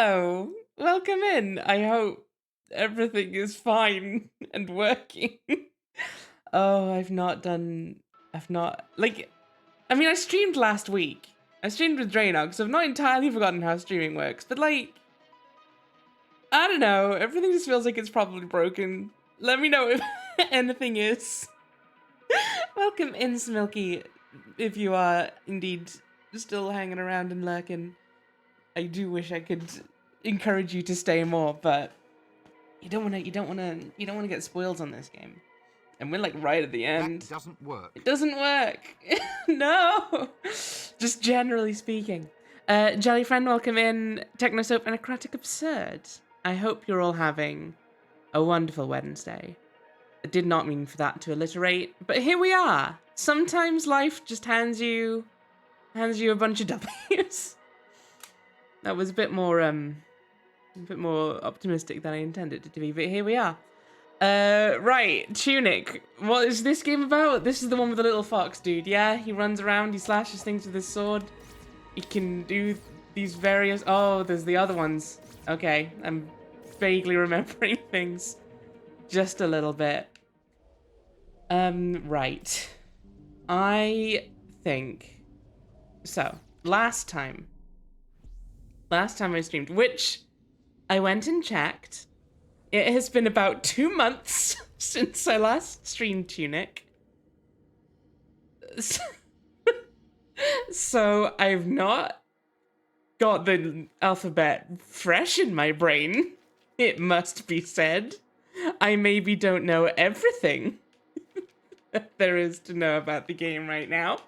Hello, welcome in. I hope everything is fine and working. Oh, I've not, like, I mean, I streamed last week. I streamed with Draenox, so I've not entirely forgotten how streaming works, but like, I don't know, everything just feels like it's probably broken. Let me know if anything is. Welcome in, Smilky, if you are indeed still hanging around and lurking. I do wish I could encourage you to stay more, but you don't want to get spoiled on this game. And we're like right at the end. That doesn't work. It doesn't work. No. Just generally speaking. Jelly friend, welcome in. Technosoap and Acrotic Absurd. I hope you're all having a wonderful Wednesday. I did not mean for that to alliterate, but here we are. Sometimes life just hands you a bunch of W's. That was a bit more optimistic than I intended it to be, but here we are. Right, Tunic. What is this game about? This is the one with the little fox dude, yeah? He runs around, he slashes things with his sword. He can do these various... Oh, there's the other ones. Okay, I'm vaguely remembering things. Just a little bit. Right. I think... So, last time I streamed, which I went and checked. It has been about 2 months since I last streamed Tunic. So I've not got the alphabet fresh in my brain, it must be said. I maybe don't know everything that there is to know about the game right now.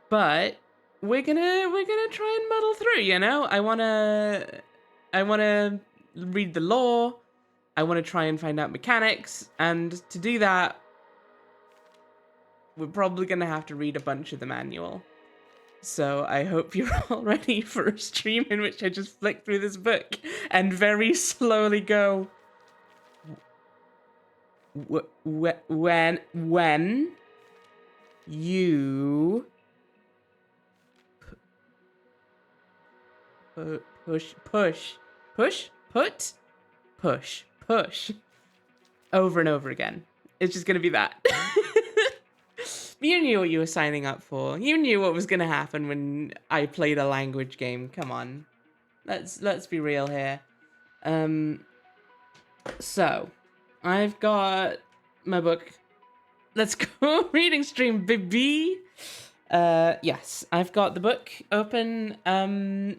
But we're gonna try and muddle through, you know? I wanna read the lore, I wanna try and find out mechanics, and to do that, we're probably gonna have to read a bunch of the manual. So I hope you're all ready for a stream in which I just flick through this book and very slowly go, when you push over and over again. It's just gonna be that. You knew what you were signing up for. You knew what was gonna happen when I played a language game. Come on, let's be real here. So I've got my book. Let's go reading stream, baby. Yes, I've got the book open.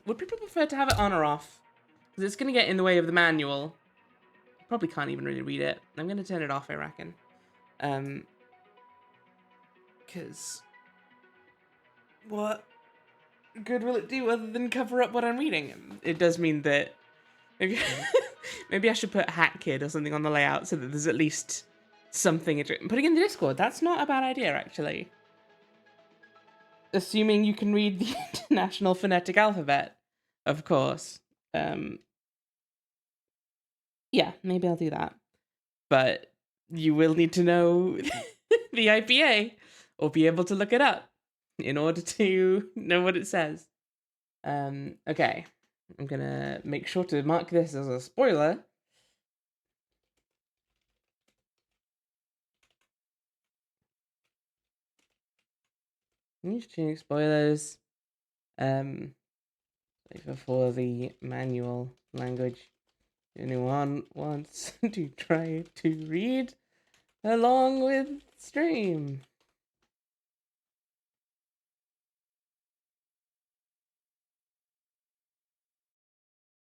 Would people prefer to have it on or off? Because it's gonna get in the way of the manual. Probably can't even really read it. I'm gonna turn it off, I reckon. Because what good will it do other than cover up what I'm reading? It does mean that maybe maybe I should put Hat Kid or something on the layout so that there's at least something. Putting in the Discord, that's not a bad idea, actually. Assuming you can read the International Phonetic Alphabet, of course. Yeah, maybe I'll do that. But you will need to know the IPA or be able to look it up in order to know what it says. Okay, I'm gonna make sure to mark this as a spoiler. Tunic spoilers. For the manual language. Anyone wants to try to read along with stream?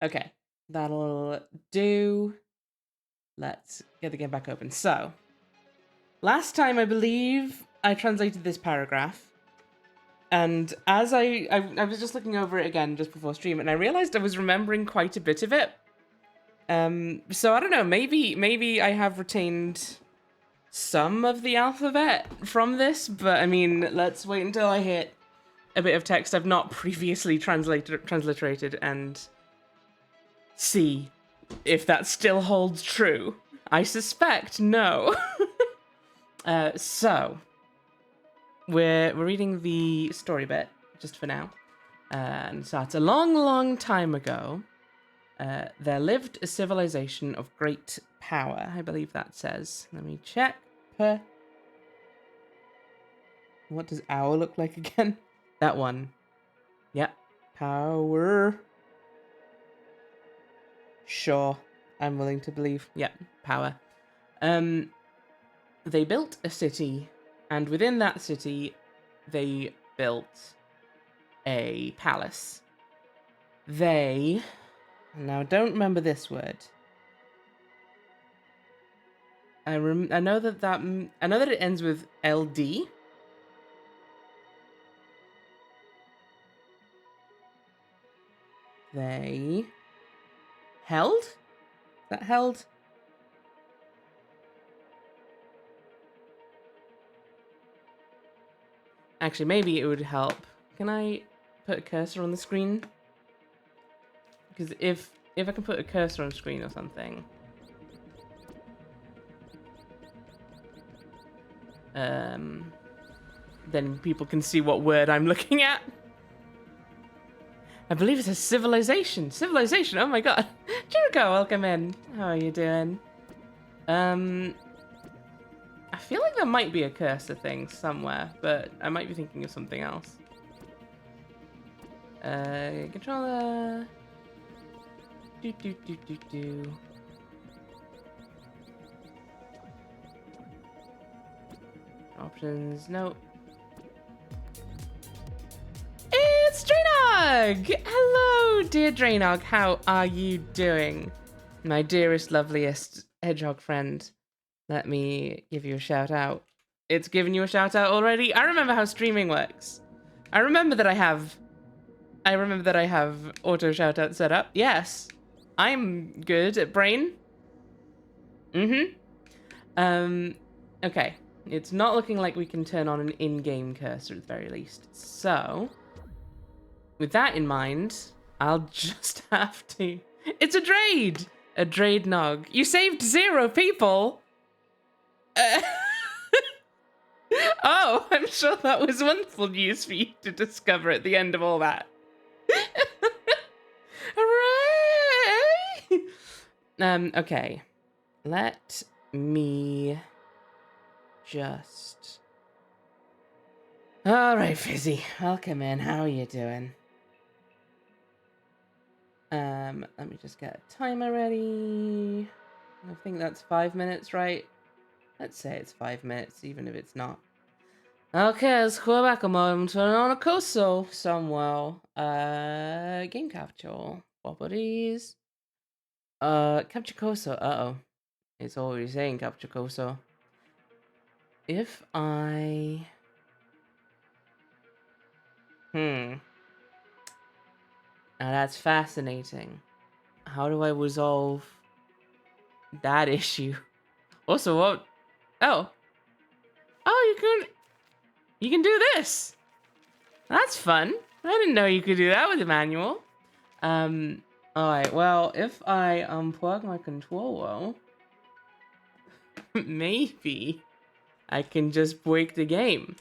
Okay, that'll do. Let's get the game back open. So, last time I believe I translated this paragraph, and as I was just looking over it again just before stream, and I realized I was remembering quite a bit of it. So I don't know, maybe I have retained some of the alphabet from this, but I mean, let's wait until I hit a bit of text I've not previously transliterated and see if that still holds true. I suspect no. So we're reading the story bit just for now. And so it's a long, long time ago. There lived a civilization of great power. I believe that says. Let me check. What does owl look like again? That one. Yep. Power. Sure. I'm willing to believe. Yeah, power. They built a city, and within that city, they built a palace. Now don't remember this word. I know that it ends with LD. They held? Is that held? Actually, maybe it would help. Can I put a cursor on the screen? Because if I can put a cursor on screen or something. Then people can see what word I'm looking at. I believe it says civilization. Civilization, oh my god. Jericho, welcome in. How are you doing? I feel like there might be a cursor thing somewhere, but I might be thinking of something else. Controller. Do. Options, no. It's Draynog! Hello, dear Draynog. How are you doing? My dearest, loveliest hedgehog friend. Let me give you a shout out. It's given you a shout out already? I remember how streaming works. I remember that I have auto shout out set up. Yes. I'm good at brain. Okay. It's not looking like we can turn on an in-game cursor at the very least. So, with that in mind, I'll just have to... It's a Drade! A Drade Nog. You saved 0 people! Oh, I'm sure that was wonderful news for you to discover at the end of all that. Hooray! Okay. Let me just... Alright, Fizzy. Welcome in. How are you doing? Let me just get a timer ready. I think that's 5 minutes, right? Let's say it's 5 minutes, even if it's not. Okay, let's go back a moment. Turn on a console somewhere. Game capture. Properties. Capture cursor. Uh-oh. It's already saying capture cursor. If I... Now that's fascinating. How do I resolve that issue? Also, what? Oh. Oh, you can do this. That's fun. I didn't know you could do that with a manual. Alright, well, if I unplug my controller, maybe I can just break the game.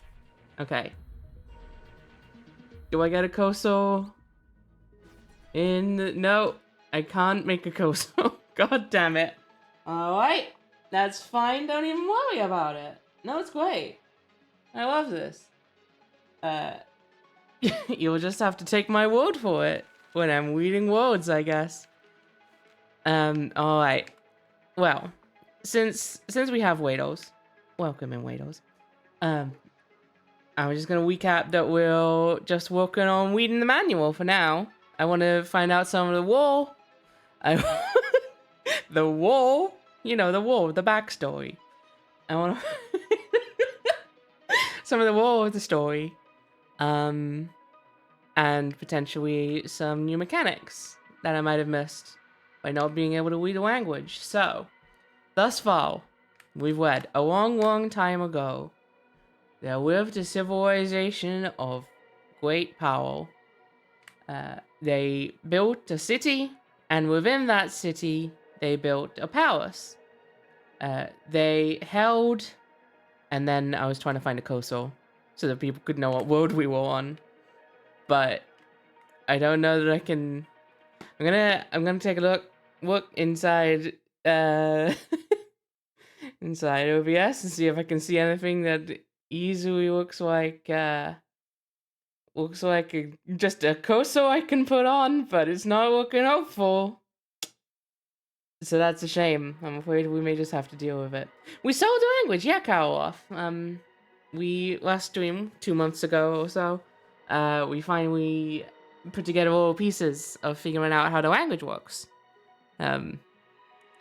Okay. Do I get a cursor? No, I can't make a cursor. God damn it. Alright, that's fine. Don't even worry about it. No, it's great. I love this. You'll just have to take my word for it when I'm reading words, I guess. Alright. Well, since we have Wados, welcome in Wados. I'm just gonna recap that we're just working on reading the manual for now. I want to find out some of the war. The war, you know, the war, the backstory. I want some of the war of the story. And potentially some new mechanics that I might have missed by not being able to read the language. So, thus far, we've read a long, long time ago. There lived a civilization of great power. They built a city, and within that city, they built a palace. They held, and then I was trying to find a cursor so that people could know what world we were on. But I don't know that I can. I'm gonna take a look inside inside OBS and see if I can see anything that easily looks like just a coso I can put on, but it's not looking hopeful. So that's a shame. I'm afraid we may just have to deal with it. We sold the language, yeah, Karloff. We last stream 2 months ago or so. We finally put together all the pieces of figuring out how the language works. Yeah,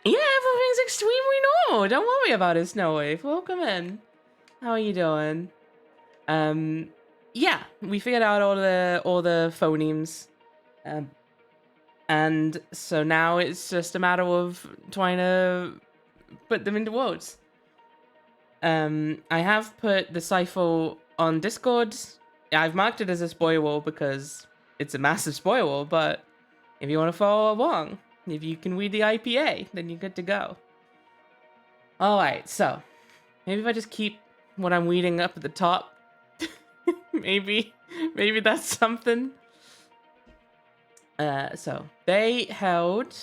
everything's extremely normal. Don't worry about it, Snowwave. Welcome in. How are you doing? Yeah, we figured out all the phonemes. And so now it's just a matter of trying to put them into words. I have put the cipher on Discord. I've marked it as a spoiler because it's a massive spoiler, but if you want to follow along, if you can read the IPA, then you're good to go. Alright, so maybe if I just keep what I'm reading up at the top, maybe that's something. So they held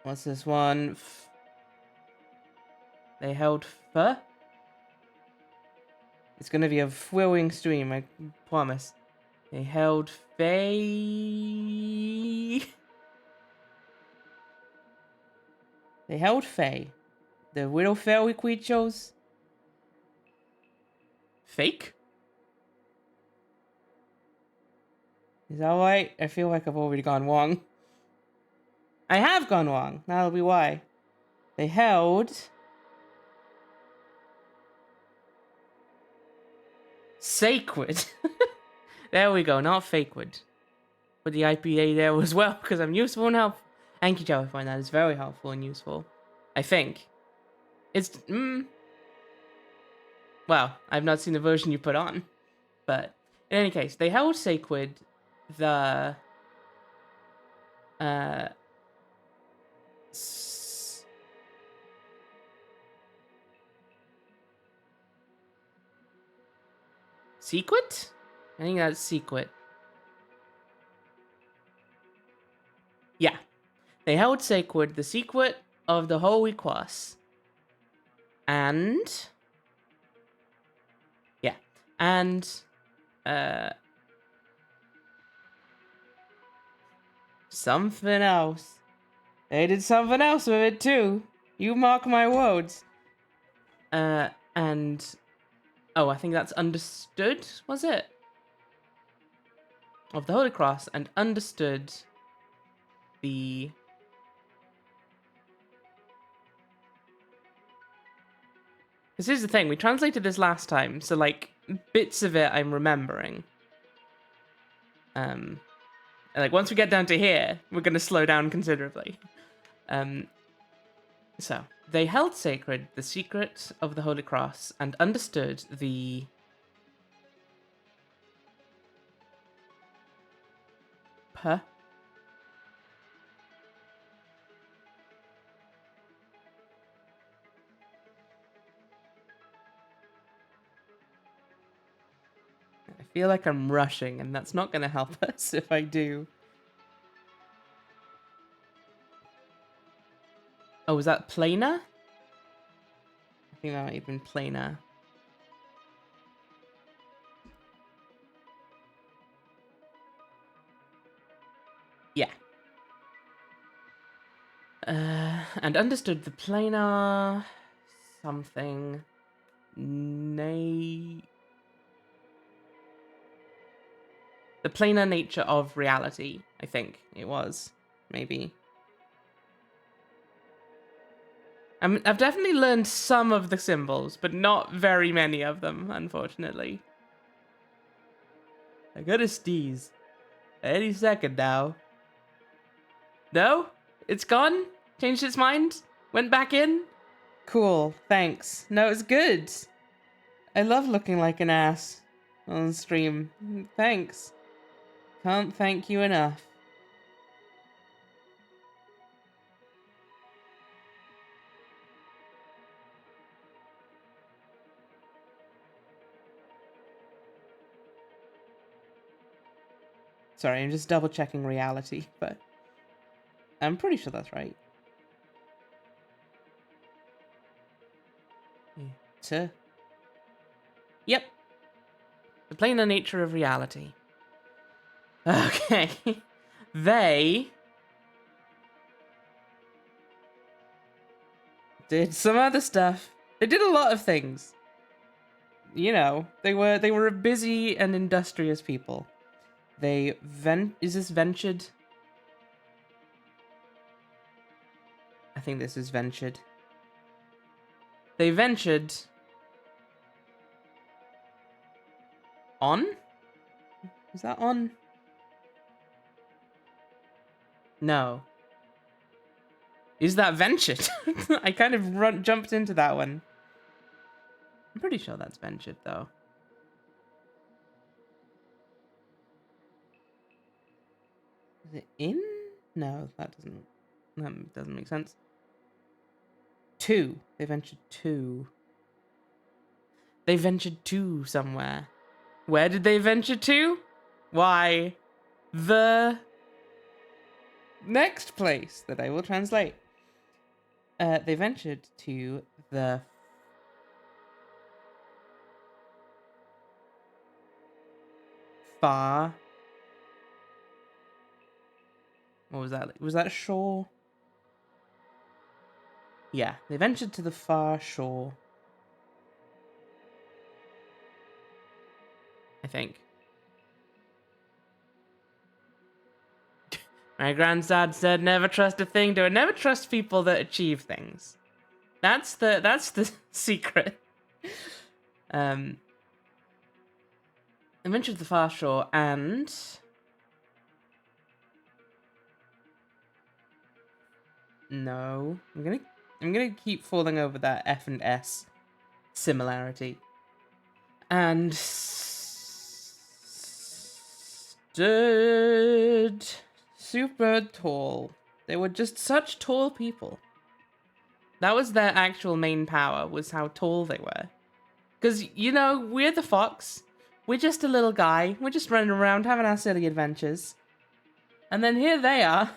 what's this one? They held It's gonna be a thrilling stream, I promise. They held Faye. They held Faye. The little fairy creatures. Fake? Is that right? I feel like I've already gone wrong. I have gone wrong. That'll be why. They held sacred. There we go, not fakewood. Put the IPA there as well, because I'm useful and helpful. Thank you, Joe, for that. It's very helpful and useful. I think. It's, well, I've not seen the version you put on. But, in any case, they held sacred the, secret? I think that's secret. Yeah. They held sacred the secret of the Holy Cross. And... yeah. And... something else. They did something else with it, too. You mark my words. And... oh, I think that's understood, was it? Of the Holy Cross, and understood the... because here's the thing, we translated this last time, so, like, bits of it I'm remembering. And, like, once we get down to here, we're gonna slow down considerably. So, they held sacred the secret of the Holy Cross, and understood the... I feel like I'm rushing, and that's not gonna help us if I do. Oh, was that planar? I think that might have been planar. Yeah. And understood the planar... something... the planar nature of reality, I think it was. Maybe. I've definitely learned some of the symbols, but not very many of them, unfortunately. I got a sneeze. Any second now. No? It's gone? Changed its mind? Went back in? Cool, thanks. No, it's good. I love looking like an ass on stream. Thanks. Can't thank you enough. Sorry, I'm just double checking reality, but I'm pretty sure that's right. Yep. The planar nature of reality. Okay. They did some other stuff. They did a lot of things. You know, they were a busy and industrious people. They is this ventured? I think this is ventured. They ventured on? Is that on? No. Is that ventured? I kind of jumped into that one. I'm pretty sure that's ventured, though. Is it in? No, that doesn't make sense. Two. They ventured to. They ventured to somewhere. Where did they venture to? Why, the next place that I will translate. They ventured to the far. What was that? Was that shore? Yeah, they ventured to the far shore. I think. My granddad said, "Never trust a thing. Do it. Never trust people that achieve things." That's the secret. They ventured to the far shore and no, I'm gonna keep falling over that F and S similarity. And stood super tall. They were just such tall people. That was their actual main power, was how tall they were. Because, you know, we're the fox. We're just a little guy. We're just running around having our silly adventures. And then here they are.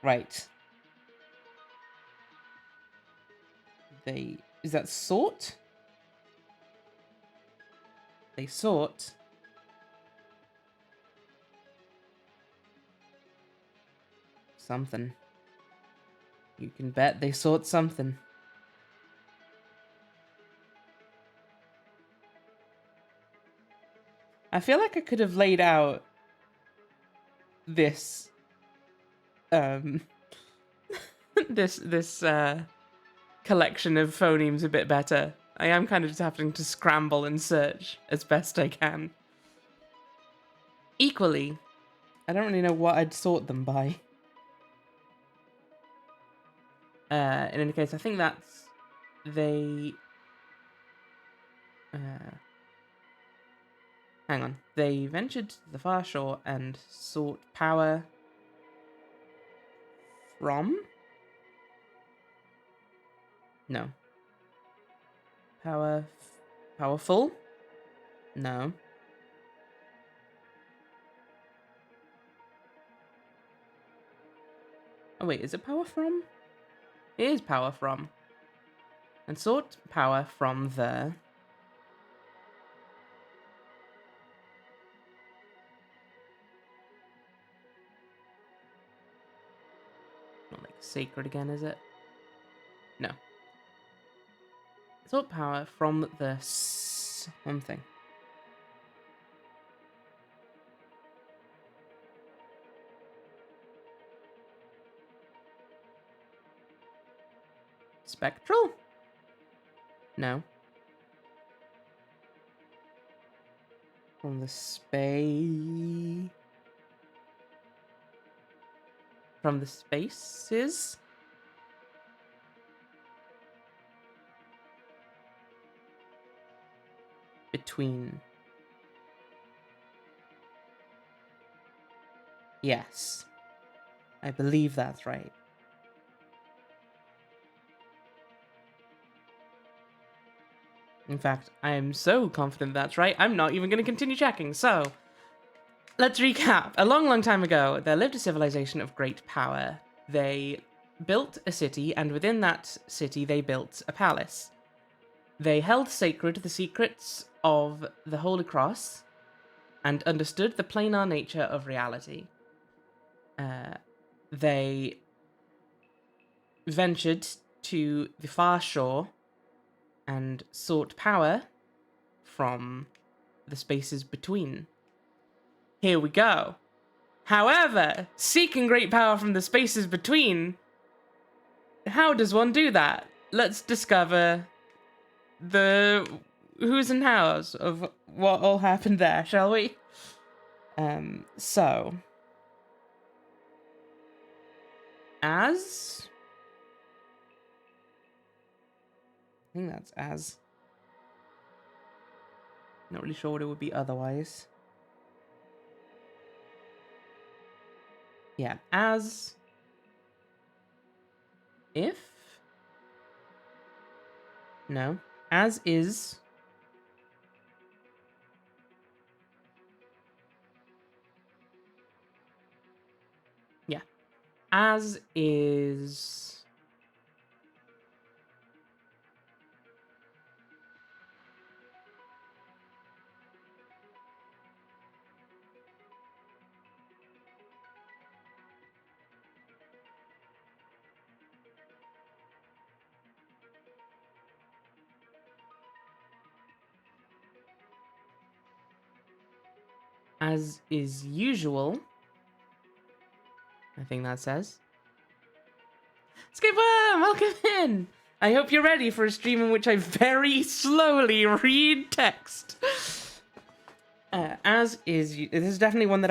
Right. Is that sought? They sought something. You can bet they sought something. I feel like I could have laid out this this collection of phonemes a bit better. I am kind of just having to scramble and search as best I can. Equally, I don't really know what I'd sort them by. In any case, I think that's they. Hang on. They ventured to the far shore and sought power from. No. Powerful? No. Oh wait, is it power from? It is power from. And sought power from the... Not like sacred again, is it? No. Sought power from the something. Spectral? No. From the space... From the spaces? Between. Yes. I believe that's right. In fact, I am so confident that's right, I'm not even going to continue checking, so... let's recap. A long, long time ago, there lived a civilization of great power. They built a city, and within that city, they built a palace. They held sacred the secrets of the Holy Cross and understood the planar nature of reality. They ventured to the far shore and sought power from the spaces between. Here we go. However, seeking great power from the spaces between, how does one do that? Let's discover the who's and hows of what all happened there, shall we? So, as... I think that's as. Not really sure what it would be otherwise. Yeah, as if. No, as is. Yeah, as is. As is usual. I think that says. Skipper, welcome in! I hope you're ready for a stream in which I very slowly read text. As is, this is definitely one that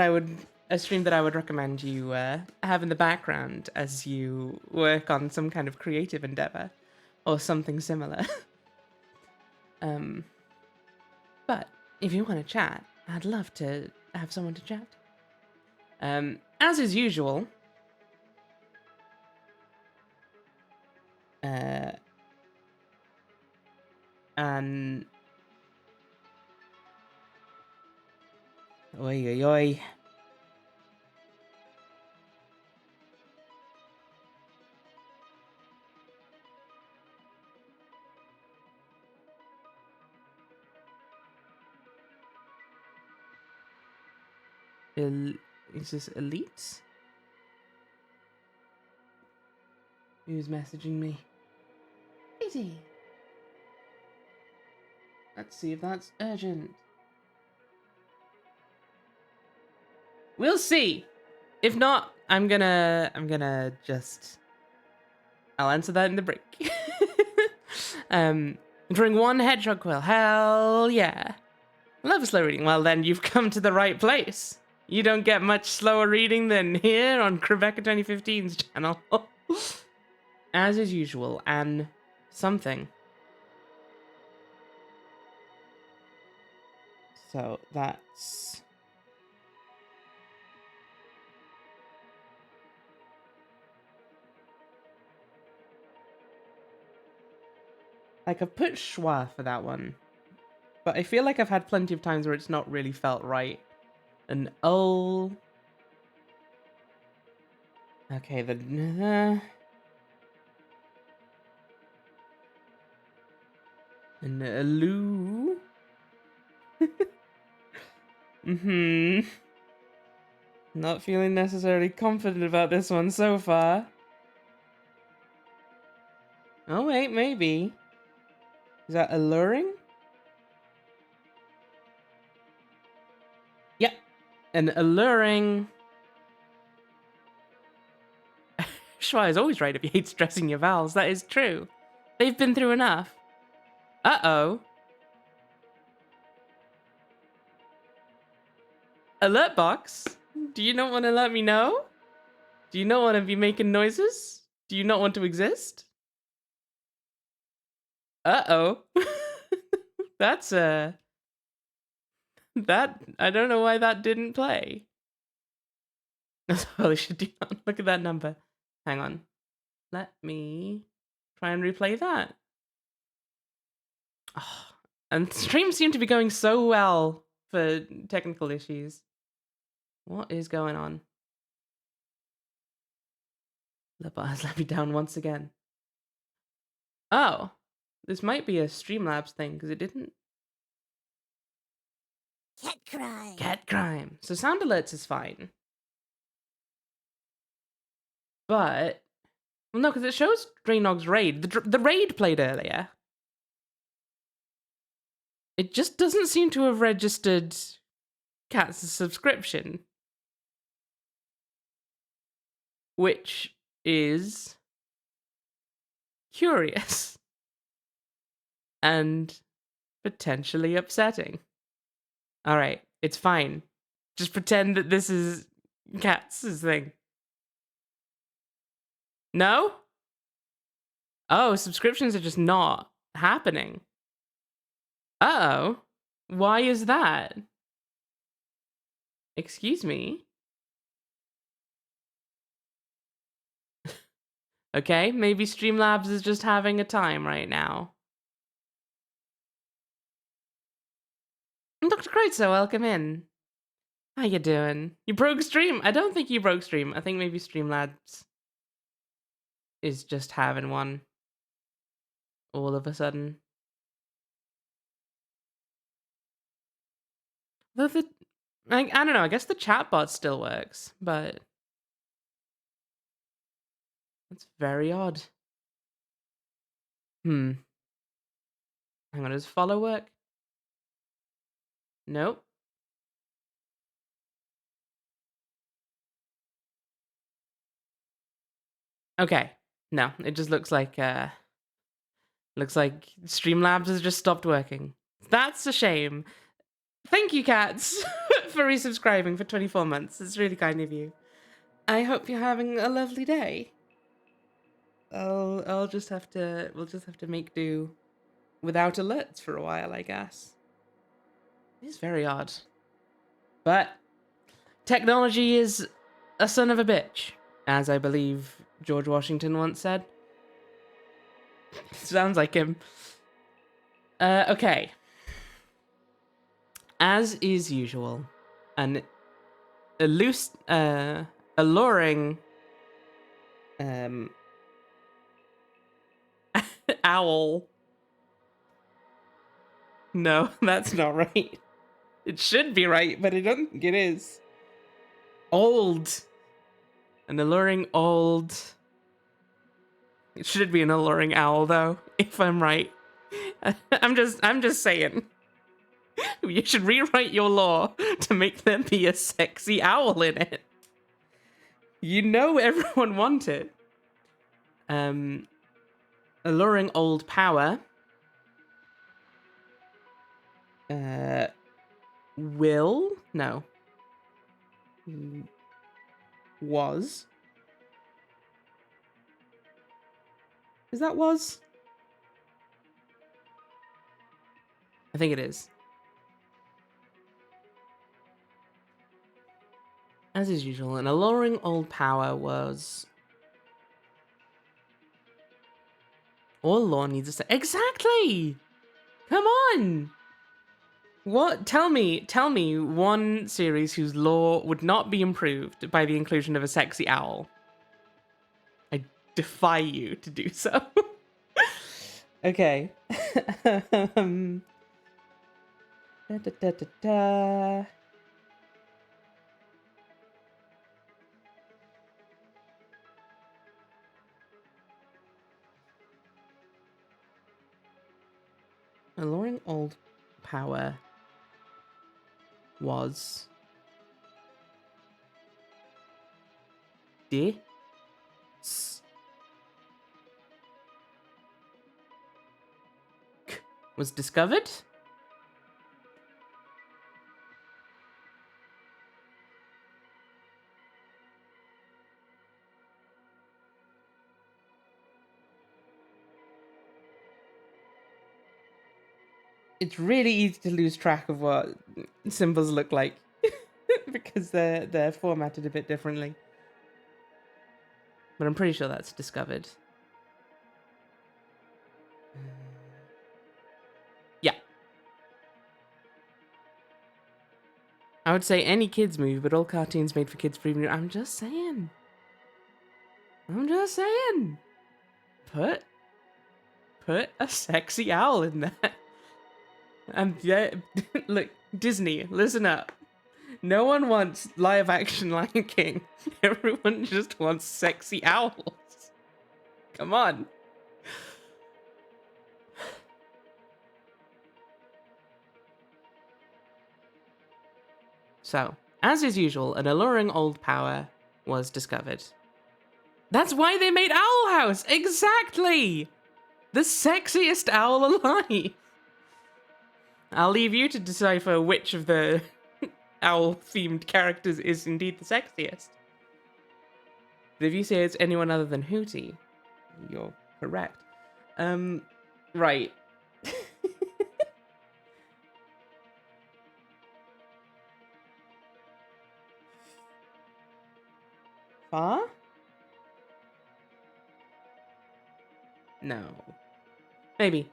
a stream that I would recommend you have in the background as you work on some kind of creative endeavor or something similar. But if you want to chat, I'd love to have someone to chat. As is usual, and oi oi oi. Is this Elite? Who's messaging me? Is he? Let's see if that's urgent. We'll see. If not, I'm gonna just... I'll answer that in the break. Drawing one hedgehog quill. Hell yeah. Love slow reading. Well, then you've come to the right place. You don't get much slower reading than here on Rebecca 2015's channel. As is usual, and something. So that's... Like, I've put schwa for that one. But I feel like I've had plenty of times where it's not really felt right. An ul... Okay, the... An alu... Not feeling necessarily confident about this one so far. Oh wait, maybe. Is that alluring? Yep. An alluring... Schwa is always right if you hate stressing your vowels. That is true. They've been through enough. Uh-oh. Alert box? Do you not want to let me know? Do you not want to be making noises? Do you not want to exist? Uh-oh. That's that, I don't know why that didn't play. Holy shit, do not look at that number. Hang on. Let me try and replay that. Oh, and streams seem to be going so well for technical issues. What is going on? The bar has let me down once again. Oh, this might be a Streamlabs thing because it didn't. Cat crime. Cat crime. So sound alerts is fine. But, well, no, because it shows Draynog's raid. The raid played earlier. It just doesn't seem to have registered Cat's subscription. Which is curious. And potentially upsetting. Alright, it's fine. Just pretend that this is Cat's thing. No? Oh, subscriptions are just not happening. Uh-oh. Why is that? Excuse me? Okay, maybe Streamlabs is just having a time right now. Dr. Kreutzer, welcome in. How you doing? You broke stream? I don't think you broke stream. I think maybe Streamlabs is just having one all of a sudden. Though I don't know, I guess the chatbot still works, but that's very odd. Hang on, does follow work? Nope. Okay. No, it just looks like Streamlabs has just stopped working. That's a shame. Thank you, Cats, for resubscribing for 24 months. It's really kind of you. I hope you're having a lovely day. We'll just have to make do without alerts for a while, I guess. It is very odd. But technology is a son of a bitch, as I believe George Washington once said. Sounds like him. Okay. As is usual, an alluring owl. No, that's not right. It should be right, but I don't think it is. Old. An alluring old. It should be an alluring owl, though, if I'm right. I'm just saying. You should rewrite your law to make there be a sexy owl in it. You know everyone wanted. Alluring old power. Will? No. Was? Is that was? I think it is. As is usual, an alluring old power was... All law needs a set. Exactly! Come on! What? Tell me one series whose lore would not be improved by the inclusion of a sexy owl. I defy you to do so. Okay. Da, da, da, da, da. Alluring old power was was discovered. It's really easy to lose track of what symbols look like because they're formatted a bit differently. But I'm pretty sure that's discovered. Yeah. I would say any kids movie, but all cartoons made for kids preview. I'm just saying. Put a sexy owl in there. And yeah, look, Disney, listen up. No one wants live action Lion King. Everyone just wants sexy owls. Come on. So, as is usual, an alluring old power was discovered. That's why they made Owl House! Exactly! The sexiest owl alive! I'll leave you to decipher which of the owl-themed characters is indeed the sexiest. But if you say it's anyone other than Hootie, you're correct. Right. Far? No. Maybe.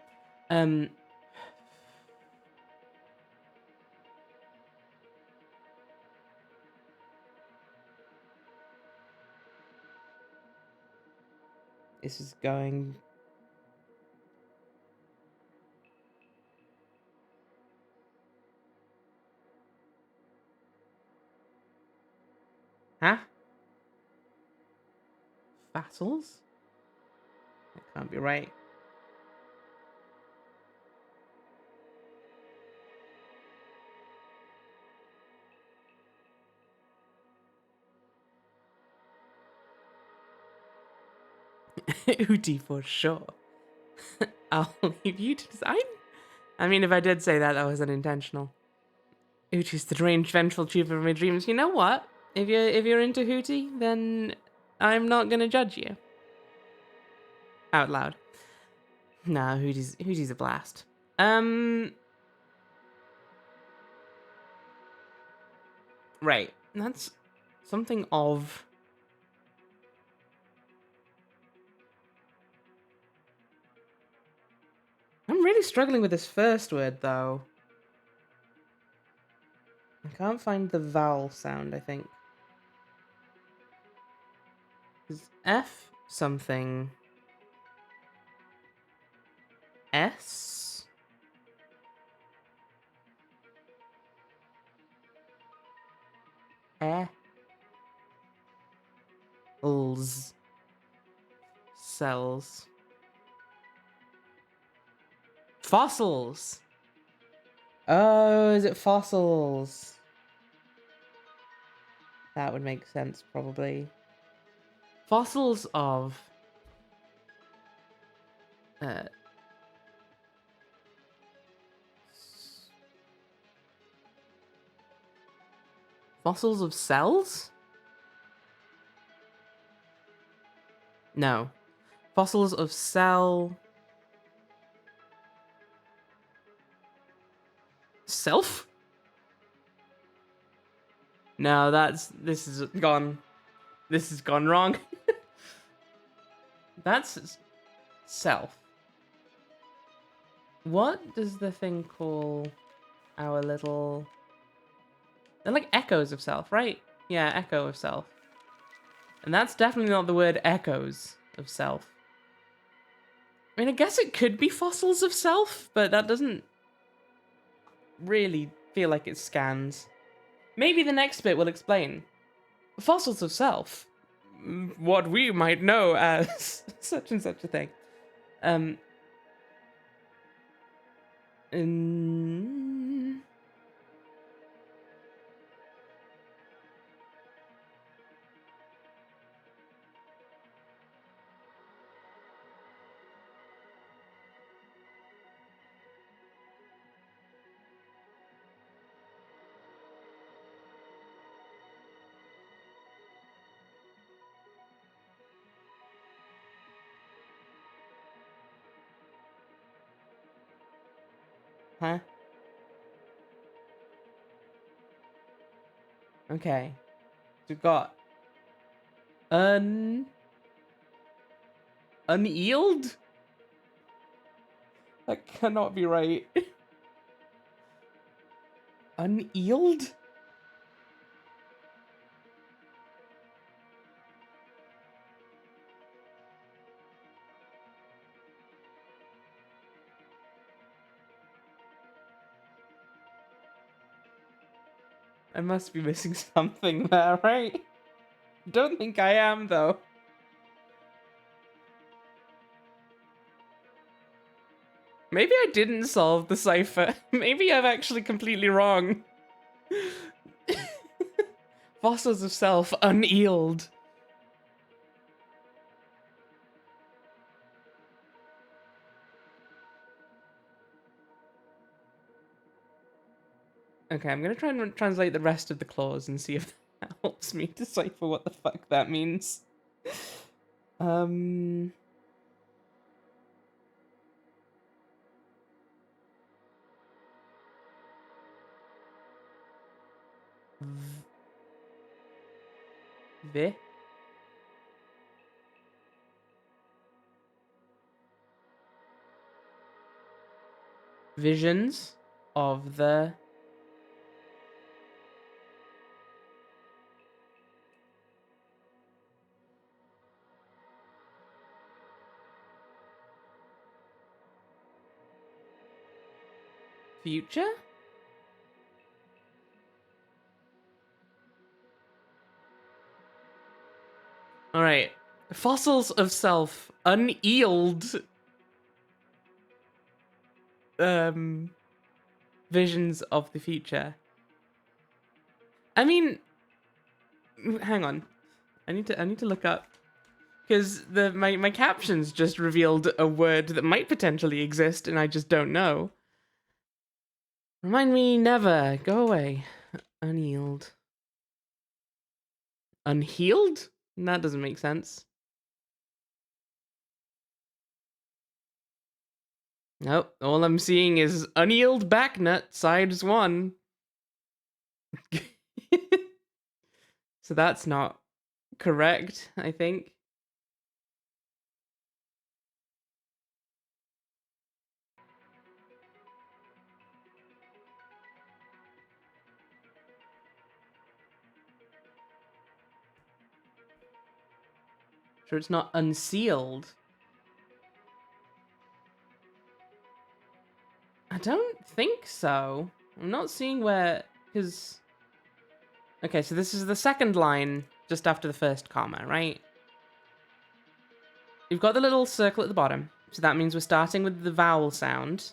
This is going... Huh? Vassals? That can't be right. Hootie for sure. I'll leave you to decide. I mean, if I did say that, that was unintentional. Hootie's the deranged, vengeful trooper of my dreams. You know what? If you're into Hootie, then I'm not gonna judge you. Out loud. Nah, Hootie's a blast. Right. That's something of... I'm really struggling with this first word, though. I can't find the vowel sound, I think. Is F something... S? L's. Cells. Fossils! Oh, is it fossils? That would make sense, probably. Fossils of... Fossils of cells? No. Fossils of cell... Self? No, this is gone. This has gone wrong. That's self. What does the thing call our little... They're like echoes of self, right? Yeah, echo of self. And that's definitely not the word echoes of self. I mean, I guess it could be fossils of self, but that doesn't really feel like it scans. Maybe the next bit will explain. Fossils of self. What we might know as such and such a thing. Huh? Okay. So we've got unealed? That cannot be right. Unealed? I must be missing something there, right? Don't think I am, though. Maybe I didn't solve the cipher. Maybe I'm actually completely wrong. Fossils of self unealed. Okay, I'm gonna try and translate the rest of the clause and see if that helps me decipher what the fuck that means. V visions of the future? All right. Fossils of self unealed visions of the future. I mean, hang on. I need to look up because my captions just revealed a word that might potentially exist and I just don't know. Remind me never. Go away. Unealed. Unhealed? That doesn't make sense. Nope. All I'm seeing is unealed back nut, sides 1. So that's not correct, I think. Sure it's not unsealed. I don't think so. I'm not seeing where, because... Okay, so this is the second line just after the first comma, right? You've got the little circle at the bottom, so that means we're starting with the vowel sound,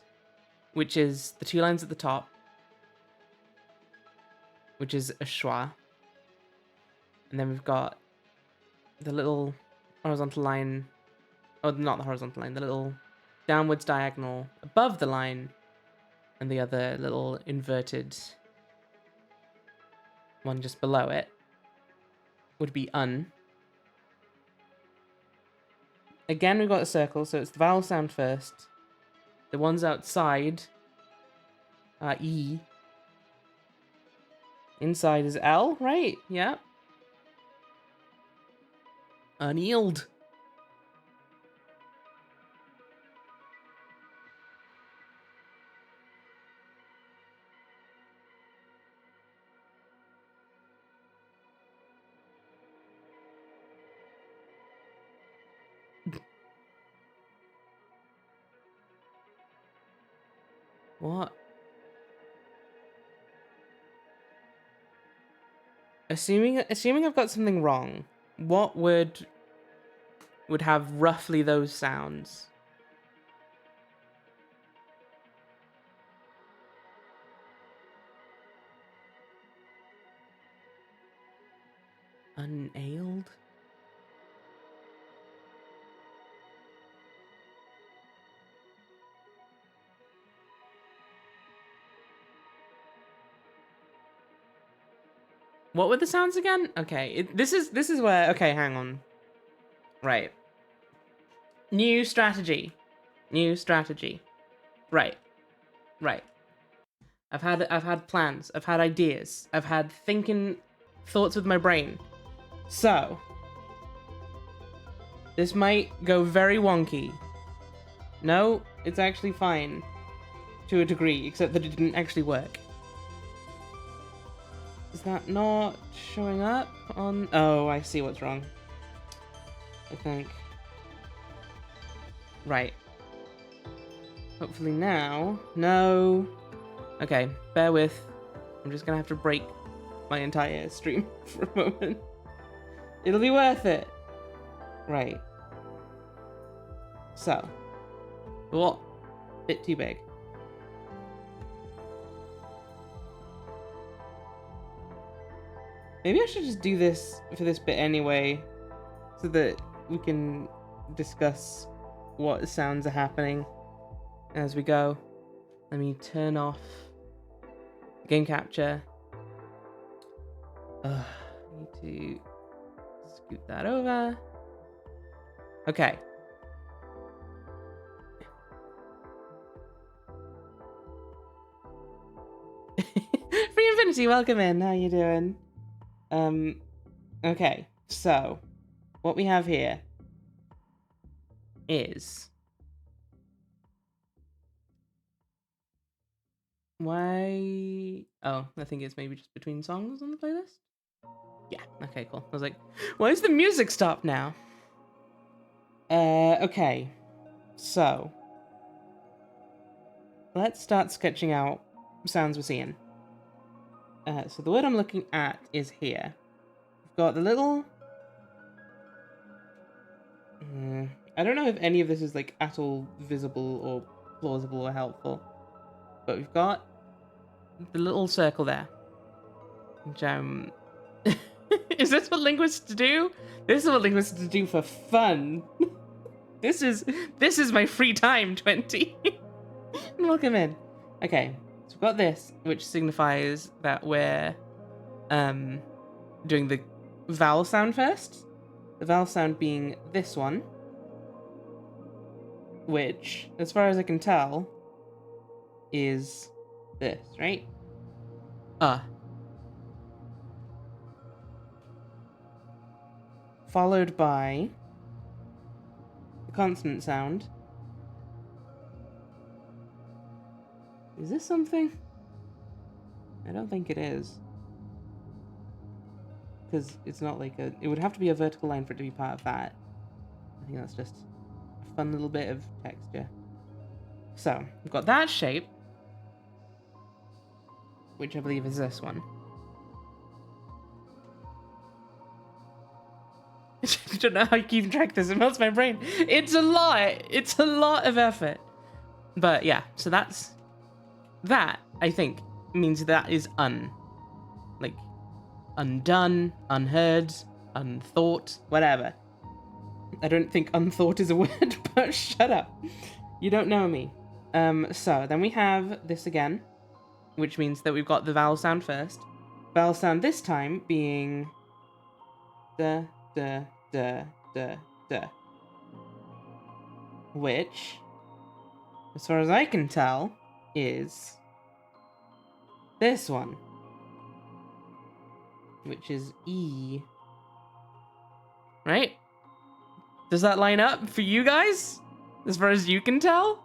which is the 2 lines at the top, which is a schwa. And then we've got the little horizontal line, oh, not the horizontal line, the little downwards diagonal above the line, and the other little inverted one just below it would be un. Again, we've got a circle, so it's the vowel sound first. The ones outside are E. Inside is L, right? Yeah. Unealed. What? Assuming I've got something wrong, what word would have roughly those sounds? Unailed? What were the sounds again? Okay, this is where, okay, hang on. Right. New strategy. New strategy. Right. Right. I've had plans. I've had ideas. I've had thinking thoughts with my brain. So, this might go very wonky. No, it's actually fine to a degree, except that it didn't actually work. Is that not showing up on... Oh, I see what's wrong. I think. Right. Hopefully now... No. Okay, bear with. I'm just gonna have to break my entire stream for a moment. It'll be worth it. Right. So. What? Bit too big. Maybe I should just do this for this bit anyway, so that we can discuss what sounds are happening as we go. Let me turn off game capture. I need to scoot that over. Okay. Free Infinity, welcome in. How you doing? Okay. So, what we have here is why? Oh, I think it's maybe just between songs on the playlist. Yeah. Okay. Cool. I was like, why is the music stopped now? Okay. So, let's start sketching out sounds we're seeing. So the word I'm looking at is here. We've got the little... I don't know if any of this is like at all visible or plausible or helpful. But we've got the little circle there. Which is this what linguists do? This is what linguists do for fun. This is my free time, 20. Welcome in. Okay, so we've got this, which signifies that we're doing the vowel sound first. The vowel sound being this one, which, as far as I can tell, is this, right? Followed by the consonant sound. Is this something? I don't think it is. Because it's not like a... It would have to be a vertical line for it to be part of that. I think that's just a fun little bit of texture. So, we've got that shape, which I believe is this one. I don't know how you keep track of this. It melts my brain. It's a lot. It's a lot of effort. But yeah, so that's... That, I think, means that is like, undone, unheard, unthought, whatever. I don't think unthought is a word, but shut up. You don't know me. So then we have this again, which means that we've got the vowel sound first. Vowel sound this time being da, da, da, da, da. Which, as far as I can tell, is this one, which is E. Right? Does that line up for you guys? As far as you can tell?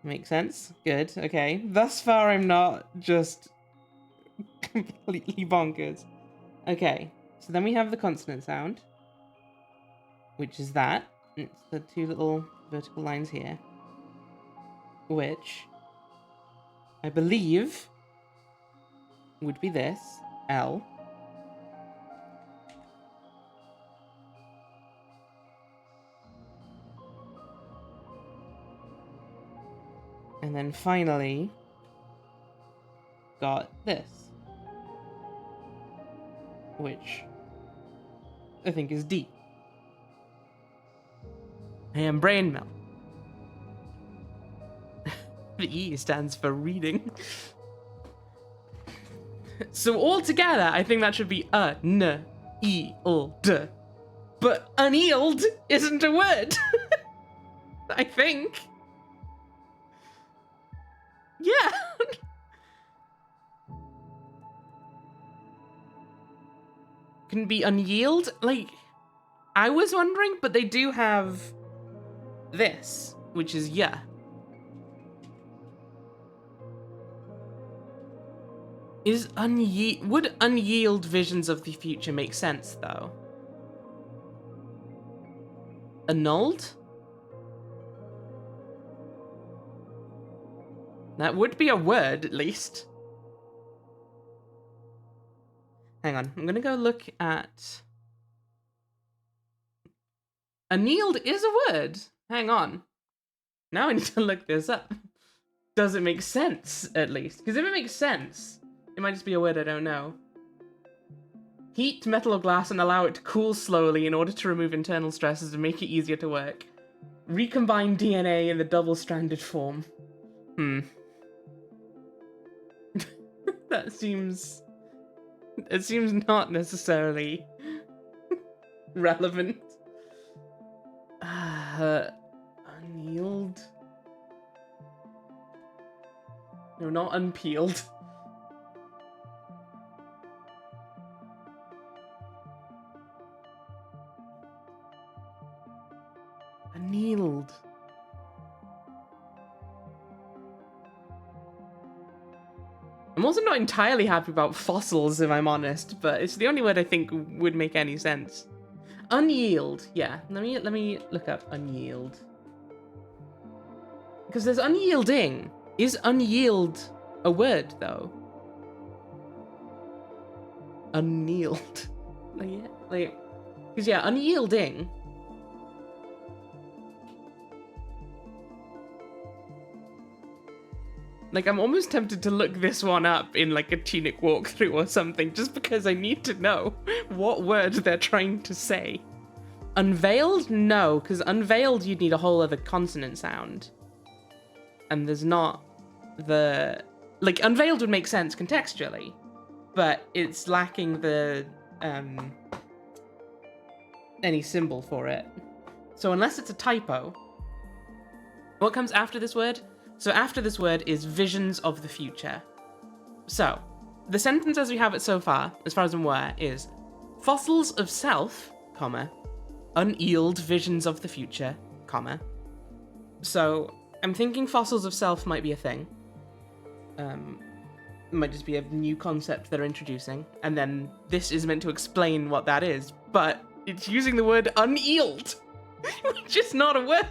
Makes sense. Good. Okay. Thus far, I'm not just completely bonkers. Okay. So then we have the consonant sound, which is that. It's the two little vertical lines here, which I believe would be this, L. And then finally, got this, which I think is D. I am brain melt. The E stands for reading. So altogether, I think that should be un-e-l-d. But unealed isn't a word. I think. Yeah. Can be unyield? Like, I was wondering, but they do have this, which is yeah. Would unyield visions of the future make sense, though? Annulled? That would be a word, at least. Hang on, I'm gonna go look at... Annealed is a word. Hang on. Now I need to look this up. Does it make sense, at least? Because if it makes sense, it might just be a word I don't know. Heat metal or glass and allow it to cool slowly in order to remove internal stresses and make it easier to work. Recombine DNA in the double-stranded form. That seems... It seems not necessarily relevant. Annealed? No, not unpeeled. Annealed. I'm also not entirely happy about fossils, if I'm honest, but it's the only word I think would make any sense. Unyield, yeah. Let me look up unyield. Because there's unyielding. Is unyield a word, though? Unyield. Because yeah, unyielding. Like, I'm almost tempted to look this one up in, like, a TUNIC walkthrough or something, just because I need to know what word they're trying to say. Unveiled? No, because unveiled you'd need a whole other consonant sound. And there's not the... Like, unveiled would make sense contextually, but it's lacking the, any symbol for it. So unless it's a typo... What comes after this word? So after this word is visions of the future. So, the sentence as we have it so far, as far as I'm aware, is fossils of self, comma, unealed visions of the future, comma. So, I'm thinking fossils of self might be a thing. It might just be a new concept they're introducing, and then this is meant to explain what that is, but it's using the word unealed, which is not a word.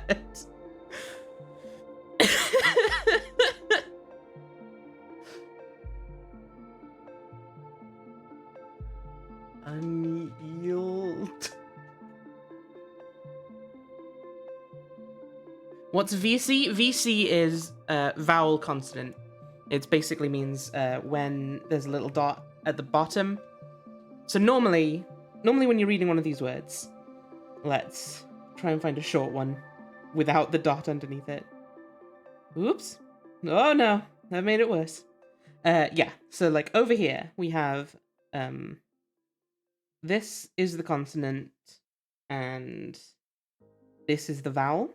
Unealed. What's VC? VC is vowel consonant. It basically means when there's a little dot at the bottom. So normally when you're reading one of these words, let's try and find a short one without the dot underneath it. Oops. Oh no, that made it worse. Yeah, so like over here we have, this is the consonant and this is the vowel.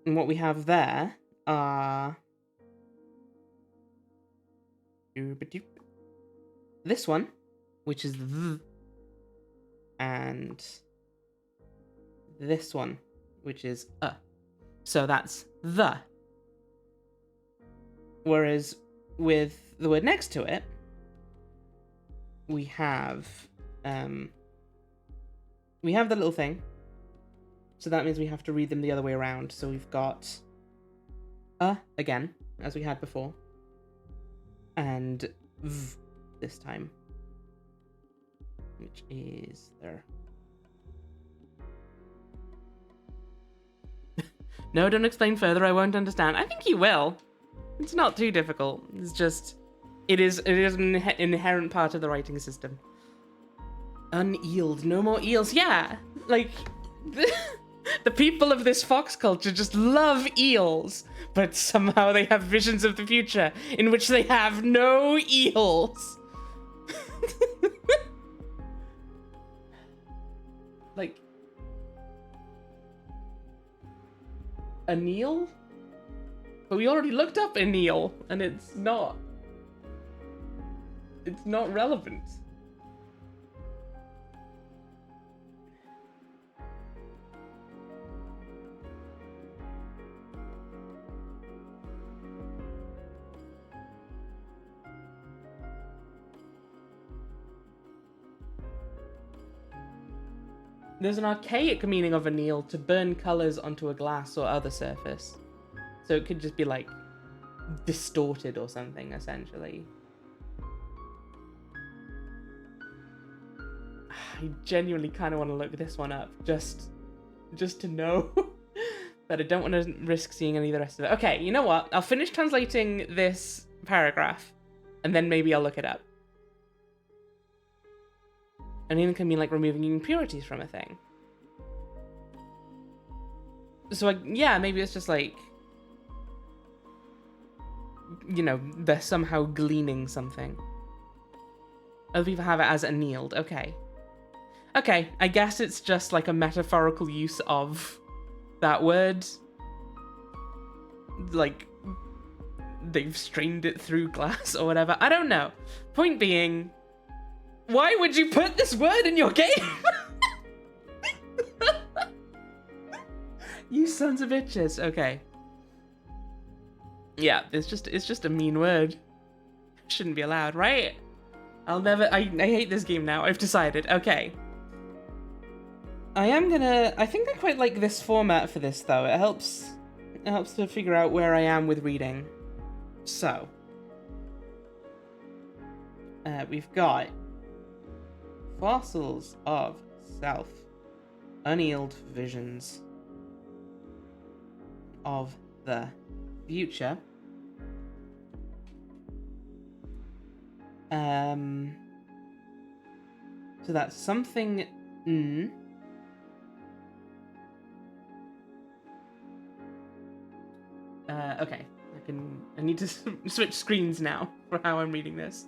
And what we have there are this one, which is the, and this one, which is So that's the. Whereas with the word next to it, we have the little thing. So that means we have to read them the other way around. So we've got again, as we had before, and v this time, which is there. No, don't explain further, I won't understand. I think you will. It's not too difficult. It's just, it is an inherent part of the writing system. Unealed, no more eels. Yeah, like, the people of this fox culture just love eels, but somehow they have visions of the future in which they have no eels. Like, anneal? But we already looked up anneal, and it's not relevant. There's an archaic meaning of anneal, to burn colors onto a glass or other surface. So it could just be like distorted or something, essentially. I genuinely kind of want to look this one up just to know. But I don't want to risk seeing any of the rest of it. Okay, you know what? I'll finish translating this paragraph, and then maybe I'll look it up. Annealing can mean like removing impurities from a thing. So yeah, maybe it's just like, you know, they're somehow gleaning something. Other people have it as annealed. Okay. Okay, I guess it's just like a metaphorical use of that word. Like, they've strained it through glass or whatever. I don't know. Point being, why would you put this word in your game? You sons of bitches. Okay. Yeah, it's just a mean word. Shouldn't be allowed, right? I hate this game now. I've decided. Okay. I think I quite like this format for this though. It helps to figure out where I am with reading. So, we've got fossils of self, annealed visions of the future. So that's something. Okay, I need to switch screens now for how I'm reading this.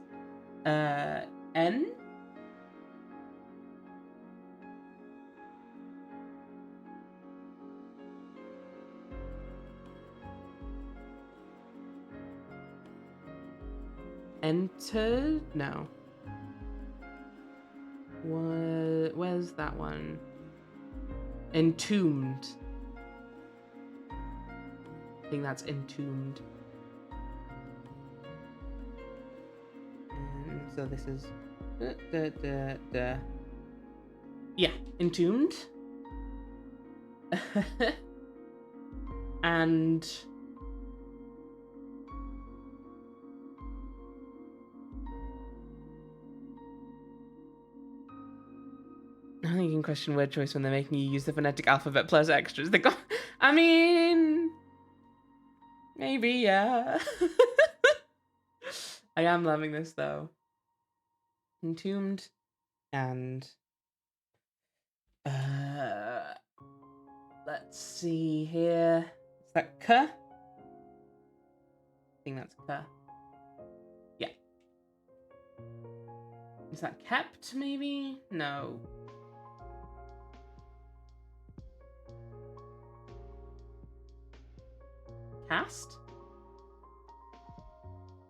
N? Entered? No. Where's that one? Entombed. I think that's entombed. And so this is... Yeah, entombed. And... I think you can question word choice when they're making you use the phonetic alphabet plus extras. They got... I mean... Maybe, yeah. I am loving this, though. Entombed and... let's see here. Is that K? I think that's K. Yeah. Is that kept, maybe? No. Cast?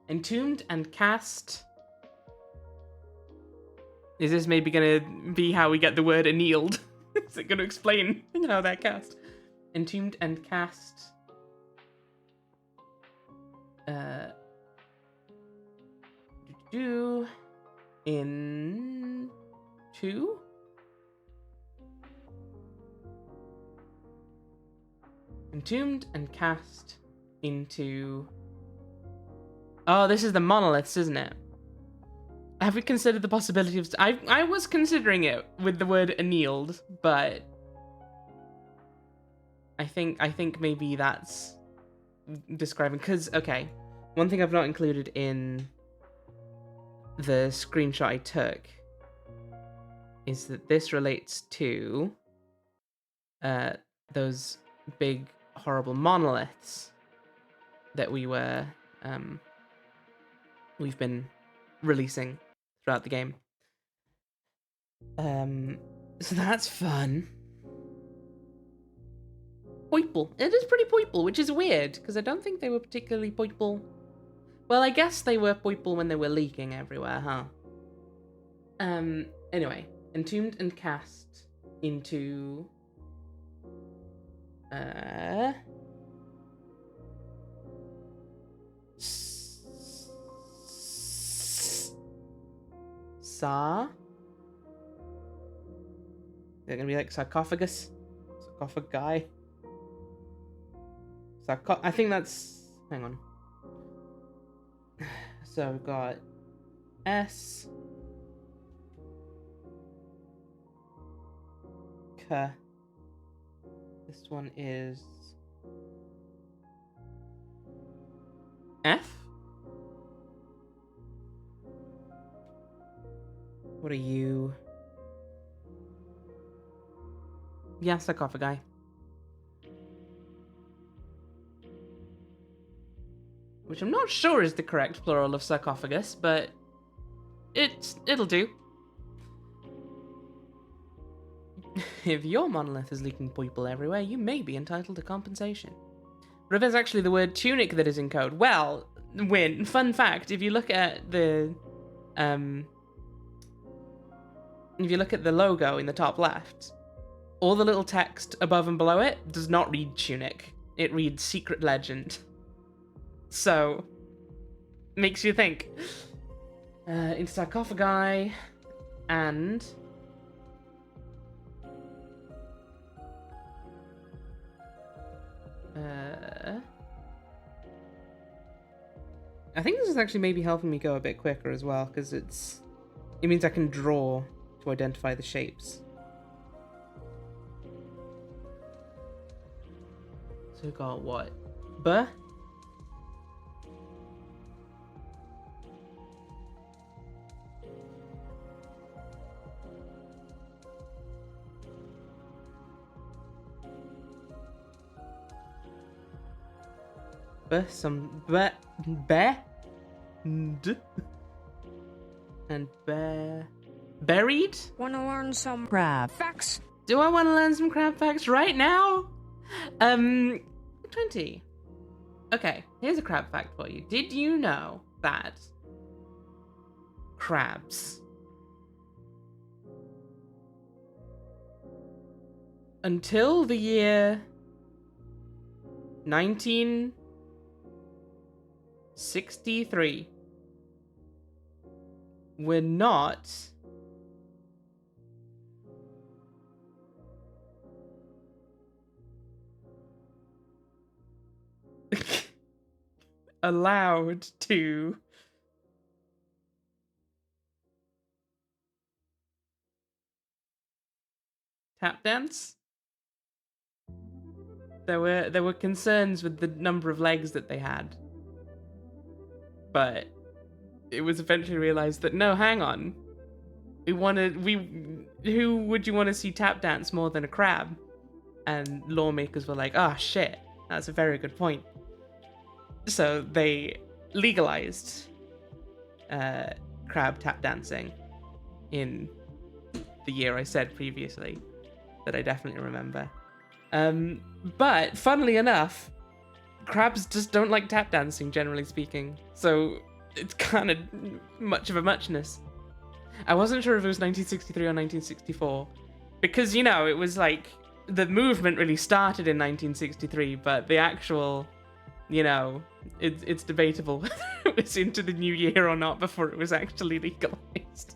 Entombed and cast. Is this maybe gonna be how we get the word annealed? Is it gonna explain how that cast? Entombed and cast. In two? Entombed and cast into... Oh, this is the monoliths, isn't it? Have we considered the possibility of... I was considering it with the word annealed, but... I think maybe that's describing... Because, okay, one thing I've not included in the screenshot I took is that this relates to those big, horrible monoliths that we've been releasing throughout the game. So that's fun. Poiple. It is pretty poiple, which is weird, because I don't think they were particularly poiple. Well, I guess they were poiple when they were leaking everywhere, huh? Anyway, entombed and cast into... Is it gonna be like sarcophagus? Sarcophagi? I think that's... Hang on. So we've got S. K. This one is... F? What are you? Yeah, sarcophagi. Which I'm not sure is the correct plural of sarcophagus, but it'll do. If your monolith is leaking people everywhere, you may be entitled to compensation. But if it's actually the word tunic that is in code, well, Win, fun fact, if you look at the logo in the top left, all the little text above and below it does not read tunic. It reads secret legend. So, makes you think. In sarcophagi, and... I think this is actually maybe helping me go a bit quicker as well, because it means I can draw to identify the shapes. So we've got what? B? Some be, d, and buried. Wanna learn some crab facts? Do I want to learn some crab facts right now? 20. Okay, here's a crab fact for you. Did you know that crabs until the year 1963 were not allowed to tap dance? There were concerns with the number of legs that they had. But it was eventually realized that no, hang on. Who would you want to see tap dance more than a crab? And lawmakers were like, "Ah, shit, that's a very good point." So they legalized crab tap dancing in the year I said previously that I definitely remember. But funnily enough, crabs just don't like tap dancing, generally speaking. So it's kind of much of a muchness. I wasn't sure if it was 1963 or 1964. Because, you know, it was like, the movement really started in 1963, but the actual, you know, it's debatable whether it was into the new year or not before it was actually legalized.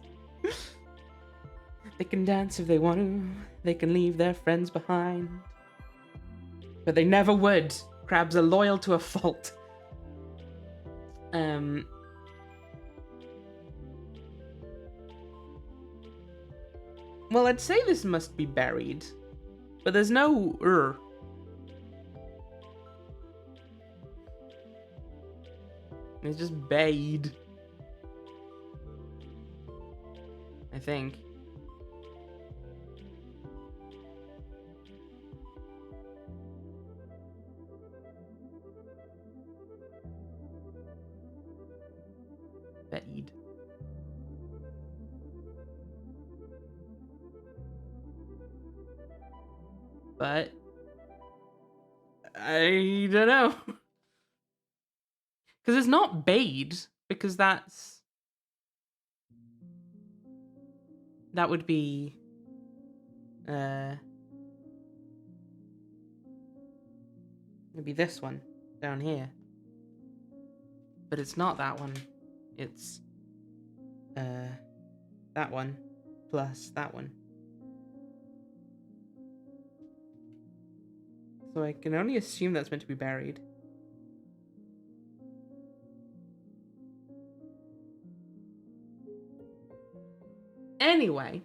They can dance if they want to. They can leave their friends behind. But they never would. Crabs are loyal to a fault. Well, I'd say this must be buried. But there's no It's just bayed. I think. Bayed. But I don't know. Because it's not bayed, because that would be it'd be this one down here. But it's not that one. It's that one plus that one. So I can only assume that's meant to be buried. Anyway.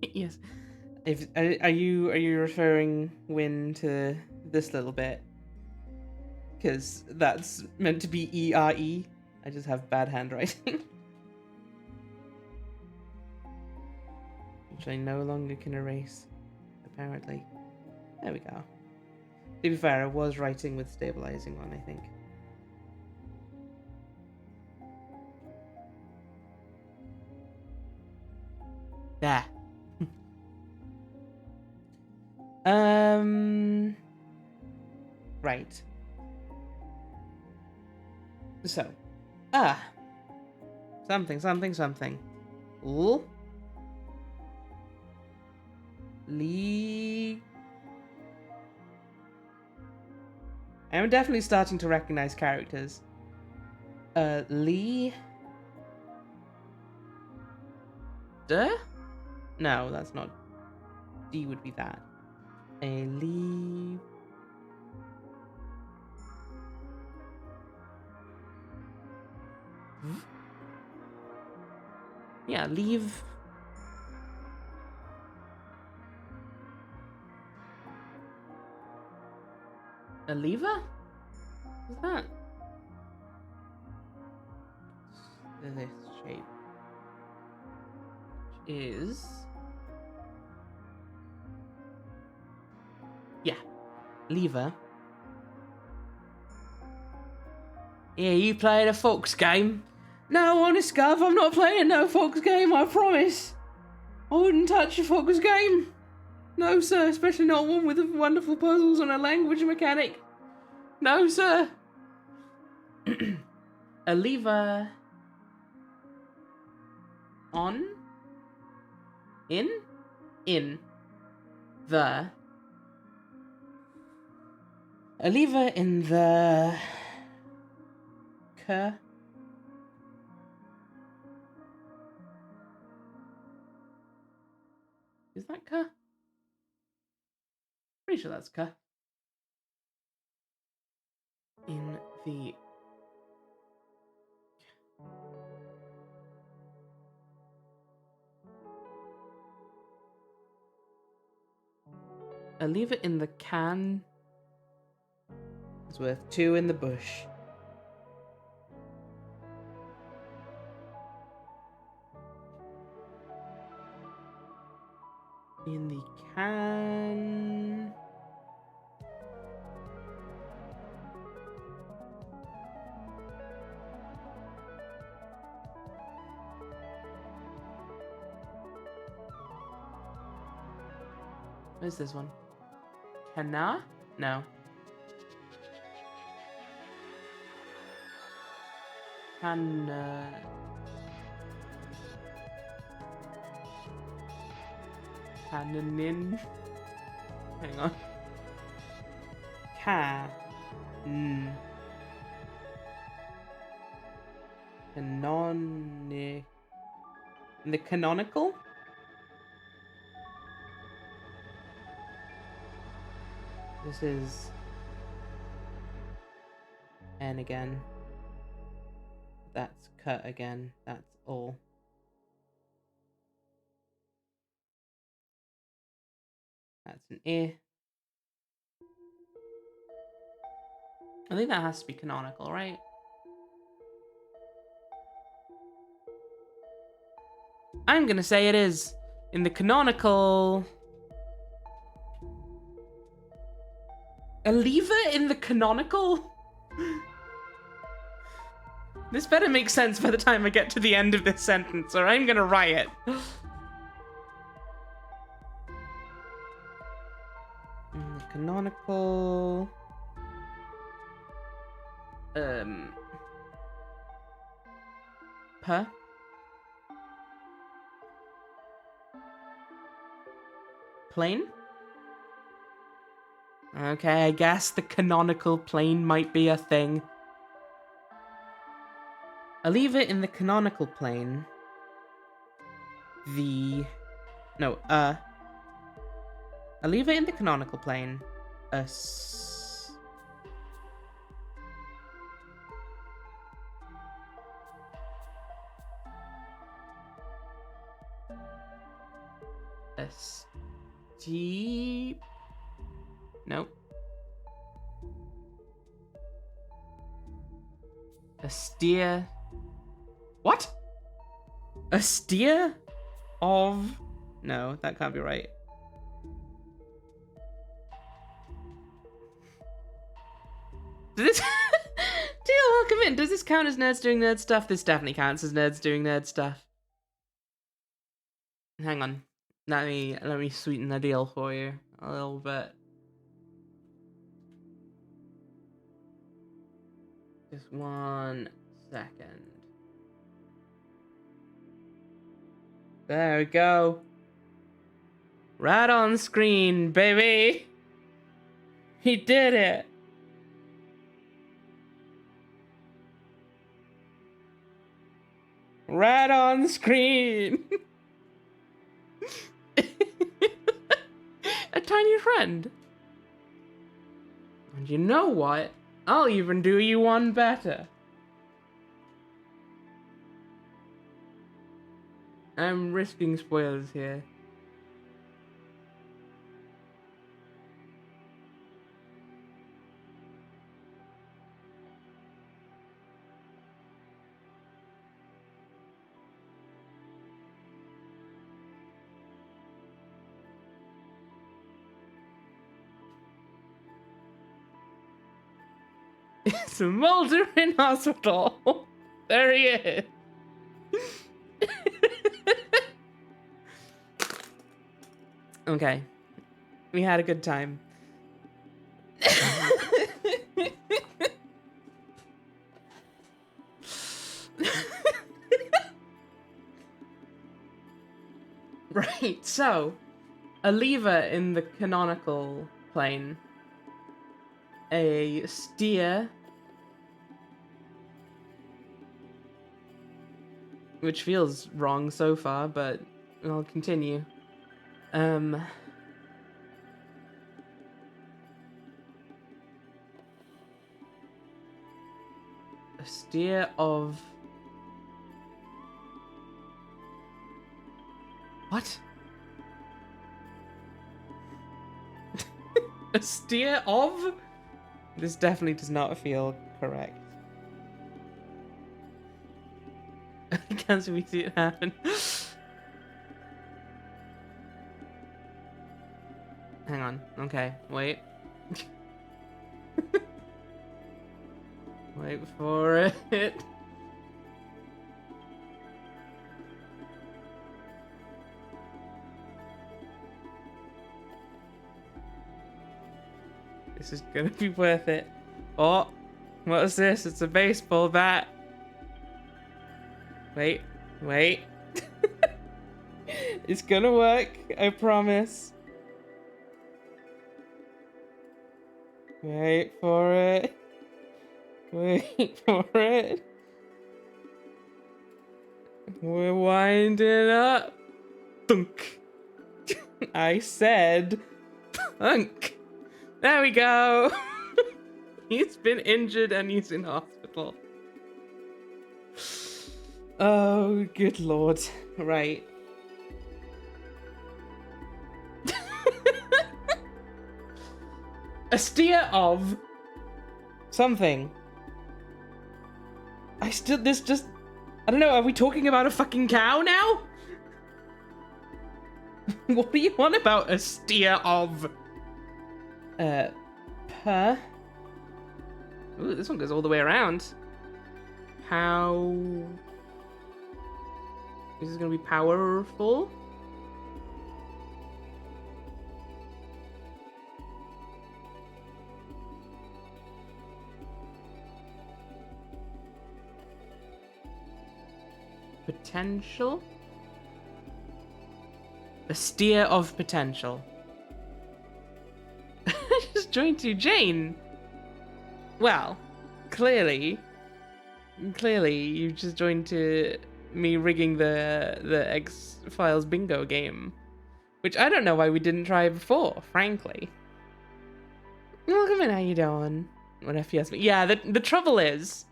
Yes. Are you referring, Win, to this little bit? Because that's meant to be E-R-E. I just have bad handwriting. Which I no longer can erase, apparently. There we go. To be fair, I was writing with stabilizing on, I think. There. Right. So. Something. Ooh. Lee. I'm definitely starting to recognize characters. Lee. Duh? No, that's not. D would be that. A Lee. Yeah, leave. A lever? What's that? This shape is. Yeah, lever. Yeah, you playing a fox game? No, honest, Gov, I'm not playing no fox game, I promise. I wouldn't touch a fox game. No, sir, especially not one with wonderful puzzles and a language mechanic. No, sir. A lever. On. In. In. The. A lever in the. K. Is that K? Pretty sure that's K. In the. A lever in the can is worth 2 in the bush. In the can. Where's this one? Cana? No. Cana. Cananin. Hang on. Canonic. The canonical? This is N again. That's cut again. That's all. That's an I. I think that has to be canonical, right? I'm gonna say it is. In the canonical. A lever in the canonical? This better make sense by the time I get to the end of this sentence, or I'm gonna riot. In the canonical. P. Plane? Okay, I guess the canonical plane might be a thing. I'll leave it in the canonical plane. I'll leave it in the canonical plane. Nope. A steer. What? A steer of... No, that can't be right. Does this... Deal, welcome in. Does this count as nerds doing nerd stuff? This definitely counts as nerds doing nerd stuff. Hang on. Let me sweeten the deal for you a little bit. Just 1 second. There we go. Right on screen, baby. He did it. Right on screen. A tiny friend. And you know what? I'll even do you one better. I'm risking spoilers here. It's Mulder in hospital. There he is. Okay. We had a good time. Right, so a lever in the canonical plane. A steer, which feels wrong so far, but I'll continue. A steer of... What? A steer of? This definitely does not feel correct. I can't see it happen. Hang on. Okay, wait. Wait for it. This is gonna be worth it. Oh, what is this? It's a baseball bat. Wait. It's gonna work, I promise. Wait for it. Wait for it. We're winding up. Thunk. I said thunk. There we go. He's been injured and he's in hospital. Oh, good lord. Right. A steer of something. I don't know, are we talking about a fucking cow now? What are you on about, a steer of? Ooh, this one goes all the way around. How... This is gonna be powerful. Potential? A steer of potential. I just just joined you, Jane. Well, clearly you just joined to me rigging the X-Files bingo game, which I don't know why we didn't try before, frankly. Welcome in, how you doing? What if you ask me? Yeah, the trouble is,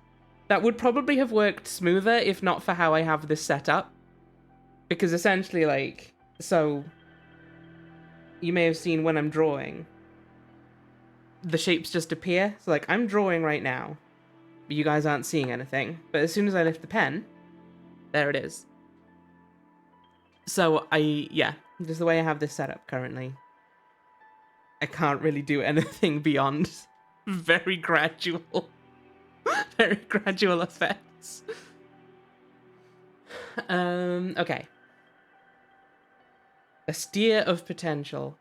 that would probably have worked smoother if not for how I have this set up. Because essentially, like, so you may have seen when I'm drawing, the shapes just appear. So, like, I'm drawing right now, but you guys aren't seeing anything. But as soon as I lift the pen, there it is. So, yeah, just the way I have this set up currently, I can't really do anything beyond very gradual effects. Okay. A steer of potential.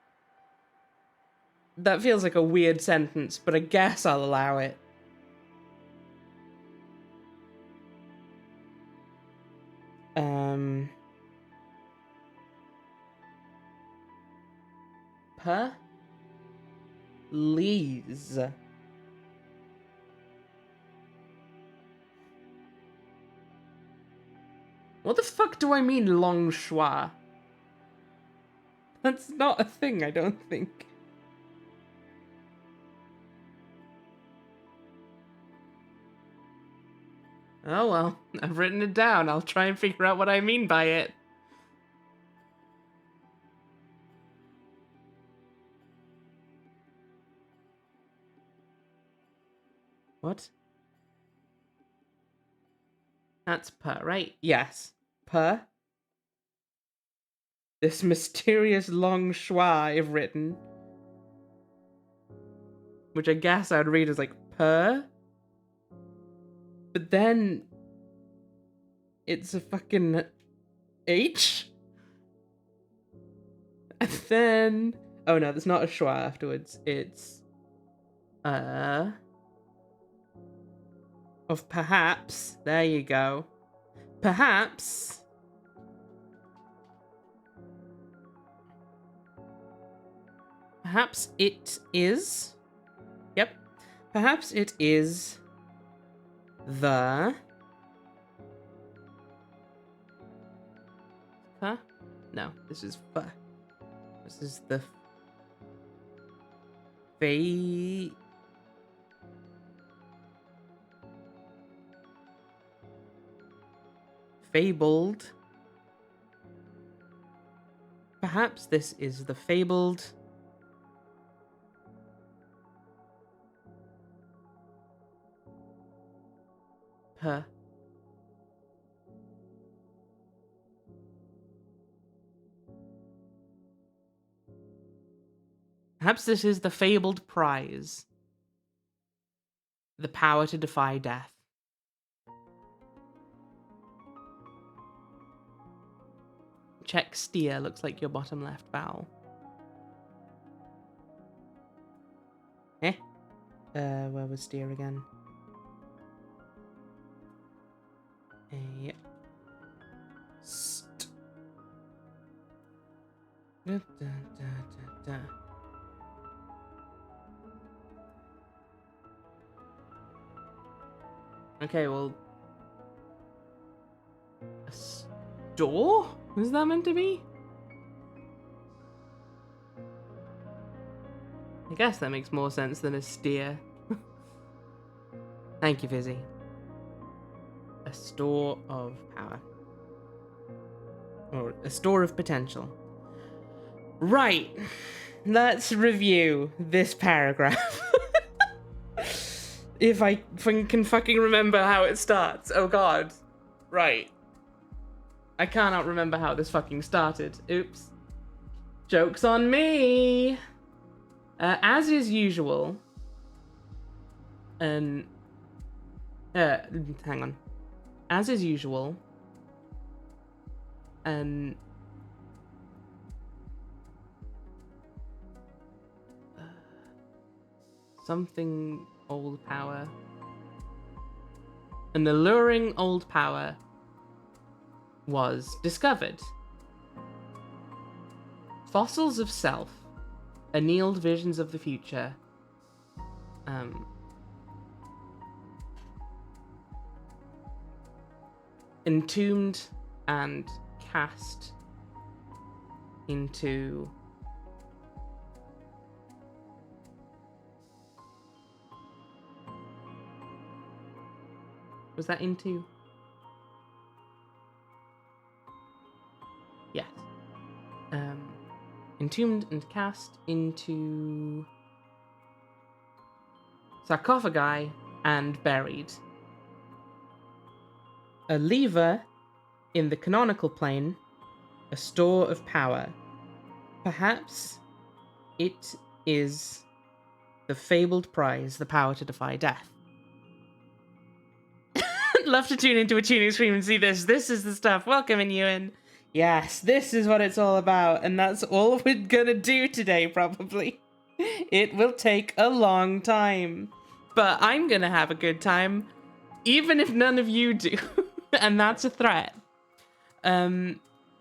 That feels like a weird sentence, but I guess I'll allow it. Please. What the fuck do I mean, long schwa? That's not a thing, I don't think. Oh well, I've written it down. I'll try and figure out what I mean by it. What? That's per, right? Yes. Per. This mysterious long schwa I've written, which I guess I'd read as like per, but then it's a fucking H, and then oh no, there's not a schwa afterwards. It's of perhaps. There you go. Perhaps. Perhaps it is. Yep. Perhaps it is the... Huh? No, this is fa. This is the... Fabled. Perhaps this is the fabled... Perhaps this is the fabled prize. The power to defy death. Check steer, looks like your bottom left vowel. Where was steer again? Okay, well... A store? Was that meant to be? I guess that makes more sense than a steer. Thank you, Fizzy. A store of power. Or a store of potential. Right. Let's review this paragraph. If I can fucking remember how it starts. Oh god. Right. I cannot remember how this fucking started. Oops. Joke's on me. As is usual. Hang on. As is usual. Something old power. An alluring old power was discovered. Fossils of self, annealed visions of the future, Entombed and cast into was that into? Yes. Entombed and cast into sarcophagi and buried. A lever in the canonical plane, a store of power. Perhaps it is the fabled prize, the power to defy death. Love to tune into a tuning stream and see this. This is the stuff. Welcome, Ewan. Yes, this is what it's all about, and that's all we're gonna do today, probably. It will take a long time, but I'm gonna have a good time, even if none of you do, and that's a threat.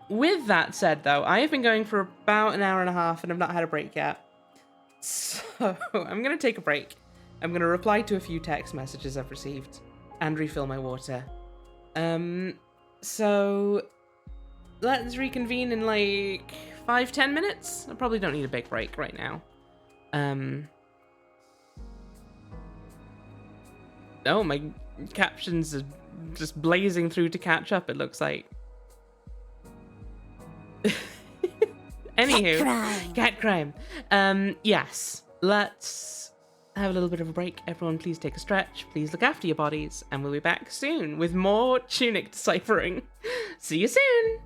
With that said, though, I have been going for about an hour and a half, and I've not had a break yet. So I'm gonna take a break. I'm gonna reply to a few text messages I've received and refill my water. So let's reconvene in like 5-10 minutes. I probably don't need a big break right now. Oh, my captions are just blazing through to catch up, it looks like. Anywho, cat crime. Yes, let's have a little bit of a break. Everyone, please take a stretch. Please look after your bodies, and we'll be back soon with more Tunic deciphering. See you soon.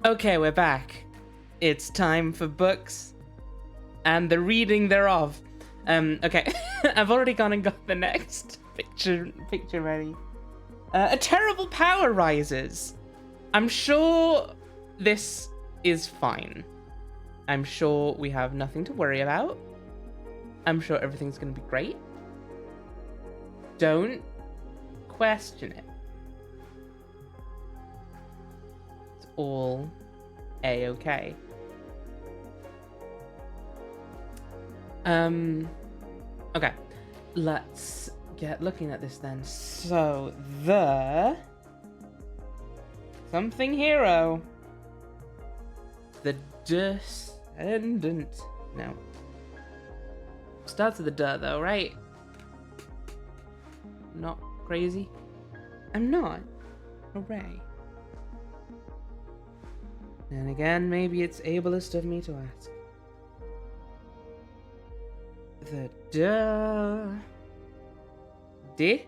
Okay, we're back. It's time for books and the reading thereof. Okay, I've already gone and got the next picture ready. A terrible power rises. I'm sure this is fine. I'm sure we have nothing to worry about. I'm sure everything's gonna be great. Don't question it. It's all A-okay. Okay. Let's get looking at this then. So, the... something hero. The descendant. No. Starts with a duh though, right? Not crazy? I'm not. Hooray. And again, maybe it's ableist of me to ask. The duh. Di?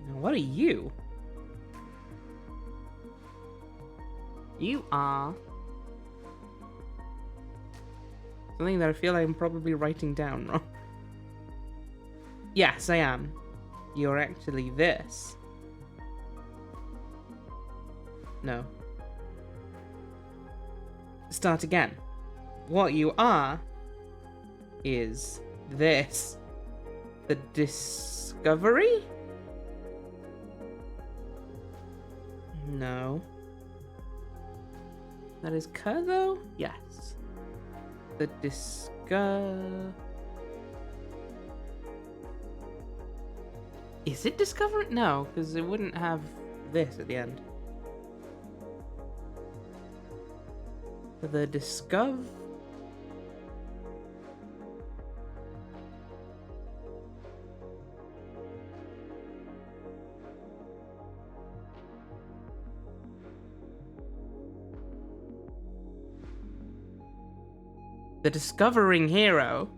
Now, what are you? You are something that I feel I'm probably writing down wrong. Yes, I am. You're actually this. No. Start again. What you are is this. The discovery? No. That is Ka, though? Yes. The Is it discovery? No, because it wouldn't have this at the end. The discovering hero.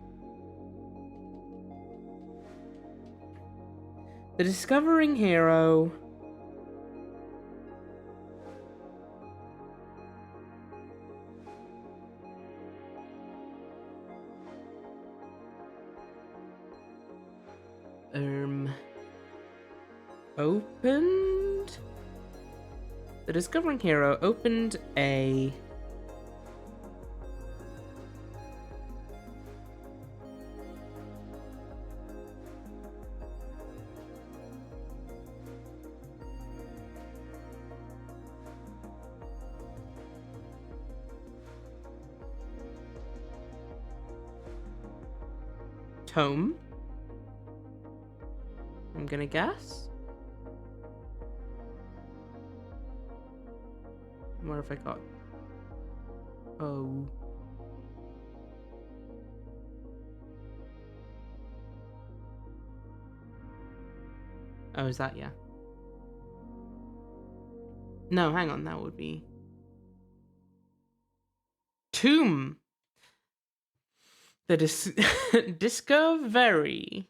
The discovering hero. Opened. The discovering hero opened a tome. I'm gonna guess. What have I got? Oh. Oh, is that, yeah? No, hang on, that would be... Tomb! The Discovery.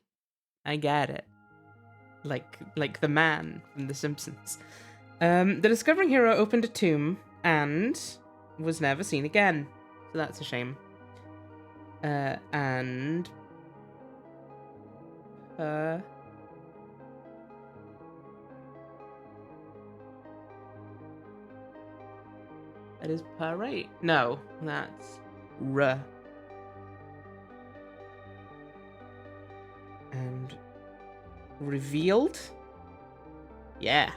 I get it. Like the man from The Simpsons. The discovering hero opened a tomb and was never seen again. So that's a shame. And... That is parade. No, that's R. And revealed? Yeah.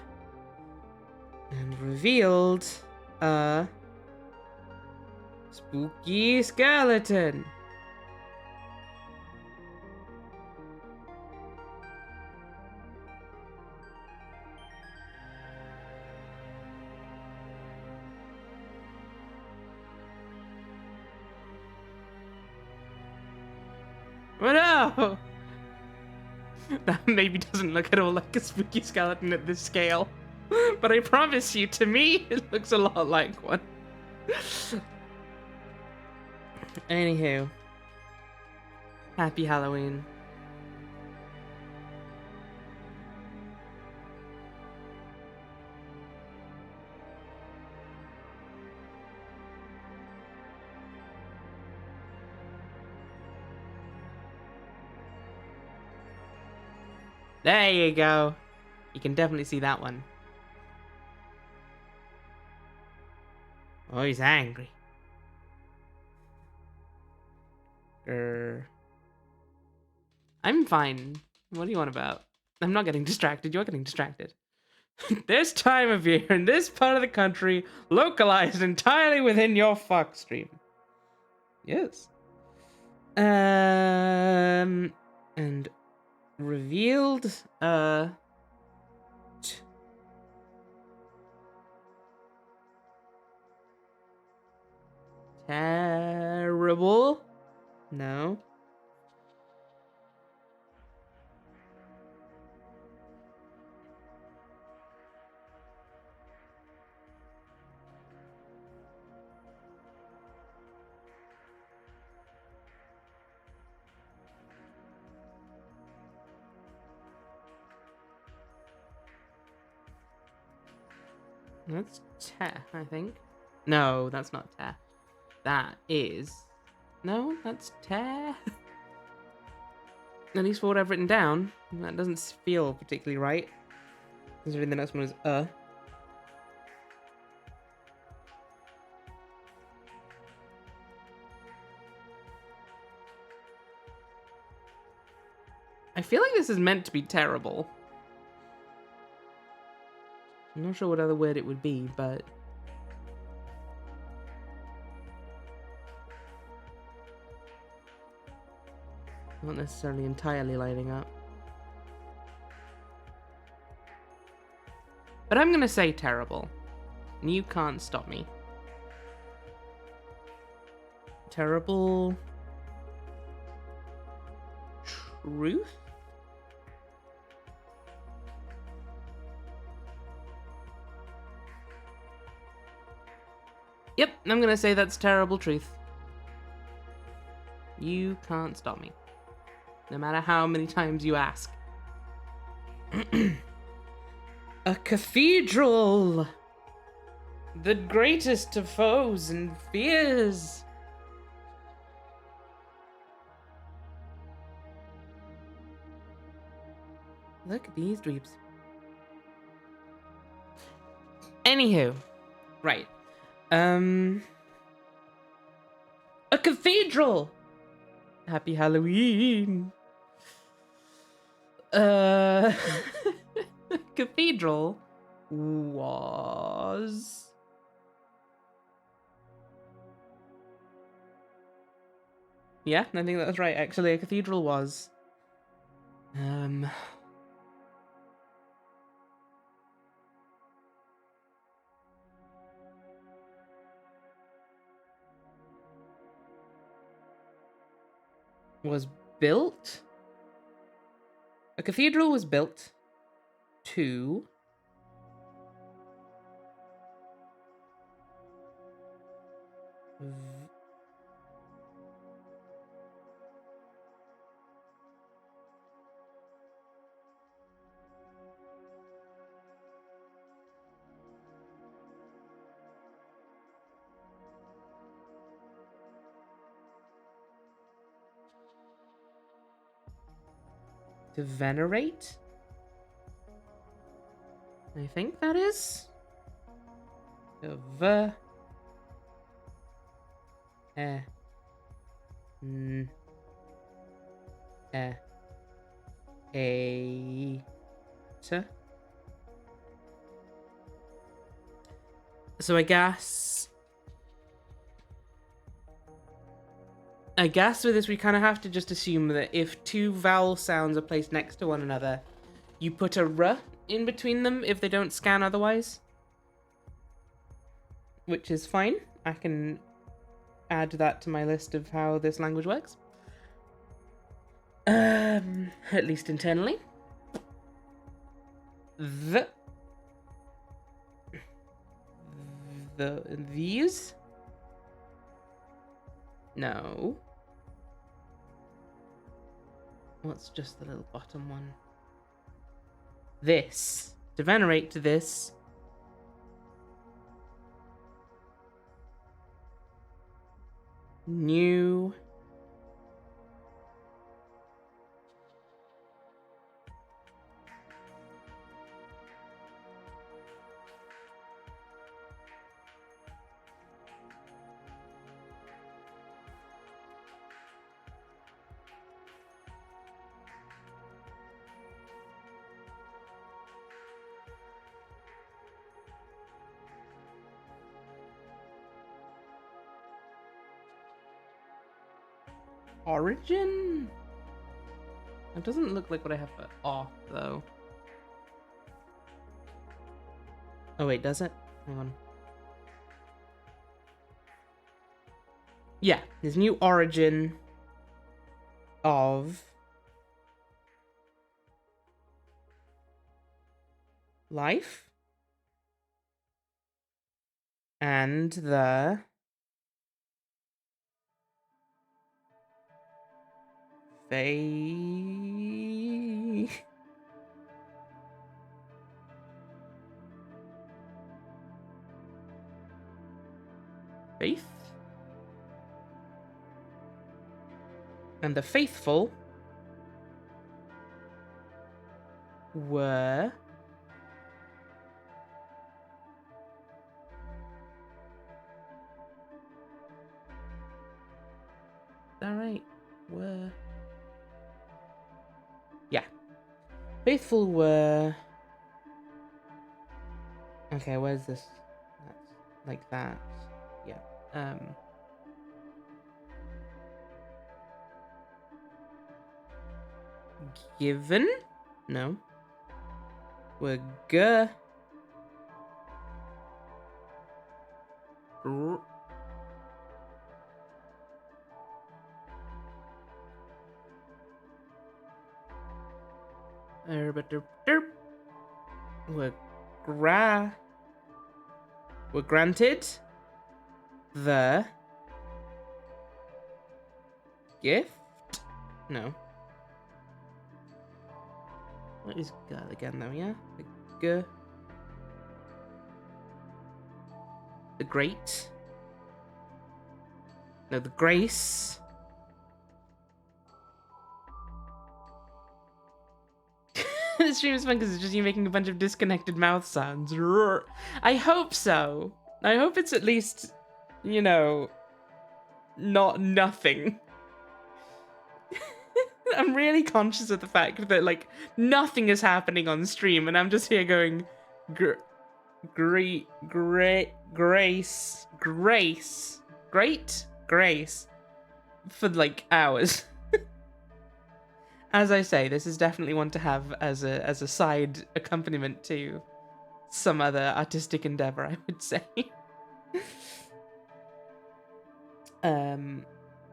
And revealed a spooky skeleton. Oh no! That maybe doesn't look at all like a spooky skeleton at this scale. But I promise you, to me, it looks a lot like one. Anywho. Happy Halloween. There you go. You can definitely see that one. Oh, he's angry. I'm fine. What do you want about? I'm not getting distracted. You're getting distracted. This time of year in this part of the country, localized entirely within your Fox stream. Yes. And revealed. Terrible. No. That's te, I think. No, that's not te. That is. No, that's te. At least for what I've written down. That doesn't feel particularly right. Considering the next one is I feel like this is meant to be terrible. I'm not sure what other word it would be, but... not necessarily entirely lighting up. But I'm gonna say terrible. And you can't stop me. Terrible... truth? Yep, I'm gonna say that's terrible truth. You can't stop me. No matter how many times you ask. A cathedral! The greatest of foes and fears! Look at these dweebs. Anywho. Right. A cathedral! Happy Halloween! Cathedral was... yeah, I think that was right, actually. A cathedral was... was built? A cathedral was built to... to venerate? I think that is. So I guess with this we kind of have to just assume that if two vowel sounds are placed next to one another, you put a r in between them if they don't scan otherwise. Which is fine. I can add that to my list of how this language works. At least internally. These? No. What's just the little bottom one? This. To venerate to this. New. Origin? It doesn't look like what I have for off, though. Oh, wait, does it? Hang on. Yeah, there's new origin of life and the faith. Faith? And the faithful were is that right? Were yeah. Faithful were okay, where's this? That's like that. Yeah. Given? No. Were g gr were were granted the gift? No. What is g again though, yeah? The g the great. No, the grace. This stream is fun because it's just you making a bunch of disconnected mouth sounds. I hope so. I hope it's at least, you know, not nothing. I'm really conscious of the fact that, like, nothing is happening on stream, and I'm just here going, great grace, for, like, hours. As I say, this is definitely one to have as a side accompaniment to some other artistic endeavor, I would say.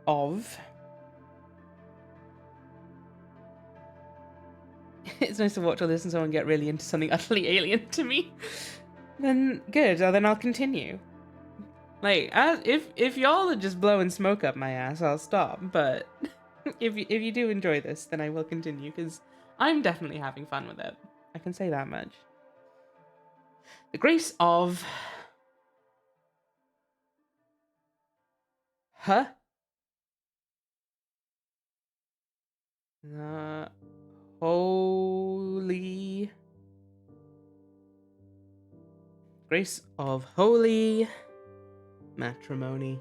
Of. It's nice to watch or listen to someone get really into something utterly alien to me. Then good, then I'll continue. Like, if y'all are just blowing smoke up my ass, I'll stop. But if you do enjoy this, then I will continue because I'm definitely having fun with it. I can say that much. The grace of her. The holy grace of holy matrimony.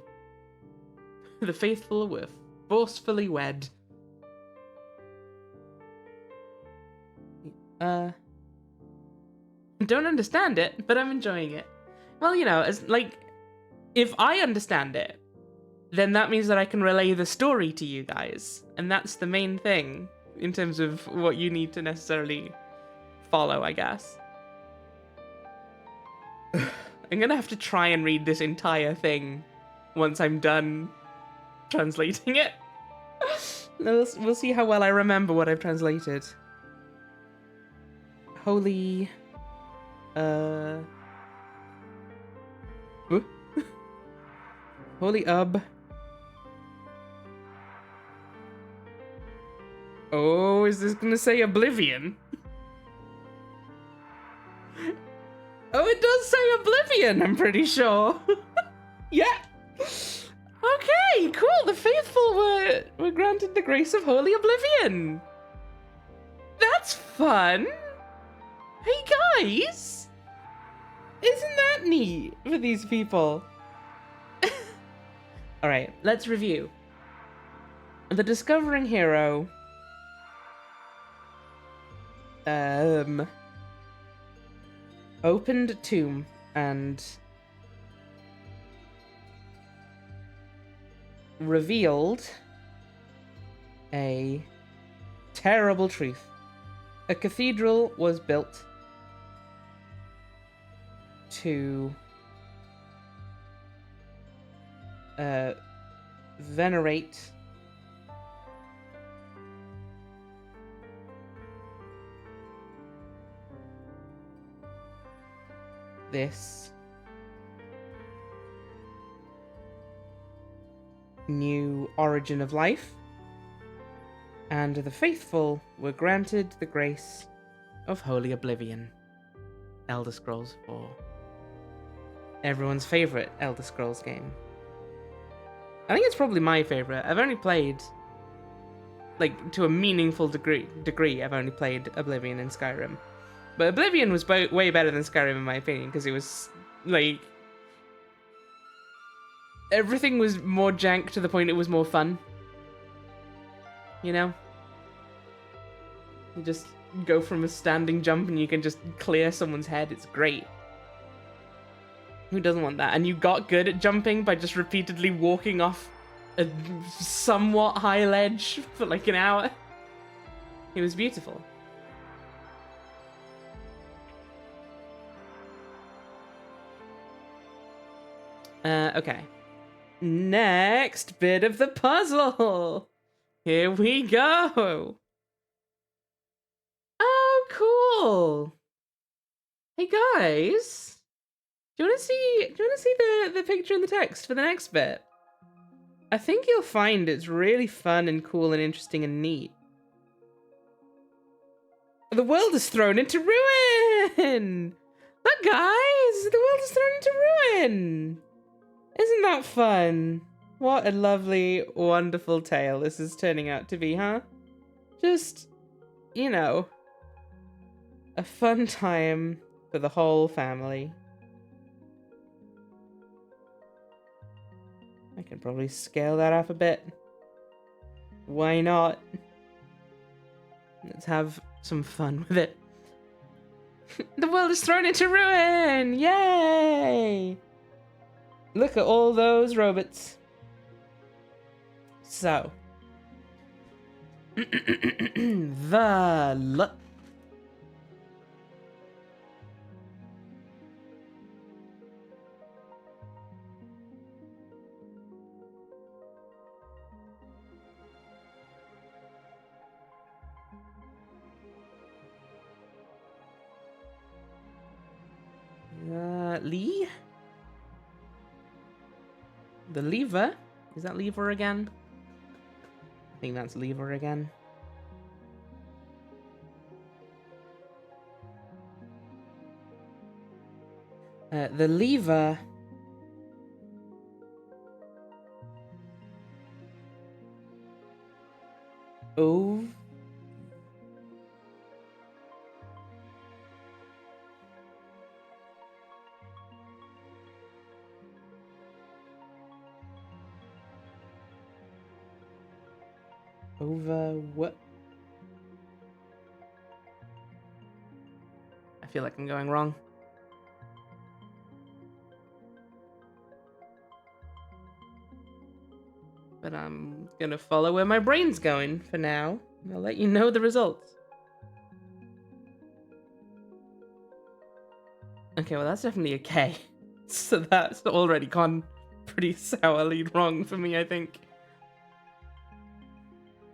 The faithful were forcefully wed. Don't understand it, but I'm enjoying it. Well, you know, as like, if I understand it, then that means that I can relay the story to you guys, and that's the main thing in terms of what you need to necessarily follow, I guess. I'm gonna have to try and read this entire thing once I'm done translating it. We'll see how well I remember what I've translated. Holy... Holy Oh, is this gonna say Oblivion? Oh, it does say Oblivion, I'm pretty sure. Yeah. Okay, cool. The faithful were granted the grace of Holy Oblivion. That's fun. Hey, guys. Isn't that neat for these people? All right, let's review. The discovering hero opened a tomb and revealed a terrible truth. A cathedral was built to venerate this new origin of life, and the faithful were granted the grace of Holy Oblivion. Elder Scrolls 4. Everyone's favorite Elder Scrolls game. I think it's probably my favorite. I've only played, like, to a meaningful degree, I've only played Oblivion and Skyrim. But Oblivion was way better than Skyrim in my opinion, because it was, like, everything was more jank to the point it was more fun. You know? You just go from a standing jump and you can just clear someone's head. It's great. Who doesn't want that? And you got good at jumping by just repeatedly walking off a somewhat high ledge for like an hour. It was beautiful. Okay. Next bit of the puzzle. Here we go. Oh, cool. Hey guys. Do you want to see the picture and the text for the next bit? I think you'll find it's really fun and cool and interesting and neat. The world is thrown into ruin! Look, guys! The world is thrown into ruin! Isn't that fun? What a lovely, wonderful tale this is turning out to be, huh? Just, you know, a fun time for the whole family. I can probably scale that up a bit. Why not? Let's have some fun with it. The world is thrown into ruin! Yay! Look at all those robots. So. Lee? The lever? Is that lever again? I think that's lever again. The lever. Oh. Over what? I feel like I'm going wrong. But I'm gonna follow where my brain's going for now. I'll let you know the results. Okay, well that's definitely a K. So that's already gone pretty sourly wrong for me, I think.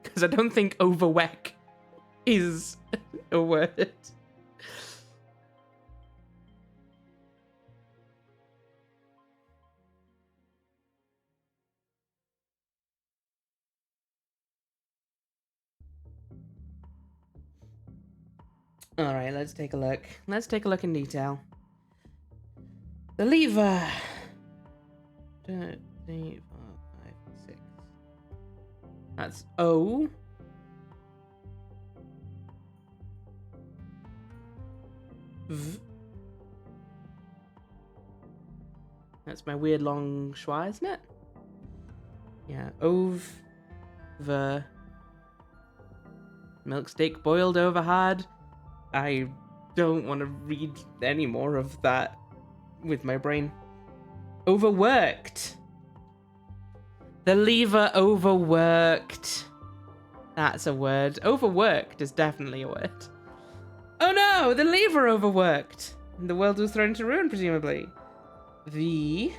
Because I don't think overwhelk is a word. Alright, let's take a look. Let's take a look in detail. The lever. 2, 3, 4, 5, 6. That's O. V. That's my weird long schwa, isn't it? Yeah, ove. The milk steak boiled over hard. I don't want to read any more of that with my brain. Overworked. The lever overworked. That's a word. Overworked is definitely a word. Oh no, the lever overworked. The world was thrown to ruin, presumably. The...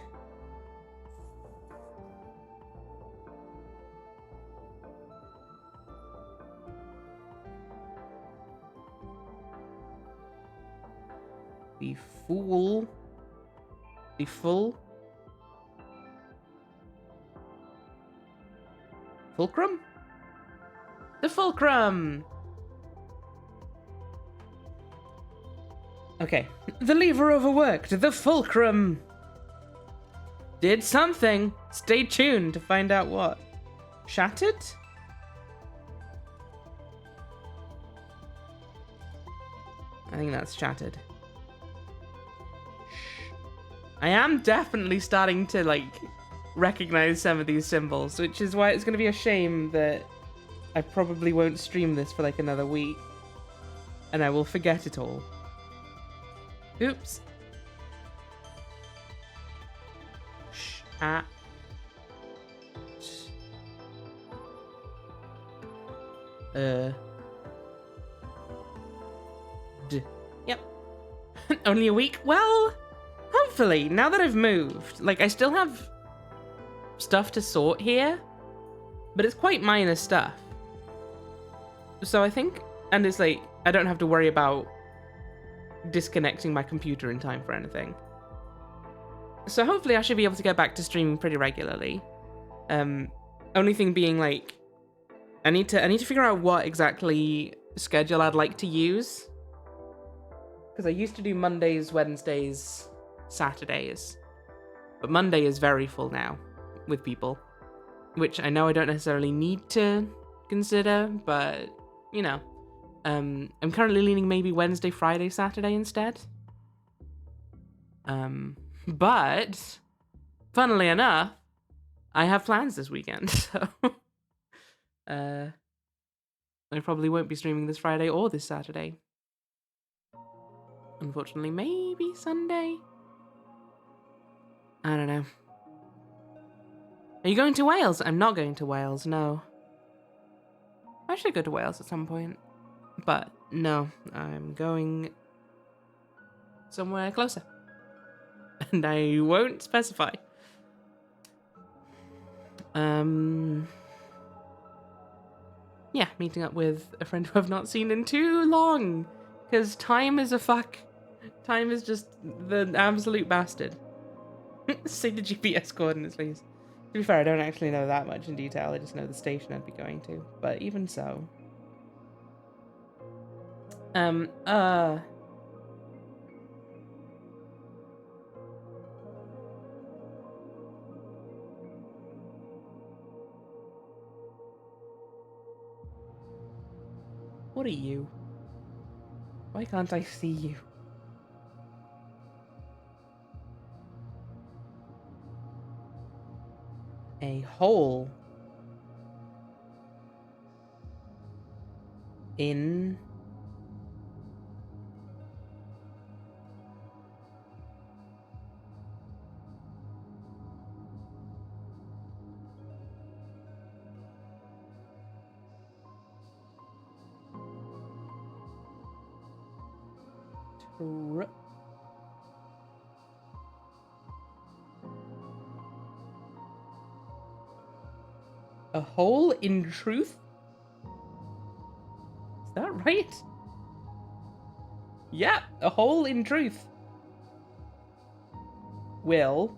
The fool... The full... Fulcrum? The fulcrum! Okay. The lever overworked. The fulcrum did something. Stay tuned to find out what. Shattered? I think that's shattered. I am definitely starting to, like, recognize some of these symbols, which is why it's going to be a shame that I probably won't stream this for, like, another week. And I will forget it all. Oops. Yep. Only a week? Well, hopefully, now that I've moved, like, I still have stuff to sort here, but it's quite minor stuff. So I think, and it's like, I don't have to worry about disconnecting my computer in time for anything. So hopefully I should be able to get back to streaming pretty regularly. Only thing being, like, I need to figure out what exactly schedule I'd like to use. Because I used to do Mondays, Wednesdays, Saturdays. But Monday is very full now with people, which I know I don't necessarily need to consider, but, you know. I'm currently leaning maybe Wednesday, Friday, Saturday instead. But, funnily enough, I have plans this weekend, so I probably won't be streaming this Friday or this Saturday. Unfortunately, maybe Sunday? I don't know. Are you going to Wales? I'm not going to Wales, no. I should go to Wales at some point. But no, I'm going somewhere closer. And I won't specify. Yeah, meeting up with a friend who I've not seen in too long. Because time is a fuck. Time is just the absolute bastard. Say the GPS coordinates, please. To be fair, I don't actually know that much in detail. I just know the station I'd be going to. But even so. What are you? Why can't I see you? A hole in a hole in truth? Is that right? Yeah, a hole in truth. Will.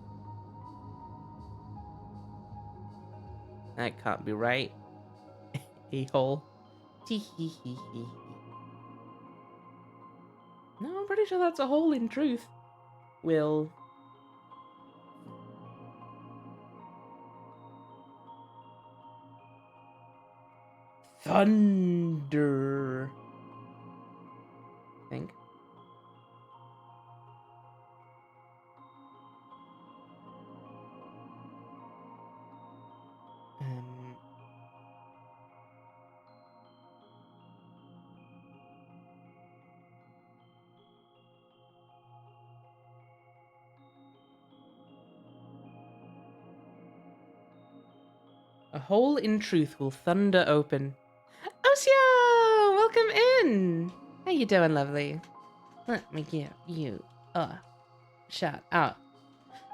That can't be right. A hole. No, I'm pretty sure that's a hole in truth. Will. Thunder. I think. A hole in truth will thunder open. Osio! Welcome in! How you doing, lovely? Let me give you a shout out.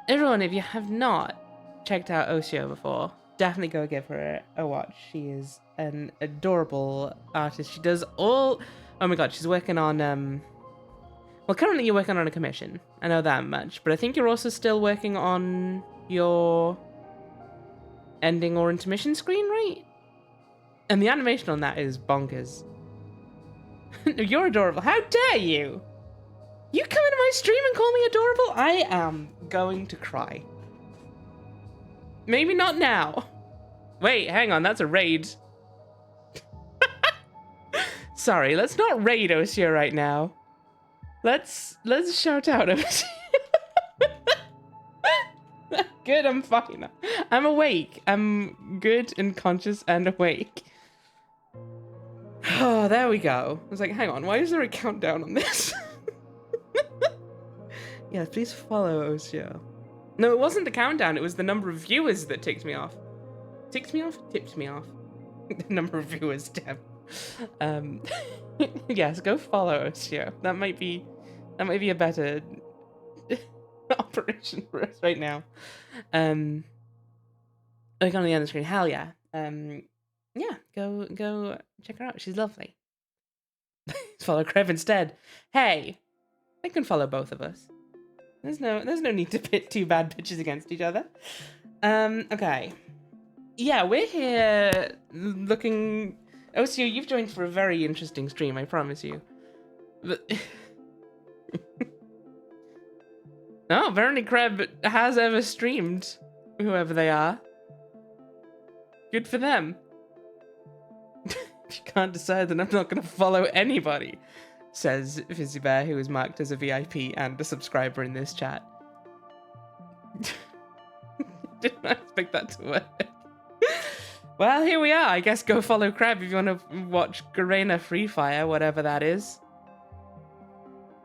Everyone, if you have not checked out Osio before, definitely go give her a watch. She is an adorable artist. She does all... Oh my god, she's working on... Well, currently you're working on a commission. I know that much. But I think you're also still working on your ending or intermission screen, right? And the animation on that is bonkers. You're adorable. How dare you? You come into my stream and call me adorable? I am going to cry. Maybe not now. Wait, hang on, that's a raid. Sorry, let's not raid Osio right now. Let's shout out Osio. Good, I'm fine. I'm awake. I'm good and conscious and awake. Oh, there we go. I was like, hang on, why is there a countdown on this? Yeah, please follow Osio. No, it wasn't the countdown, it was the number of viewers that ticked me off. Ticked me off? Tipped me off. The number of viewers, damn. Yes, go follow Osio. That might be a better operation for us right now. Like on the other screen, hell yeah. Yeah, go check her out. She's lovely. Follow Krev instead. Hey, they can follow both of us. There's no need to pit two bad bitches against each other. Okay. Yeah, we're here looking... Osio, you've joined for a very interesting stream, I promise you. But... No, apparently Kreb has ever streamed, whoever they are. Good for them. If you can't decide, then I'm not going to follow anybody, says Fizzy Bear, who is marked as a VIP and a subscriber in this chat. Did not expect that to work. Well, here we are. I guess go follow Kreb if you want to watch Garena Free Fire, whatever that is.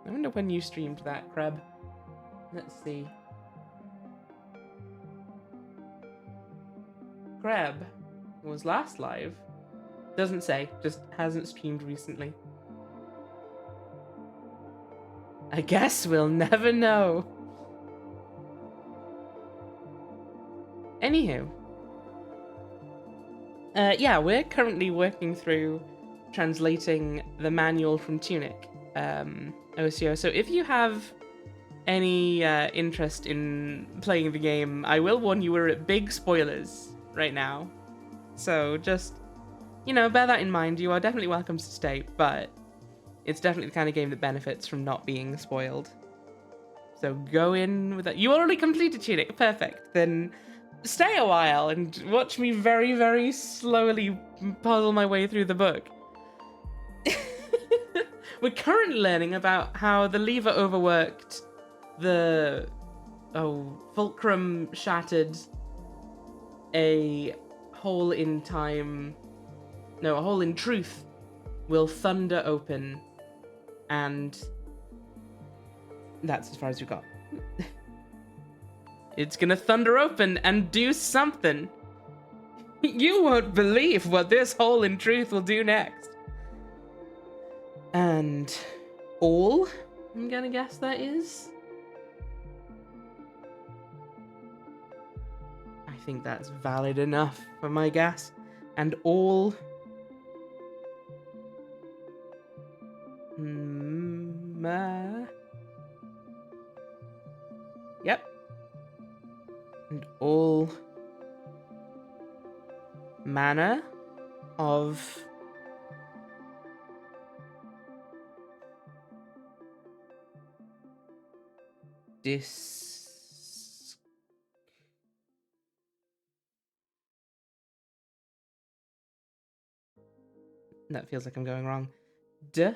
I wonder when you streamed that, Kreb. Let's see. Kreb was last live. Doesn't say, just hasn't streamed recently. I guess we'll never know. Anywho. Yeah, we're currently working through translating the manual from TUNIC, Osio. So if you have any interest in playing the game, I will warn you we're at big spoilers right now. So just, you know, bear that in mind. You are definitely welcome to stay, but it's definitely the kind of game that benefits from not being spoiled. So go in with that. You already completed TUNIC, perfect. Then stay a while and watch me very, very slowly puzzle my way through the book. We're currently learning about how the lever overworked, the fulcrum shattered, a hole in time, no, a hole in truth will thunder open, and that's as far as we got. It's gonna thunder open and do something. You won't believe what this hole in truth will do next. And all, I'm gonna guess that is. I think that's valid enough for my guess. And all... Yep. And all manner of That feels like I'm going wrong. This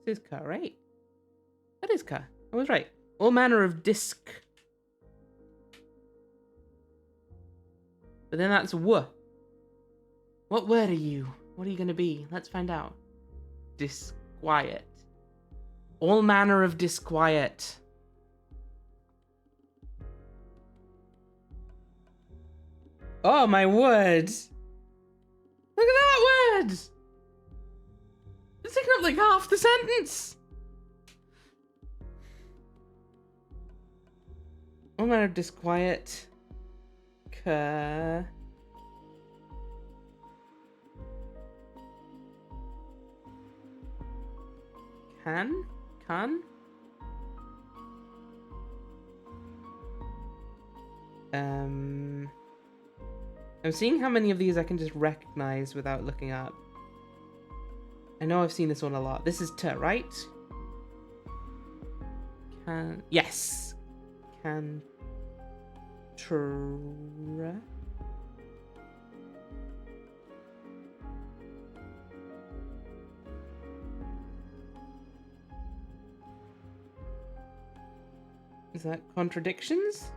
is ka, right? That is ka. I was right. All manner of disc. But then that's w. What word are you? What are you gonna be? Let's find out. Disquiet. All manner of disquiet. Oh my word! Look at that word! It's taking up like half the sentence! All manner of disquiet. Can? I'm seeing how many of these I can just recognize without looking up. I know I've seen this one a lot. This is T, right? Yes. Is that contradictions?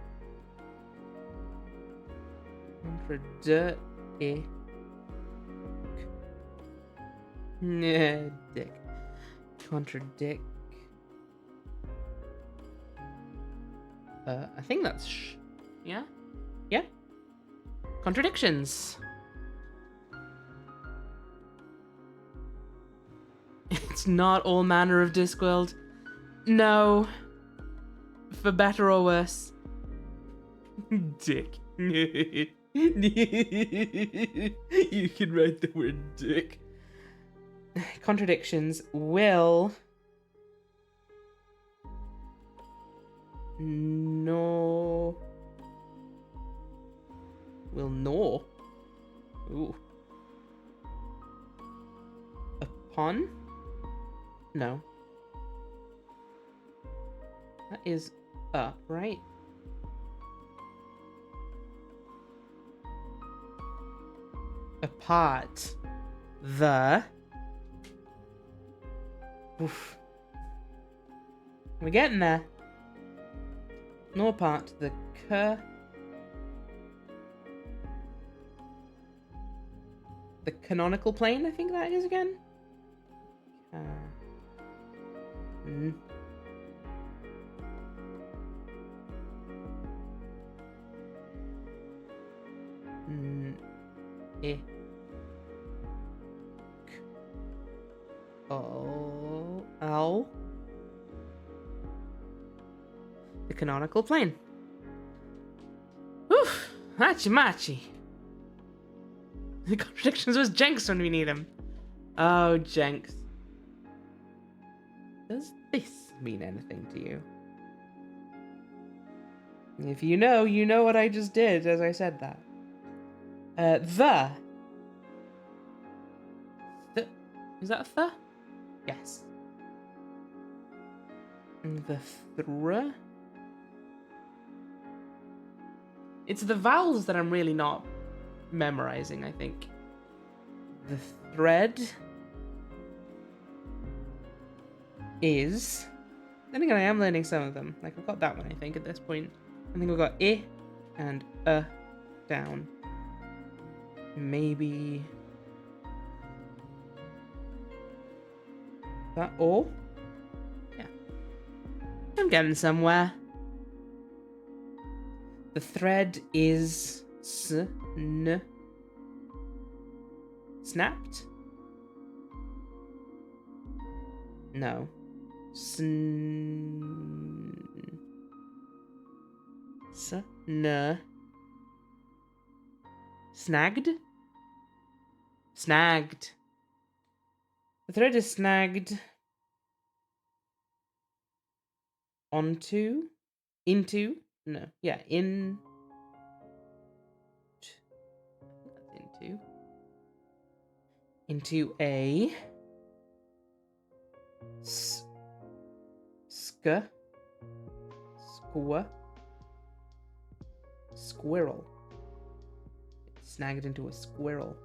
Dick. Contradict. I think that's yeah? Yeah? Contradictions. It's not all manner of Discworld. No. For better or worse. Dick. You can write the word dick. Contradictions will no will gnaw. Ooh. Upon? No. That is up, right? Apart. The. Oof. We're getting there. No apart. The the canonical plane, I think that is again. Oh. The canonical plane. Oof. Hachi machi. The contradictions was Jenks when we need him. Oh, Jenks. Does this mean anything to you? If you know what I just did as I said that. The. Is that a the? Yes. The thr. It's the vowels that I'm really not memorizing, I think. The thread is. Then again, I am learning some of them. Like, I've got that one, I think, at this point. I think we've got I and down. Maybe. That all? Yeah. I'm getting somewhere. The thread is snapped? No. Snagged? Snagged. The thread is snagged onto, into, no, yeah, in, into a squirrel. It's snagged into a squirrel.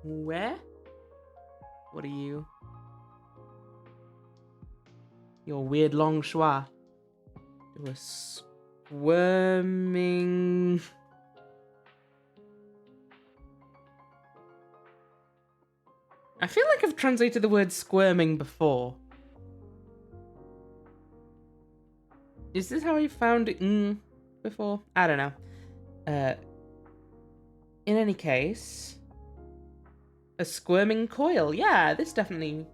Where? What are you? Your weird long schwa. To a squirming. I feel like I've translated the word squirming before. Is this how I found before? I don't know. In any case, a squirming coil. Yeah, this definitely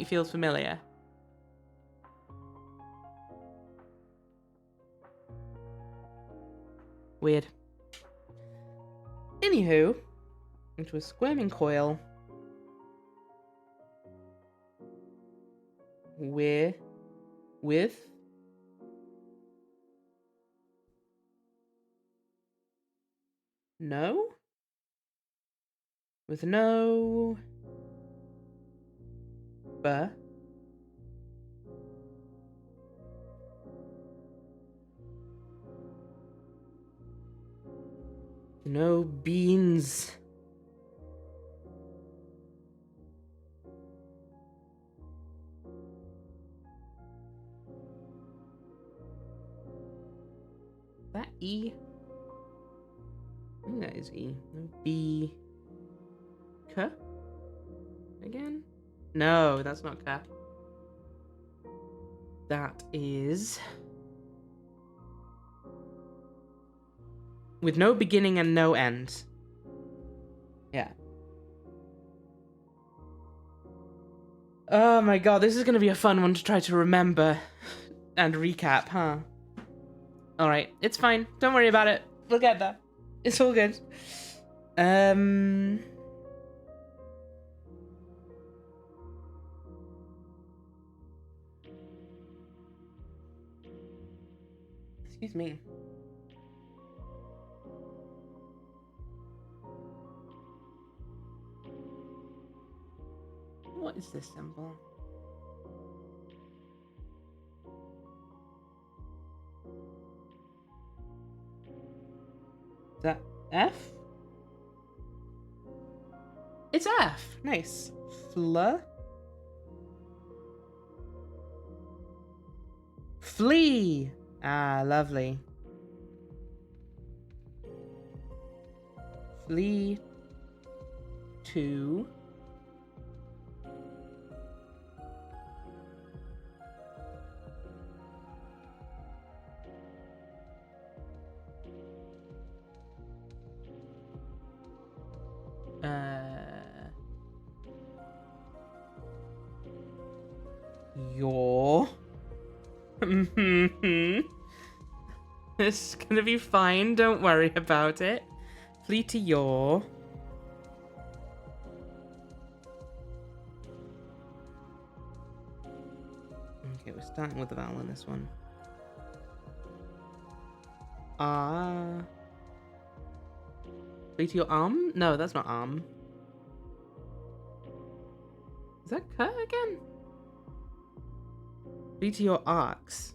feels familiar. Weird. Anywho, into a squirming coil. With no? With no no beans. Is that E? I think that is E. No B. K? Again? No, that's not K. That is... with no beginning and no end. Yeah. Oh my god, this is gonna be a fun one to try to remember and recap, huh? Alright, it's fine. Don't worry about it. We'll get there. It's all good. Excuse me. What is this symbol? Is that F? It's F. Nice. Flee. Ah, lovely. Flee to your It's gonna be fine, don't worry about it. Flee to your okay, we're starting with the vowel in this one. Ah. Flee to your arm? No, that's not arm. Is that K again? Flee to your arcs.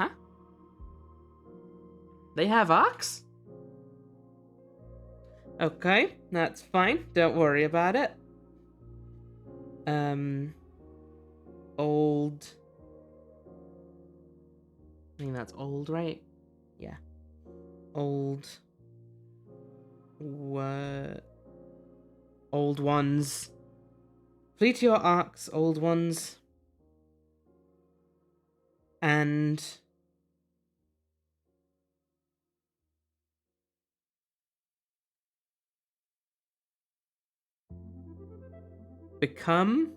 Huh? They have arcs? Okay, that's fine. Don't worry about it. Old. I think that's old, right? Yeah. Old. What? Old ones. Flee to your arcs, old ones. And... become...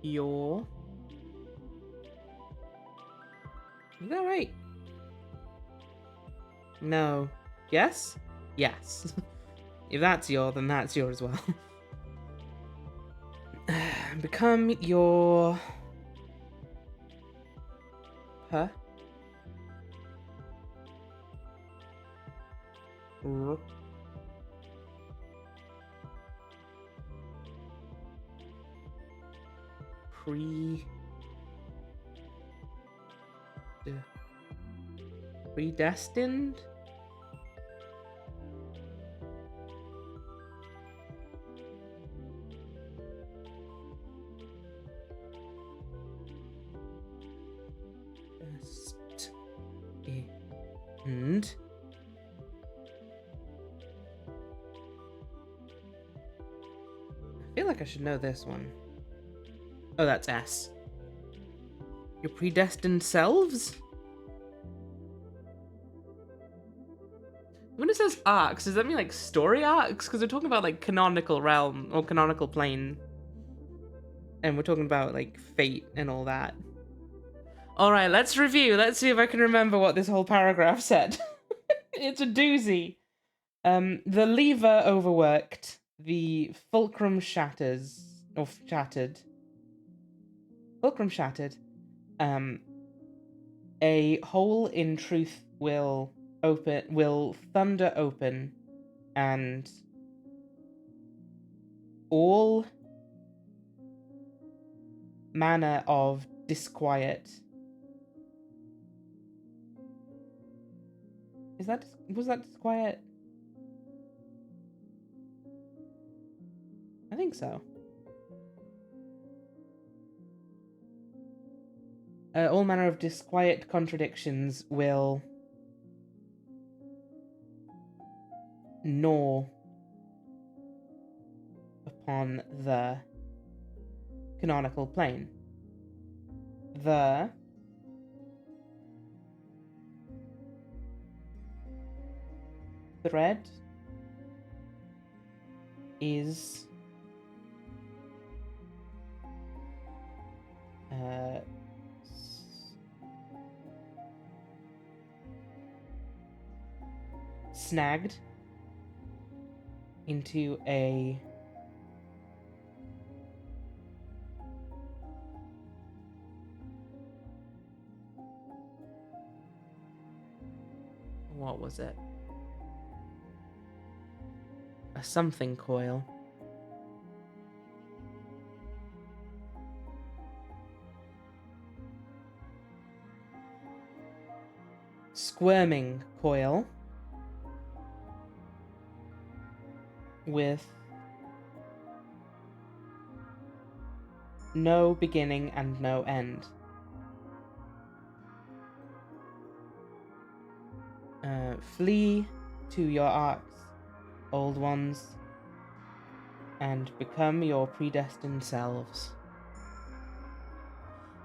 your... Is that right? No. Yes? Yes. If that's your, then that's your as well. Become your... Huh? R pre... Predestined? Destined. I feel like I should know this one. Oh, that's S. Your predestined selves? When it says arcs, does that mean like story arcs? Because we're talking about like canonical realm or canonical plane. And we're talking about like fate and all that. Alright, let's review. Let's see if I can remember what this whole paragraph said. It's a doozy. The lever overworked. The fulcrum shatters. Or shattered. Fulcrum shattered. A hole in truth will thunder open, and all manner of disquiet. Was that disquiet? I think so. All manner of disquiet contradictions will gnaw upon the canonical plane. The thread is snagged into a what was it? A something coil. Squirming coil with no beginning and no end. Flee to your arcs, old ones, and become your predestined selves.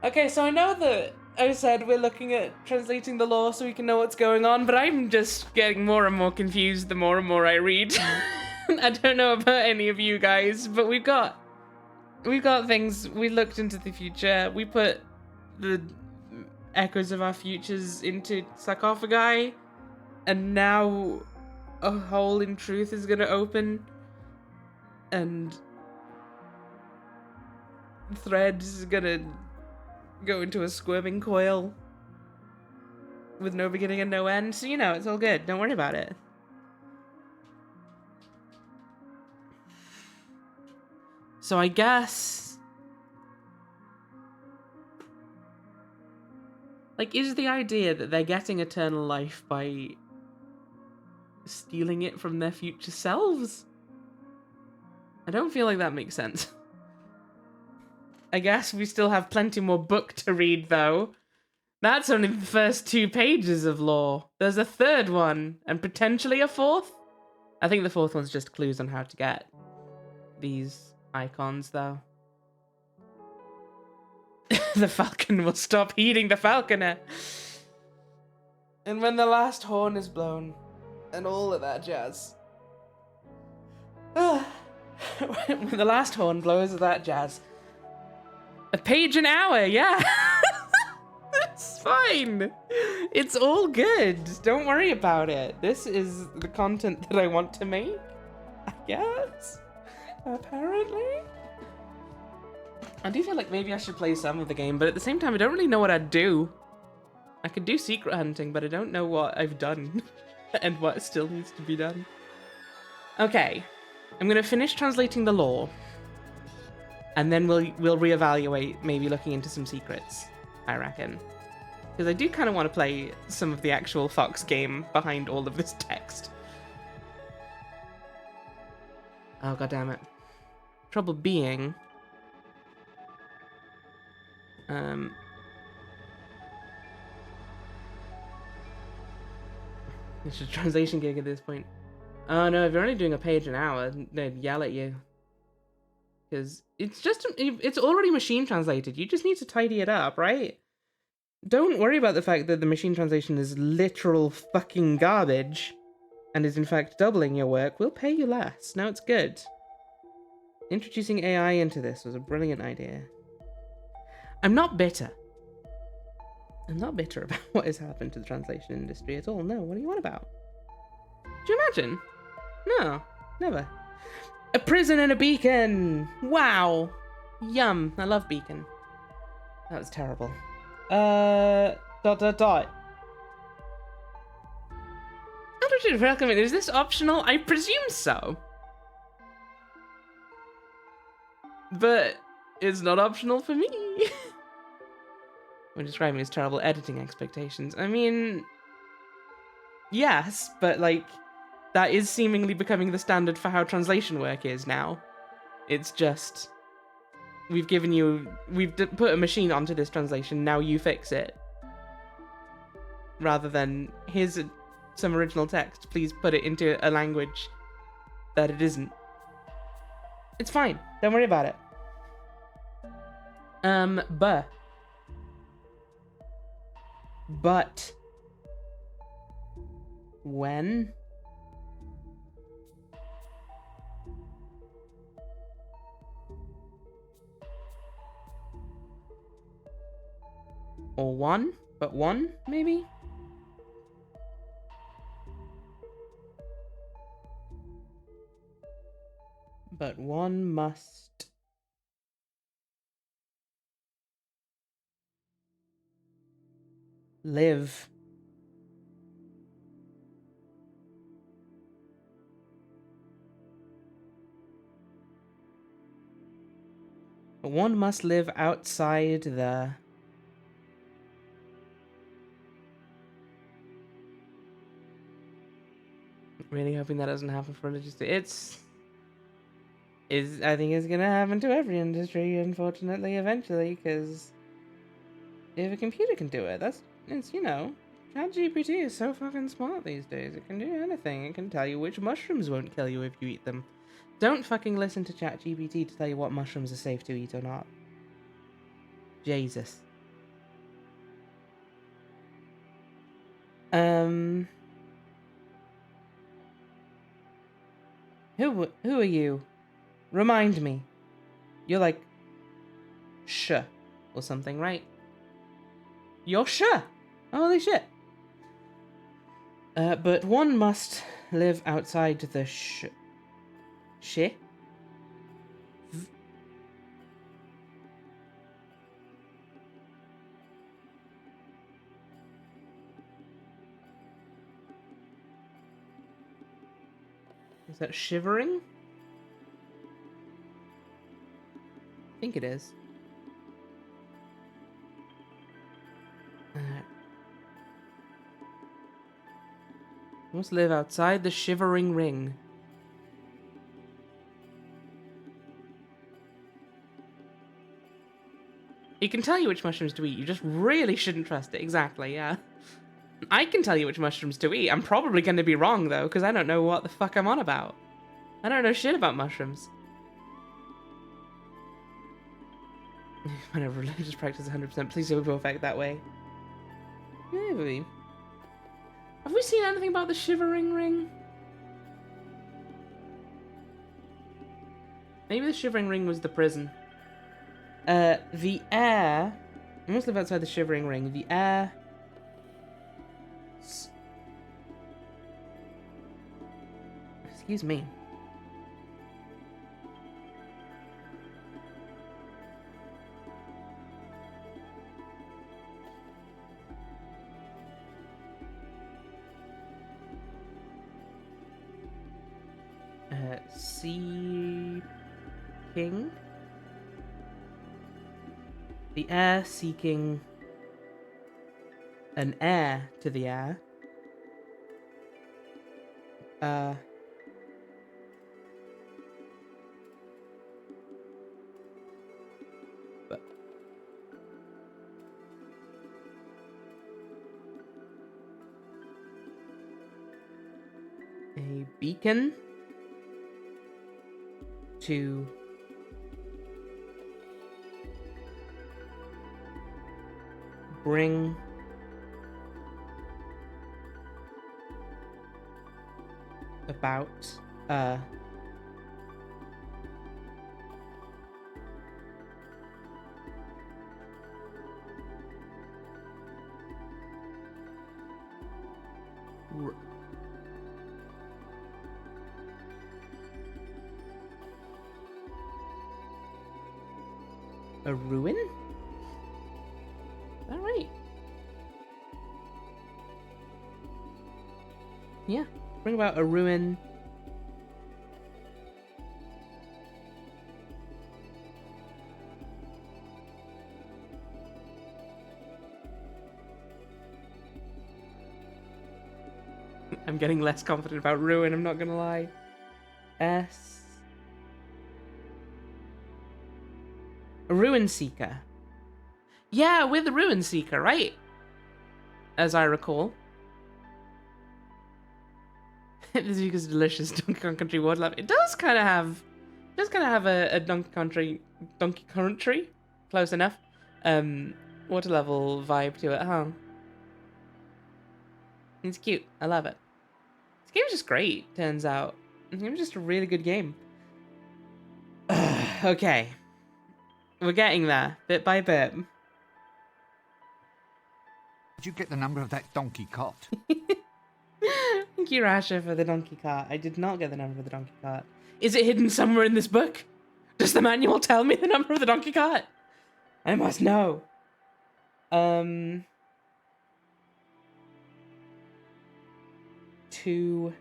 Okay, so I know that I said we're looking at translating the lore so we can know what's going on, but I'm just getting more and more confused the more and more I read. I don't know about any of you guys, but we've got things. We looked into the future. We put the echoes of our futures into sarcophagi, and now a hole in truth is gonna open, and thread is gonna go into a squirming coil with no beginning and no end. So, you know, it's all good. Don't worry about it. So I guess, like, is the idea that they're getting eternal life by stealing it from their future selves? I don't feel like that makes sense. I guess we still have plenty more book to read, though. That's only the first 2 pages of lore. There's a third one, and potentially a fourth? I think the fourth one's just clues on how to get these icons, though. The falcon will stop heeding the falconer. And when the last horn is blown, and all of that jazz. When the last horn blows that jazz. A page an hour, yeah. It's fine. It's all good. Don't worry about it. This is the content that I want to make, I guess. Apparently. I do feel like maybe I should play some of the game, but at the same time, I don't really know what I'd do. I could do secret hunting, but I don't know what I've done and what still needs to be done. Okay, I'm gonna finish translating the lore, and then we'll reevaluate, maybe looking into some secrets, I reckon. Because I do kind of want to play some of the actual Fox game behind all of this text. Oh, god damn it. Trouble being... It's a translation gig at this point. Oh no, if you're only doing a page an hour, they'd yell at you. Because it's already machine translated. You just need to tidy it up, right? Don't worry about the fact that the machine translation is literal fucking garbage and is in fact doubling your work. We'll pay you less. No, it's good. Introducing AI into this was a brilliant idea. I'm not bitter. I'm not bitter about what has happened to the translation industry at all. No, what are you on about? Do you imagine? No, never. A prison and a beacon! Wow! Yum, I love beacon. That was terrible. Dot. How did you welcome it? Is this optional? I presume so. But it's not optional for me. We're describing his terrible editing expectations. I mean, yes, but like, that is seemingly becoming the standard for how translation work is now. It's just, we've put a machine onto this translation, now you fix it. Rather than, here's some original text, please put it into a language that it isn't. It's fine, don't worry about it. But when? Or one? But one, maybe? But one must... live. But one must live outside the... Really hoping that doesn't happen for religious... I think it's gonna happen to every industry, unfortunately, eventually, because... if a computer can do it, it's, you know... ChatGPT is so fucking smart these days. It can do anything. It can tell you which mushrooms won't kill you if you eat them. Don't fucking listen to ChatGPT to tell you what mushrooms are safe to eat or not. Jesus. Who are you? Remind me. You're like... Sh. Or something, right? You're Sh! Holy shit. But one must live outside the Sh... Is that shivering? I think it is. Must live outside the shivering ring. It can tell you which mushrooms to eat. You just really shouldn't trust it. Exactly, yeah. I can tell you which mushrooms to eat. I'm probably going to be wrong, though, because I don't know what the fuck I'm on about. I don't know shit about mushrooms. Whenever religious practice 100%, please don't affect that way. Maybe. Have we seen anything about the shivering ring? Maybe the shivering ring was the prison. The air... I must live outside the shivering ring. The air... Excuse me. Seeking? The air seeking an heir to the heir. But a beacon to bring about a ruin? Is that right? Yeah. Bring about a ruin. I'm getting less confident about ruin, I'm not gonna lie. S. A ruin seeker. Yeah, we're the ruin seeker, right? As I recall. This is because delicious Donkey Kong Country water level. It does kind of have a Donkey Country, close enough, water level vibe to it, huh? It's cute. I love it. This game is just great, turns out. This game is just a really good game. Okay. We're getting there, bit by bit. Did you get the number of that donkey cot? Thank you, Rasha, for the donkey cart. I did not get the number of the donkey cart. Is it hidden somewhere in this book? Does the manual tell me the number of the donkey cart? I must know. To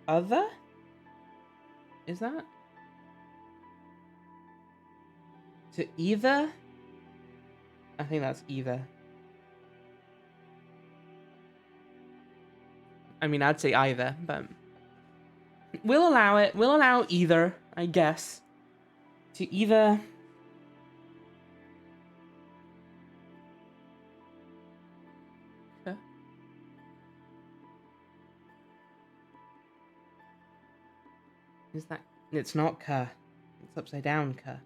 other? Is that? To either? I think that's either. I mean, I'd say either, but we'll allow it. We'll allow either, I guess. To either. Okay. Is that? It's not K. It's upside down K.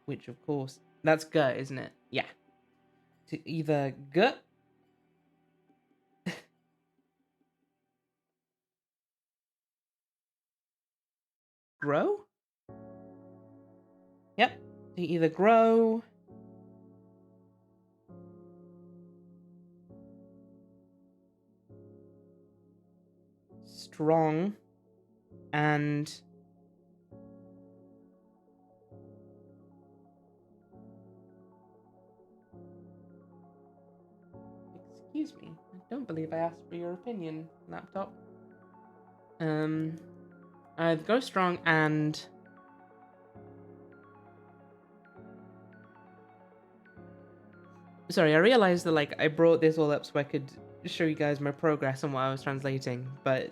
Which, of course, that's G, isn't it? Yeah. To either G. Grow? Yep. To either grow. Strong. And excuse me, I don't believe I asked for your opinion, laptop. Go strong and sorry, I realized that like I brought this all up so I could show you guys my progress on what I was translating, but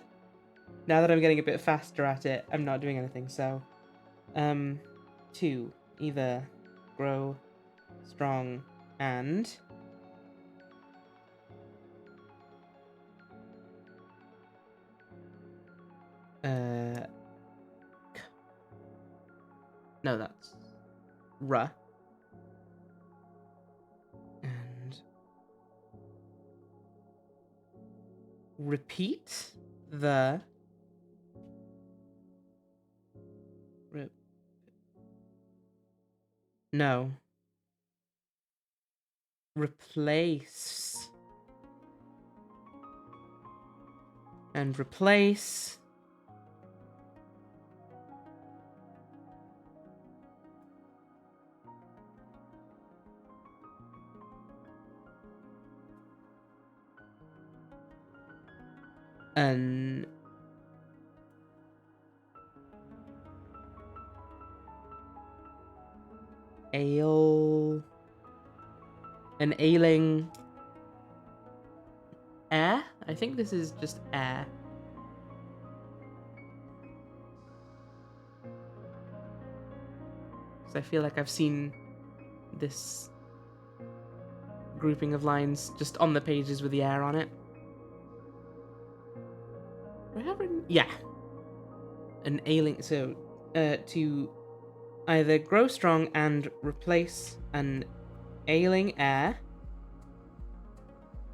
now that I'm getting a bit faster at it, I'm not doing anything, so to either grow strong and no, that's R. And repeat the no. Replace and replace an Ale. An ailing air? I think this is just air. Because I feel like I've seen this grouping of lines just on the pages with the air on it. Yeah. An ailing. So, to either grow strong and replace an ailing heir,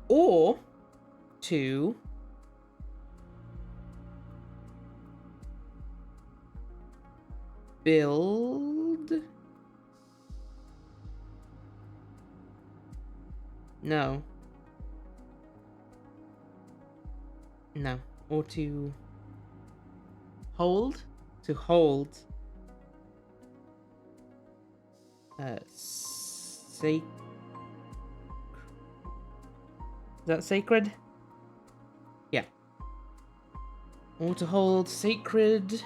or to build. No. No. Or to hold. To hold. Is that sacred? Yeah. Or to hold sacred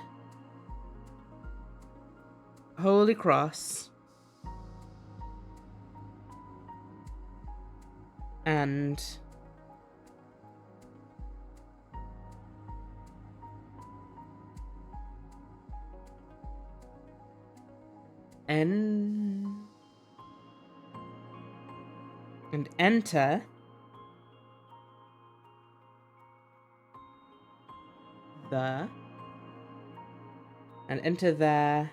Holy Cross and enter there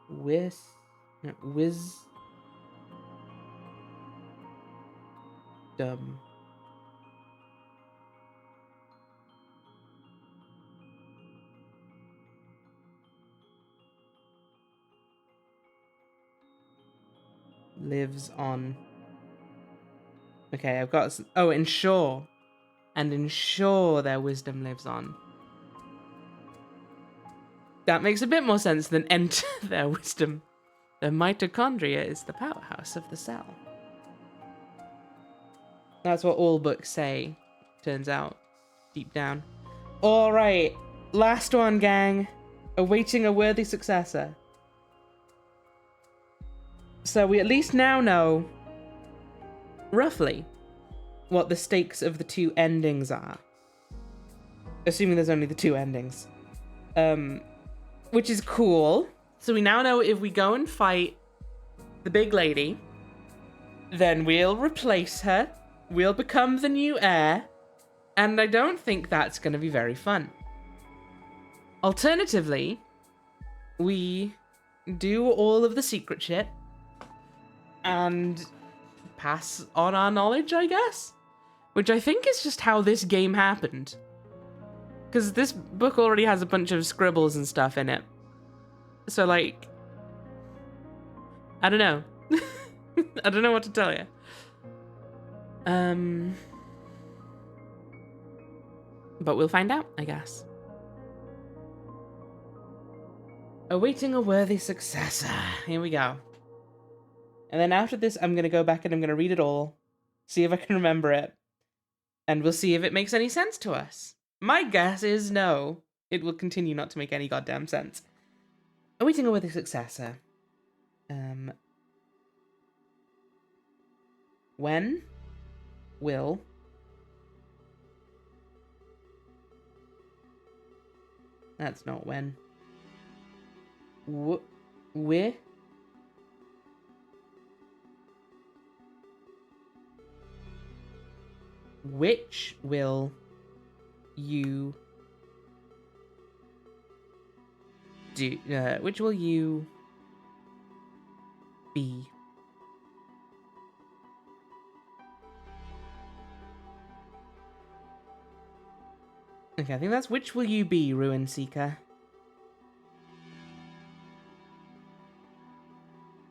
wisdom. Lives on. Okay, I've got. Oh, ensure. And ensure their wisdom lives on. That makes a bit more sense than enter their wisdom. The mitochondria is the powerhouse of the cell. That's what all books say, turns out, deep down. Alright, last one, gang. Awaiting a worthy successor. So we at least now know, roughly, what the stakes of the two endings are. Assuming there's only the two endings. Which is cool. So we now know if we go and fight the big lady, then we'll replace her. We'll become the new heir. And I don't think that's going to be very fun. Alternatively, we do all of the secret shit and pass on our knowledge, I guess? Which I think is just how this game happened. Because this book already has a bunch of scribbles and stuff in it. So, like, I don't know. I don't know what to tell you. But we'll find out, I guess. Awaiting a worthy successor. Here we go. And then after this, I'm going to go back and I'm going to read it all. See if I can remember it. And we'll see if it makes any sense to us. My guess is no. It will continue not to make any goddamn sense. Awaiting a worthy successor. When will that's not when. Which will you do? Which will you be? Okay, I think that's which will you be, Ruin Seeker?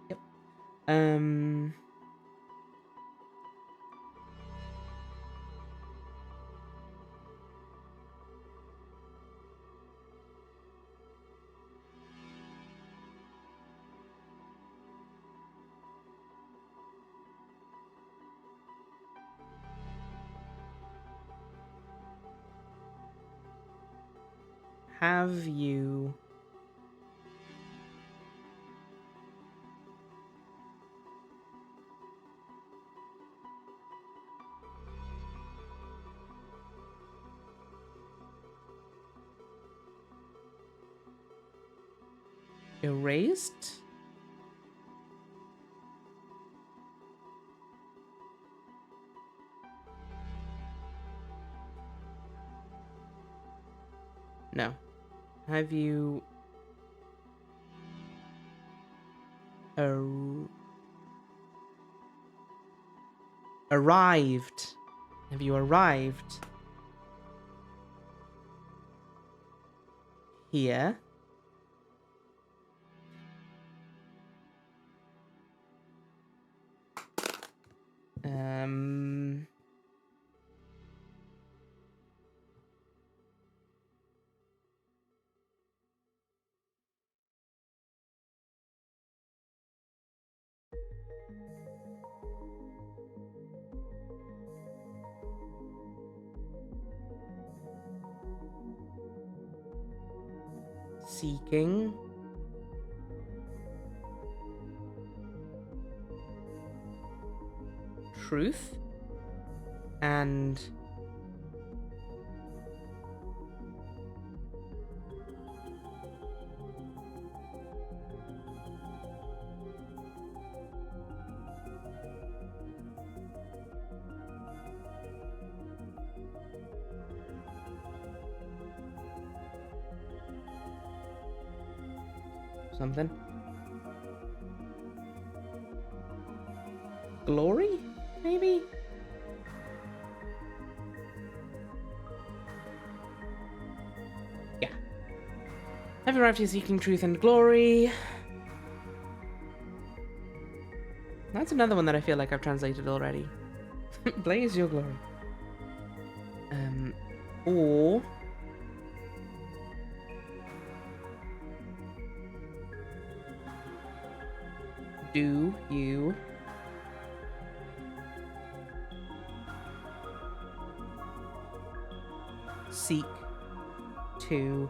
Yep. have you erased? No. Have you arrived? Have you arrived here? Um, seeking truth and something. Glory, maybe? Yeah. Have arrived here seeking truth and glory. That's another one that I feel like I've translated already. Blaze your glory. Or do you seek to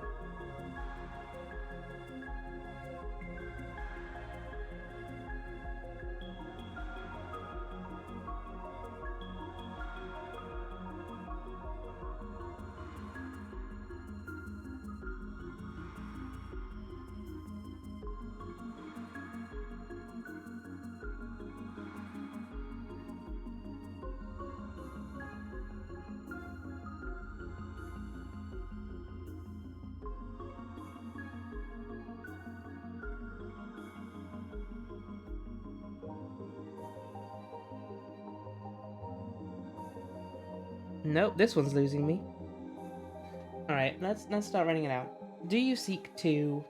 Nope, this one's losing me. All right, let's start running it out. Do you seek to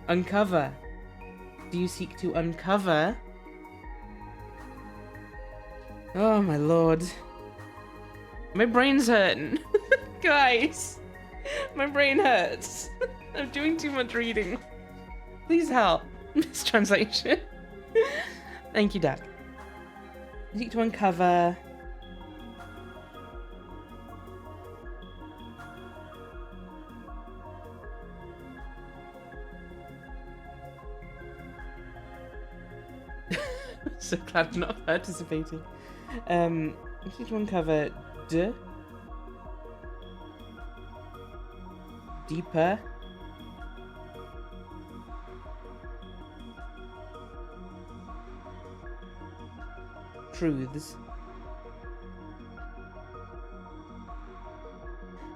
uncover? Do you seek to uncover? Oh my lord. My brain's hurting. Guys, my brain hurts. I'm doing too much reading. Please help. This translation. Thank you, Doug. Seek to uncover. So glad I'm not participating. Seek to uncover deeper truths.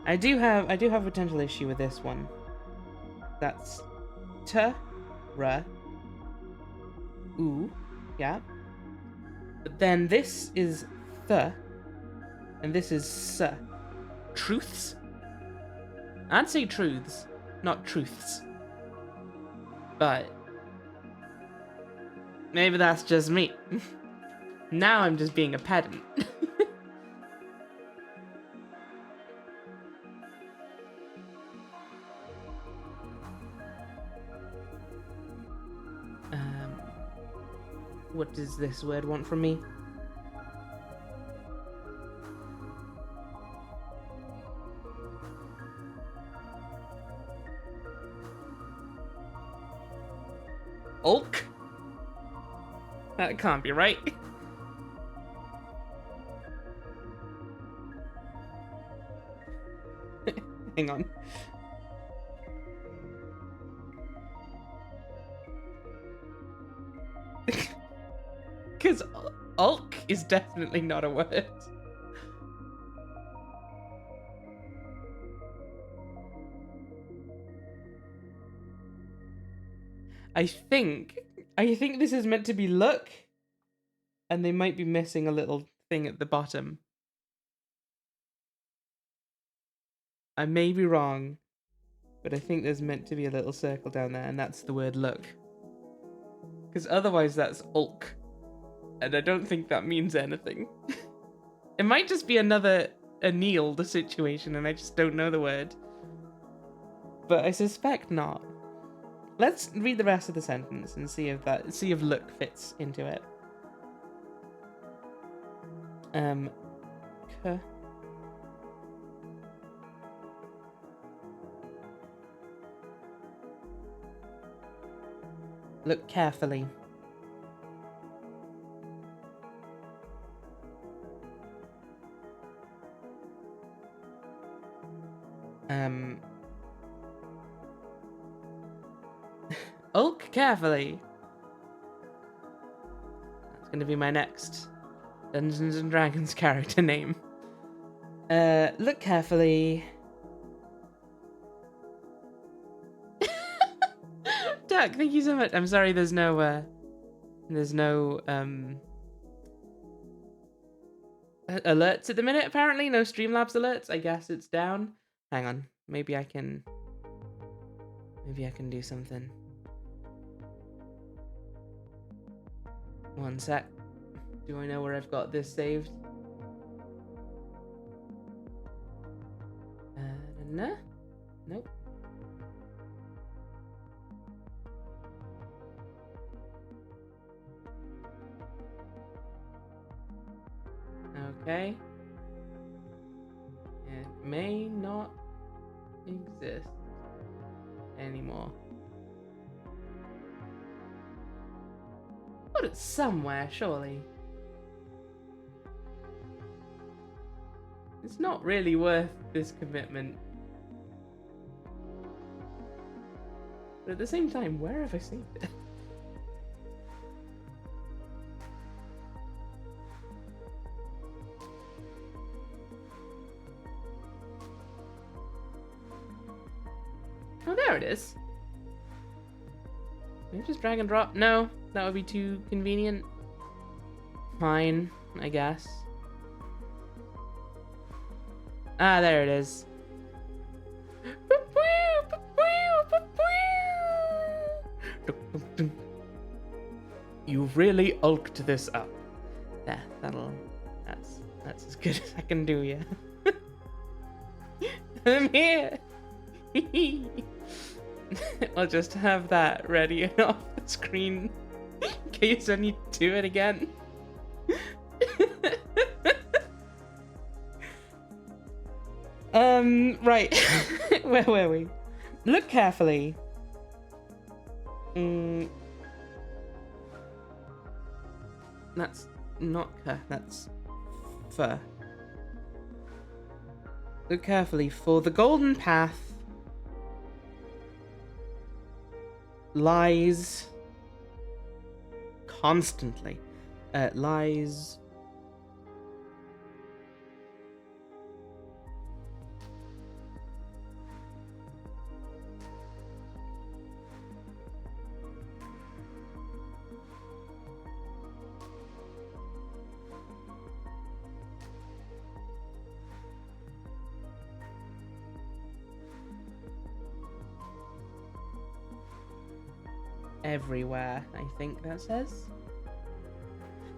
I do have a potential issue with this one. That's yeah. But then this is and this is truths. I'd say truths, not truths. But maybe that's just me. Now I'm just being a pedant. What does this word want from me? Ulk? That can't be right. Hang on. Because Ulk is definitely not a word. I think this is meant to be look, and they might be missing a little thing at the bottom. I may be wrong, but I think there's meant to be a little circle down there, and that's the word look. Because otherwise that's Ulk, and I don't think that means anything. It might just be another annealed situation, and I just don't know the word. But I suspect not. Let's read the rest of the sentence and see if look fits into it. Look carefully. Ulk carefully. That's gonna be my next Dungeons and Dragons character name. Look carefully. Duck, thank you so much. I'm sorry there's no alerts at the minute, apparently. No Streamlabs alerts. I guess it's down. Hang on. Maybe I can do something. One sec. Do I know where I've got this saved? No? Nope. Okay. It may not exist anymore. Put it somewhere, surely. It's not really worth this commitment. But at the same time, where have I saved it? Oh, there it is. Maybe just drag and drop? No, that would be too convenient. Fine, I guess. Ah, there it is. You've really ulked this up. Yeah, that's as good as I can do, yeah. I'm here. I'll just have that ready off the screen in case I need to do it again. Right. Where were we? Look carefully. That's not that's fur. Look carefully, for the golden path lies constantly. Lies everywhere, I think that says.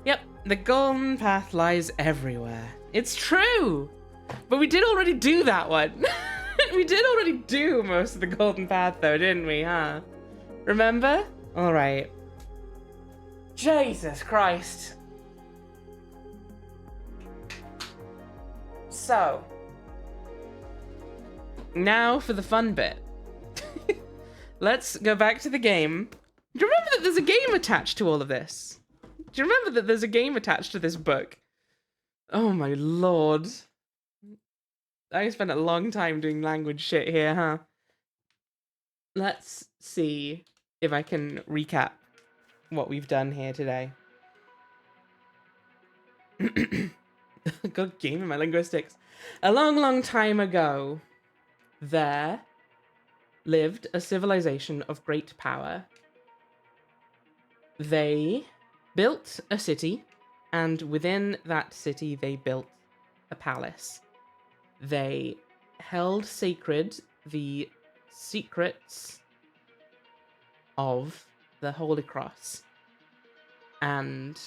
Yep, the golden path lies everywhere. It's true! But we did already do that one. We did already do most of the golden path though, didn't we, huh? Remember? Alright. Jesus Christ. So, now for the fun bit. Let's go back to the game. Do you remember that there's a game attached to all of this? Do you remember that there's a game attached to this book? Oh my lord. I spent a long time doing language shit here, huh? Let's see if I can recap what we've done here today. Got game in my linguistics. A long, long time ago, there lived a civilization of great power. They built a city, and within that city they built a palace. They held sacred the secrets of the Holy Cross. And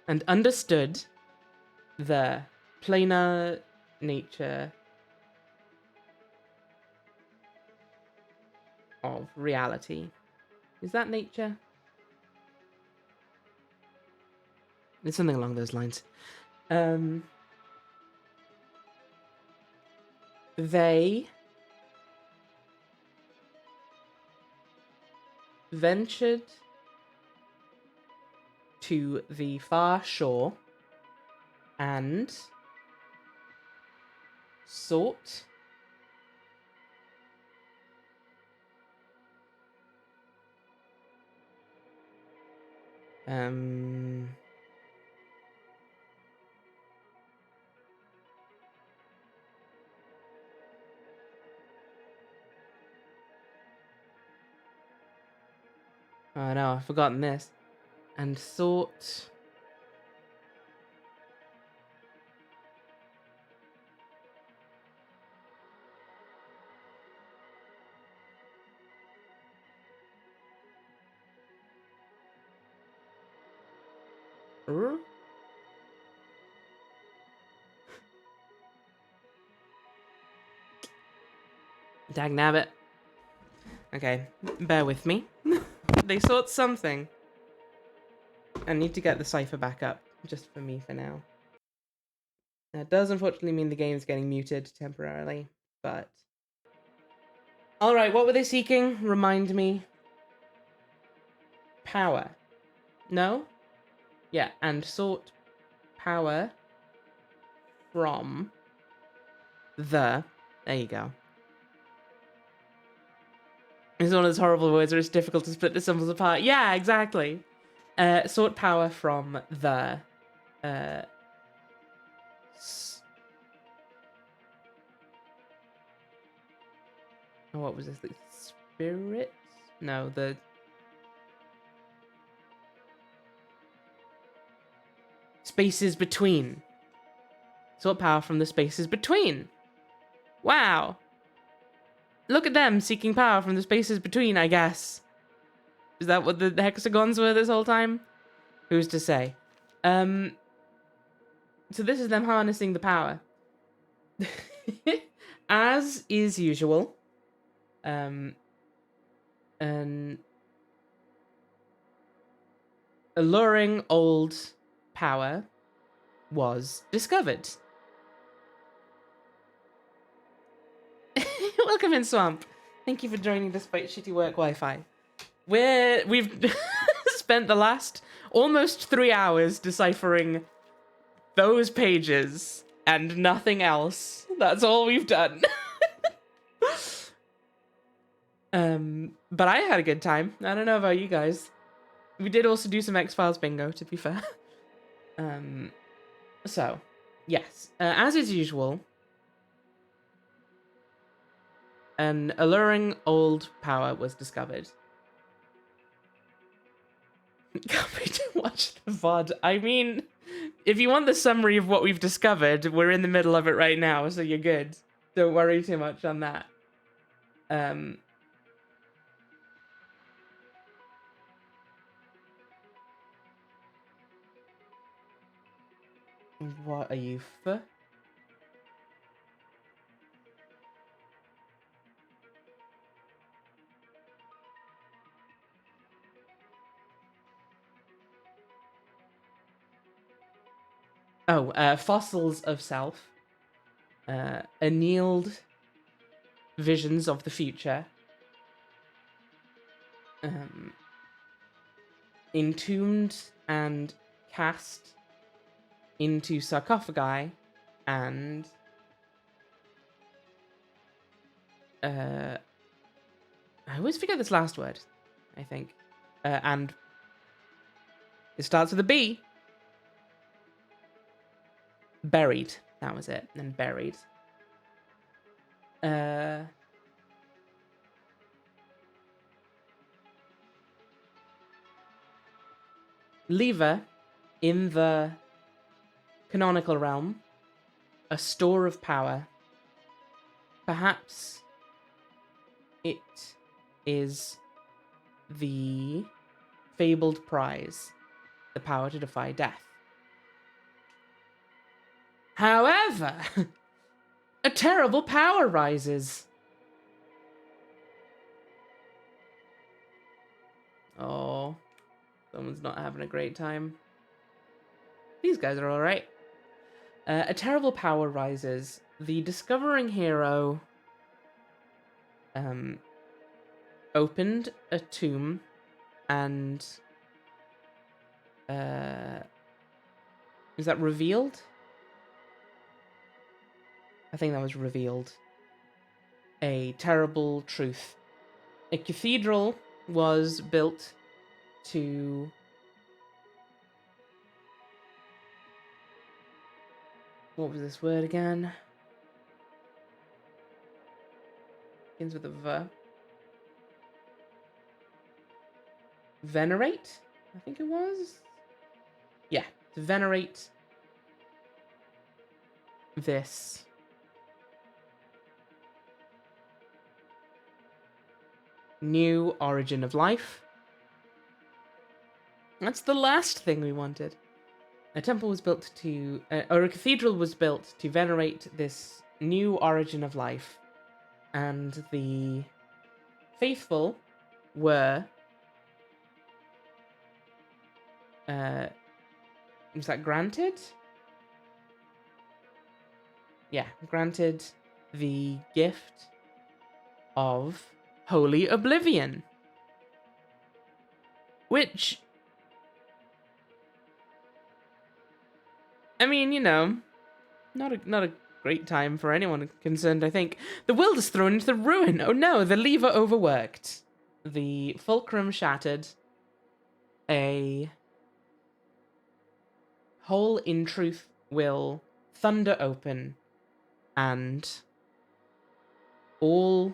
and understood the planar nature of reality. Is that nature? It's something along those lines. They ventured to the far shore and sought oh no, I've forgotten this. And sought Dagnabbit. Okay, bear with me. They sought something. I need to get the cipher back up, just for me for now. That does unfortunately mean the game's getting muted temporarily, but... Alright, what were they seeking? Remind me. Power. No? Yeah, and sought power from the... There you go. It's one of those horrible words where it's difficult to split the symbols apart. Yeah, exactly. Sought power from the... what was this? The spirit? No, the... spaces between. Sought power from the spaces between. Wow. Look at them seeking power from the spaces between, I guess. Is that what the hexagons were this whole time? Who's to say? So this is them harnessing the power. As is usual, an alluring old power was discovered. Welcome in, Swamp. Thank you for joining despite shitty work Wi-Fi. We've spent the last almost 3 hours deciphering those pages and nothing else. That's all we've done. But I had a good time. I don't know about you guys. We did also do some X-Files bingo, to be fair. So, yes. As is usual, an alluring old power was discovered. Can't wait to watch the VOD. I mean, if you want the summary of what we've discovered, we're in the middle of it right now, so you're good. Don't worry too much on that. What are you for? Oh, fossils of self. Annealed visions of the future. Entombed and cast into sarcophagi, and I always forget this last word, I think. And it starts with a B. Buried. That was it. And buried. Lever, in the canonical realm, a store of power. Perhaps it is the fabled prize, the power to defy death. However, a terrible power rises. Oh, someone's not having a great time. These guys are alright. A terrible power rises. The discovering hero opened a tomb and is that revealed? I think that was revealed. A terrible truth. A cathedral was built to what was this word again? Begins with a V. Venerate? I think it was. Yeah, to venerate this new origin of life. That's the last thing we wanted. A temple was built to, or a cathedral was built to venerate this new origin of life, and the faithful were, was that granted? Yeah, granted the gift of holy oblivion, which, I mean, you know, not a great time for anyone concerned, I think. The world is thrown into the ruin. Oh no, the lever overworked. The fulcrum shattered. A hole in truth will thunder open, and all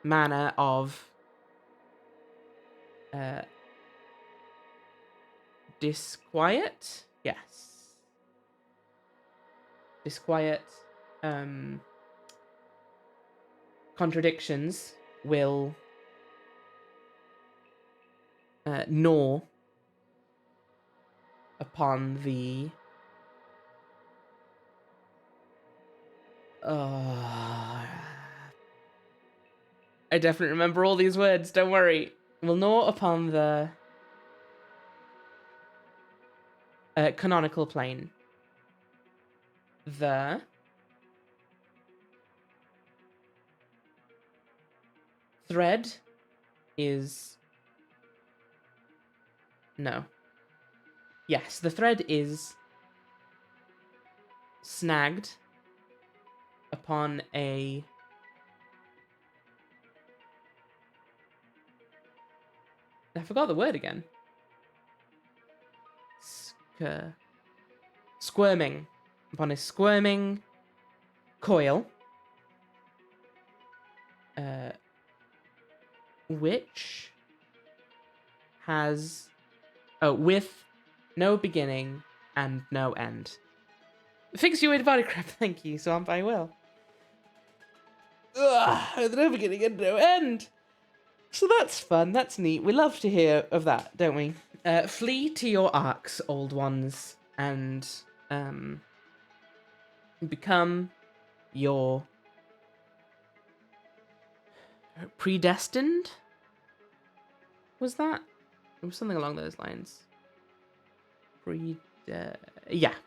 manner of disquiet? Yes. Disquiet contradictions will gnaw upon the I definitely remember all these words, don't worry. Will gnaw upon the canonical plane. The thread is... No. Yes, the thread is snagged upon a... I forgot the word again. Squirming. Upon a squirming coil. Which has... with no beginning and no end. Fix you with body crap, thank you, so I will. With no beginning and no end. So that's fun, that's neat. We love to hear of that, don't we? Flee to your arks, old ones, and become your predestined? Was that? It was something along those lines.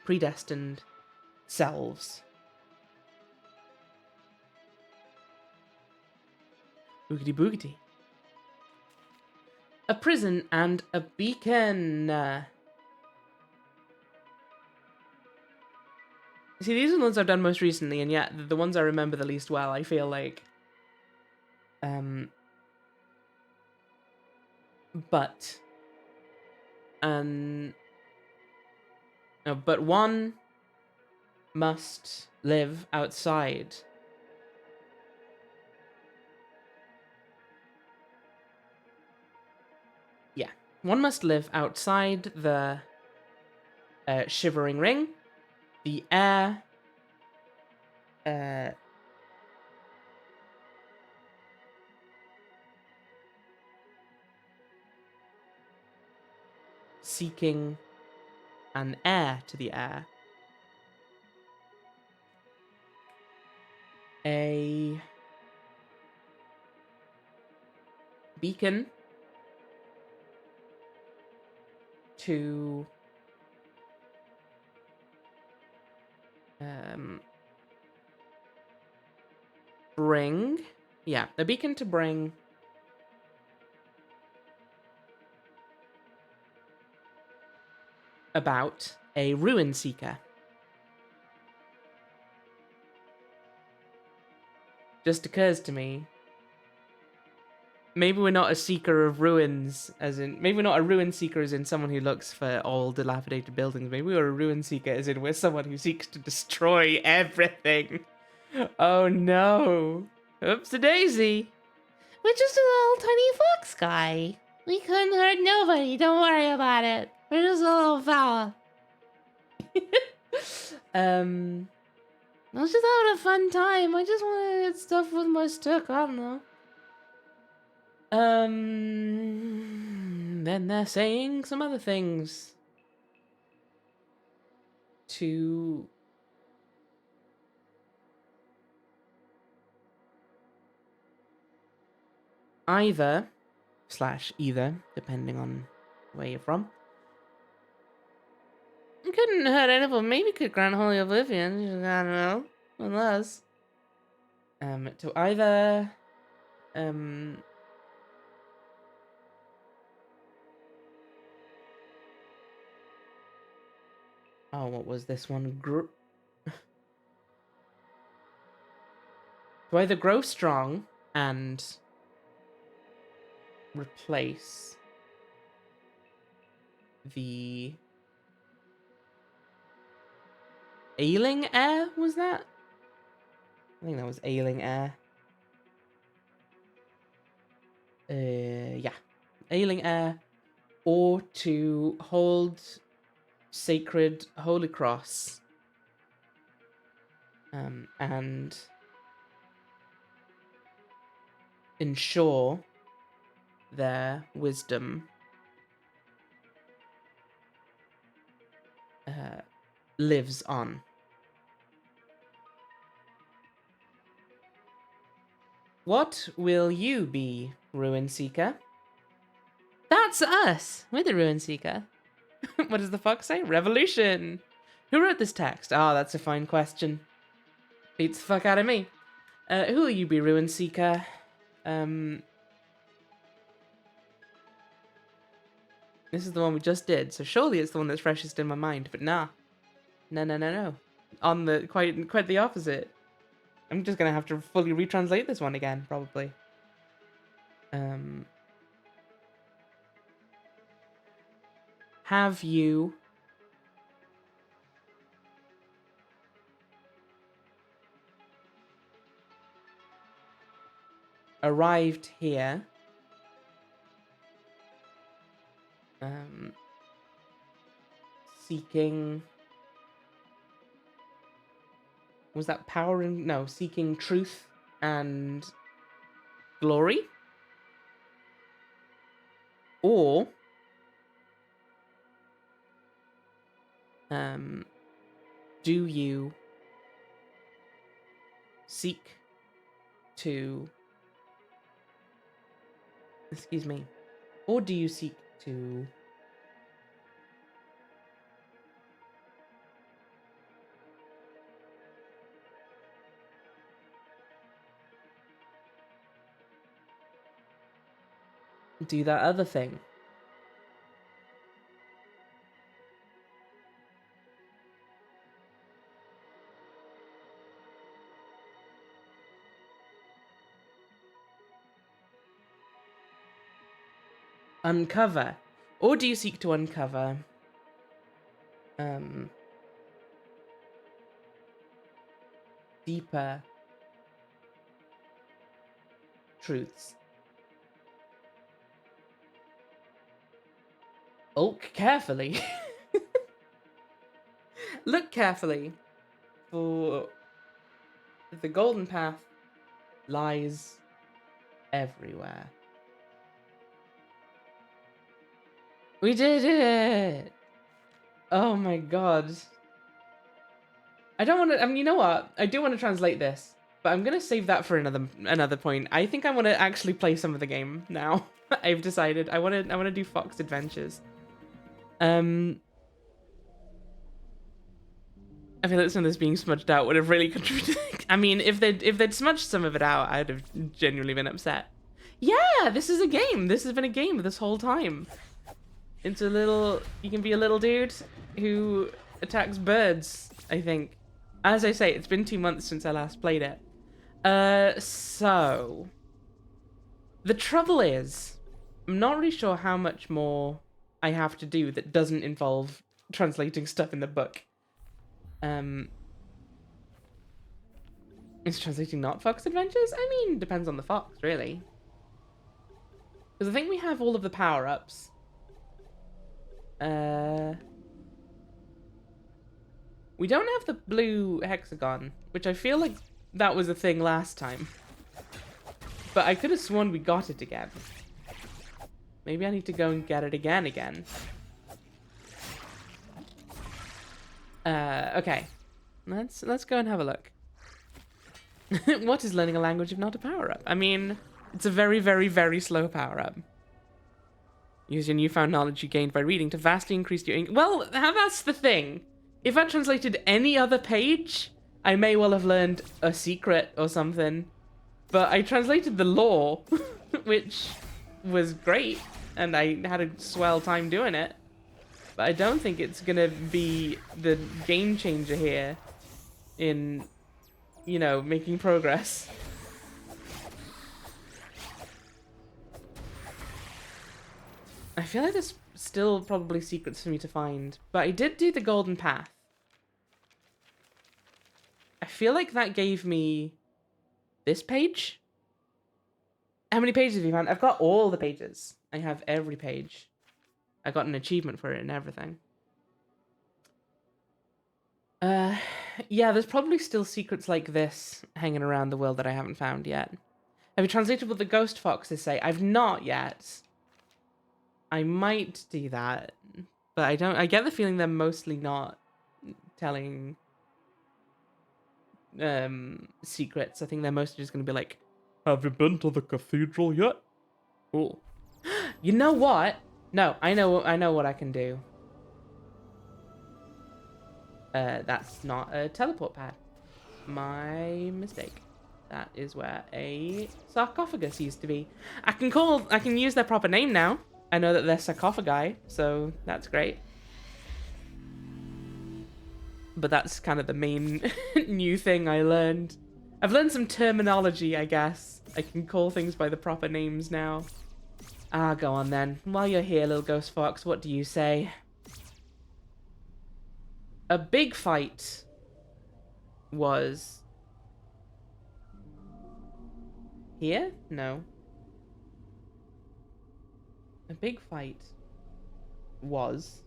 Predestined selves. Boogity boogity. A prison and a beacon. See, these are the ones I've done most recently, and yet the ones I remember the least well, I feel like. But one must live outside. Yeah, one must live outside the shivering ring. The air seeking an heir to the air. A beacon to bring, a beacon to bring about a ruin seeker. Just occurs to me, maybe we're not a seeker of ruins, maybe we're not a ruin seeker as in someone who looks for old dilapidated buildings. Maybe we're a ruin seeker as in we're someone who seeks to destroy everything. Oh no. Oops-a-daisy. We're just a little tiny fox guy. We couldn't hurt nobody. Don't worry about it. We're just a little fella. I was just having a fun time. I just want to get stuff with my stick. I don't know. Then they're saying some other things. To either, depending on where you're from. Couldn't hurt anyone. Maybe could grant holy oblivion. I don't know. Unless. To either, oh, what was this one? To either grow strong and replace the ailing air, was that? I think that was ailing air. Yeah. Ailing air. Or to hold sacred holy cross. And ensure their wisdom lives on. What will you be, Ruin Seeker? That's us. We're the Ruin Seeker. What does the fox say? Revolution! Who wrote this text? Ah, that's a fine question. Beats the fuck out of me. Who will you be, Ruin Seeker? This is the one we just did, so surely it's the one that's freshest in my mind, but nah. No. On the quite the opposite. I'm just gonna have to fully retranslate this one again, probably. Have you arrived here seeking, was that power and no, seeking truth and glory? Or do you seek to... Excuse me. Or do you seek to... do that other thing? Uncover. Or do you seek to uncover deeper truths? Look carefully. Look carefully, for the golden path lies everywhere. We did it! Oh my god. I don't want to... I mean, you know what? I do want to translate this, but I'm going to save that for another point. I think I want to actually play some of the game now. I've decided. I want to do Fox Adventures. I feel like some of this being smudged out would have really contributed. I mean, if they'd smudged some of it out, I'd have genuinely been upset. Yeah, this is a game. This has been a game this whole time. It's a little... You can be a little dude who attacks birds, I think. As I say, it's been 2 months since I last played it. So... The trouble is, I'm not really sure how much more I have to do that doesn't involve translating stuff in the book. Is translating not Fox Adventures? I mean, depends on the fox, really. Because I think we have all of the power-ups. We don't have the blue hexagon, which I feel like that was a thing last time. But I could have sworn we got it again. Maybe I need to go and get it again. Okay. Let's go and have a look. What is learning a language if not a power-up? I mean, it's a very, very, very slow power-up. Use your newfound knowledge you gained by reading to vastly increase your... Well, that's the thing. If I translated any other page, I may well have learned a secret or something. But I translated the lore, which was great, and I had a swell time doing it. But I don't think it's gonna be the game changer here in, you know, making progress. I feel like there's still probably secrets for me to find, but I did do the golden path. I feel like that gave me this page. How many pages have you found? I've got all the pages. I have every page. I got an achievement for it and everything. Yeah, there's probably still secrets like this hanging around the world that I haven't found yet. Have you translated what the ghost foxes say? I've not yet. I might do that, but I get the feeling they're mostly not telling secrets. I think they're mostly just going to be like, have you been to the cathedral yet? Cool. You know what? No, I know what I can do. That's not a teleport pad. My mistake. That is where a sarcophagus used to be. I can use their proper name now. I know that they're sarcophagi, so that's great. But that's kind of the main new thing I learned. I've learned some terminology, I guess. I can call things by the proper names now. Ah, go on then. While you're here, little ghost fox, what do you say? A big fight was... here? No. A big fight was...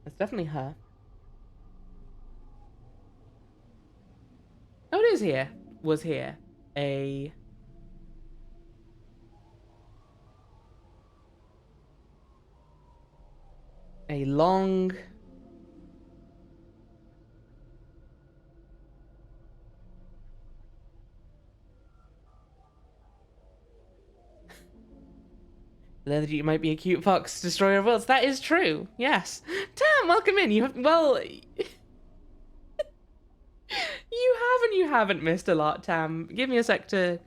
It's definitely her. Oh, it is here. Was here. A long that you might be a cute fox, destroyer of worlds. That is true. Yes. Tam, welcome in. You have, well, you haven't missed a lot, Tam. Give me a sec to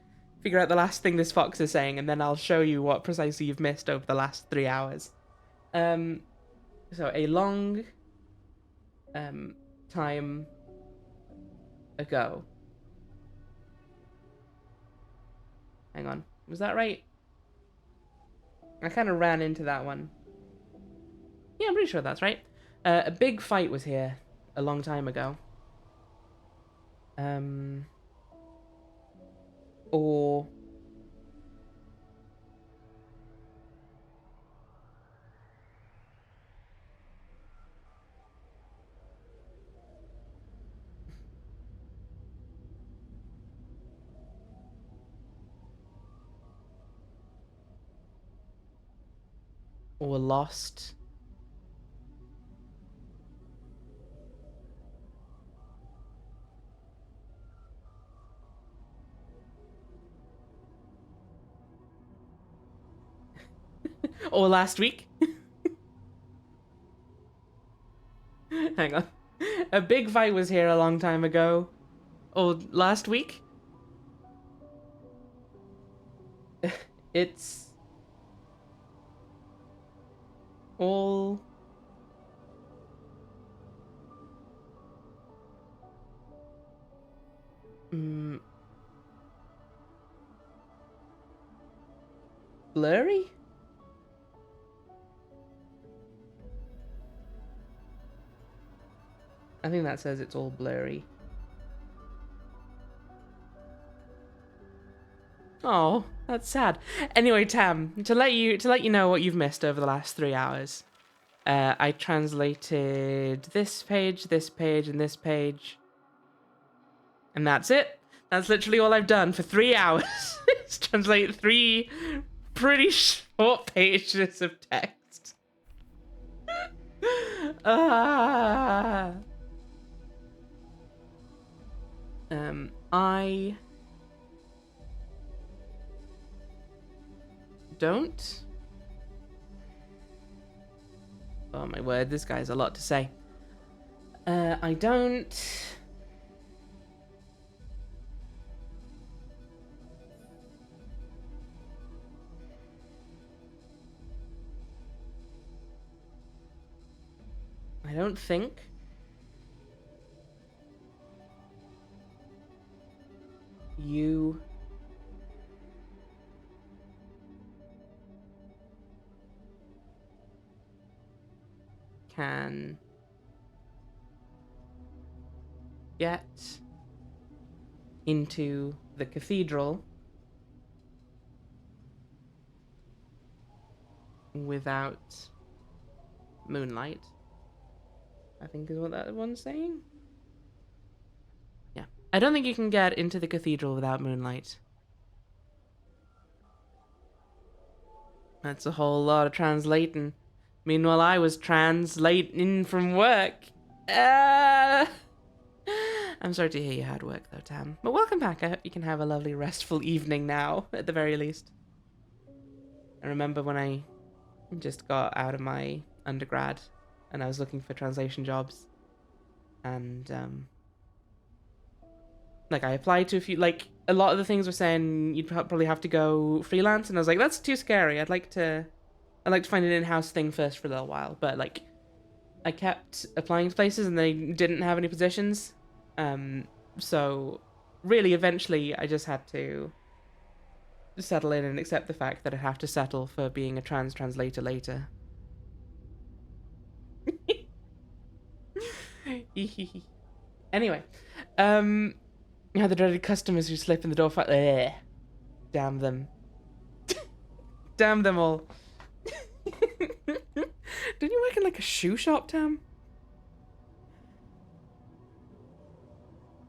figure out the last thing this fox is saying, and then I'll show you what precisely you've missed over the last 3 hours. So a long time ago. Hang on. Was that right? I kind of ran into that one. Yeah, I'm pretty sure that's right. A big fight was here a long time ago. Or... or lost. Or last week. Hang on. A big fight was here a long time ago. Or last week. It's all blurry? I think that says it's all blurry. Oh, that's sad. Anyway, Tam, to let you know what you've missed over the last 3 hours, I translated this page, and this page, and that's it. That's literally all I've done for 3 hours. Is translate 3 pretty short pages of text. I don't. Oh my word, this guy's a lot to say. I don't. I don't think you can get into the cathedral without moonlight, I think is what that one's saying. Yeah. I don't think you can get into the cathedral without moonlight. That's a whole lot of translating. Meanwhile, I was translating from work. I'm sorry to hear you had work, though, Tam. But welcome back. I hope you can have a lovely, restful evening now, at the very least. I remember when I just got out of my undergrad and I was looking for translation jobs. And, like, I applied to a few, like, a lot of the things were saying you'd probably have to go freelance. And I was like, that's too scary. I'd like to find an in-house thing first for a little while, but like, I kept applying to places and they didn't have any positions. So really, eventually, I just had to settle in and accept the fact that I'd have to settle for being a translator later. Anyway, yeah, the dreaded customers who slip in the door. Damn them! Damn them all! Didn't you work in like a shoe shop, Tam?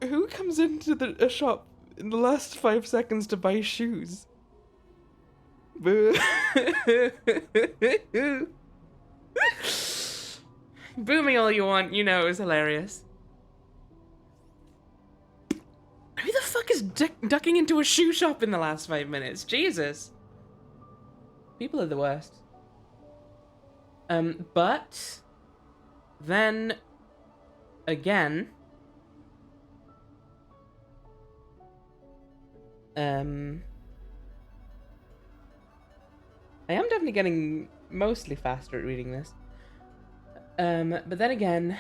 Who comes into a shop in the last 5 seconds to buy shoes? Boo. Boo me all you want, you know it was hilarious. Who the fuck is ducking into a shoe shop in the last 5 minutes? Jesus. People are the worst. But then again, I am definitely getting mostly faster at reading this. But then again,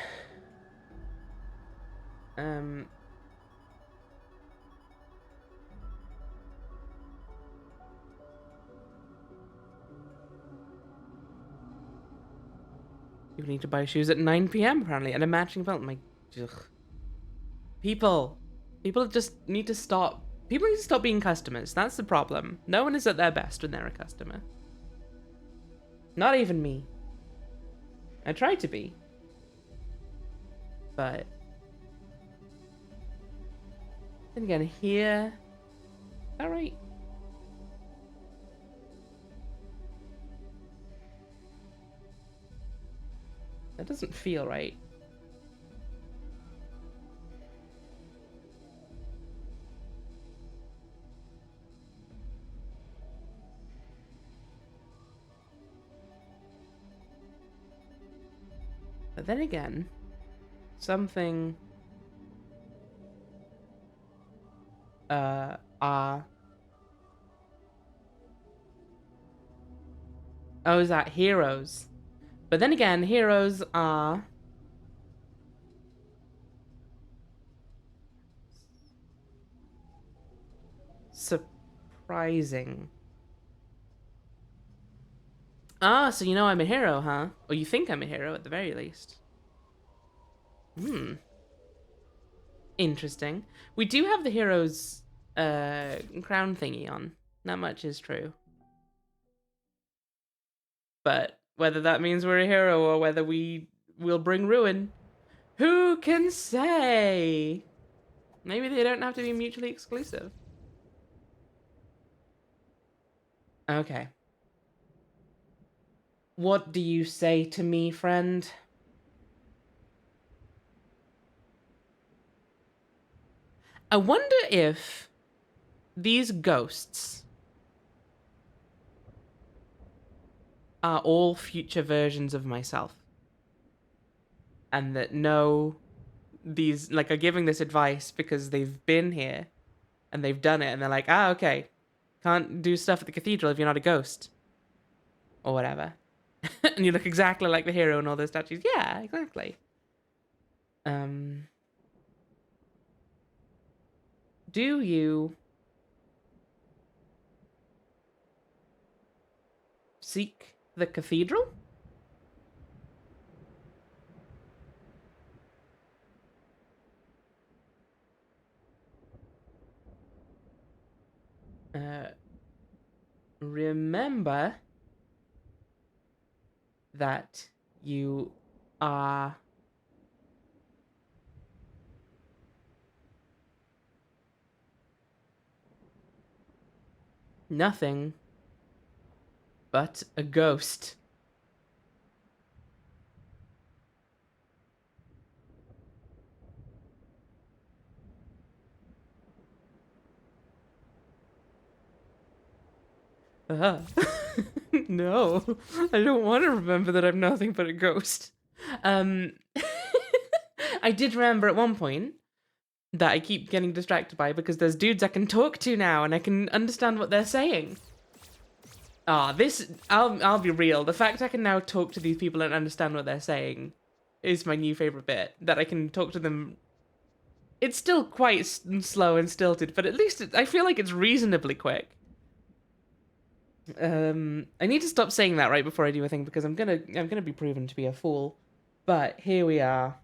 you need to buy shoes at 9 p.m. apparently, and a matching belt. Ugh. People just need to stop. People need to stop being customers. That's the problem. No one is at their best when they're a customer. Not even me. I try to be. But then again, here. Is that right? That doesn't feel right. But then again, something oh, is that heroes? But then again, heroes are surprising. Ah, so you know I'm a hero, huh? Or you think I'm a hero at the very least. Interesting. We do have the hero's crown thingy on. That much is true. But whether that means we're a hero or whether we will bring ruin, who can say? Maybe they don't have to be mutually exclusive. Okay. What do you say to me, friend? I wonder if these ghosts are all future versions of myself. And that these, like, are giving this advice because they've been here and they've done it and they're like, ah, okay, can't do stuff at the cathedral if you're not a ghost. Or whatever. And you look exactly like the hero and all those statues. Yeah, exactly. Do you seek the cathedral? Remember that you are nothing but a ghost. Uh, no, I don't want to remember that I'm nothing but a ghost. I did remember at one point that I keep getting distracted by because there's dudes I can talk to now and I can understand what they're saying. I'll be real. The fact I can now talk to these people and understand what they're saying is my new favorite bit. That I can talk to them. It's still quite slow and stilted, but at least I feel like it's reasonably quick. I need to stop saying that right before I do a thing because I'm gonna be proven to be a fool. But here we are.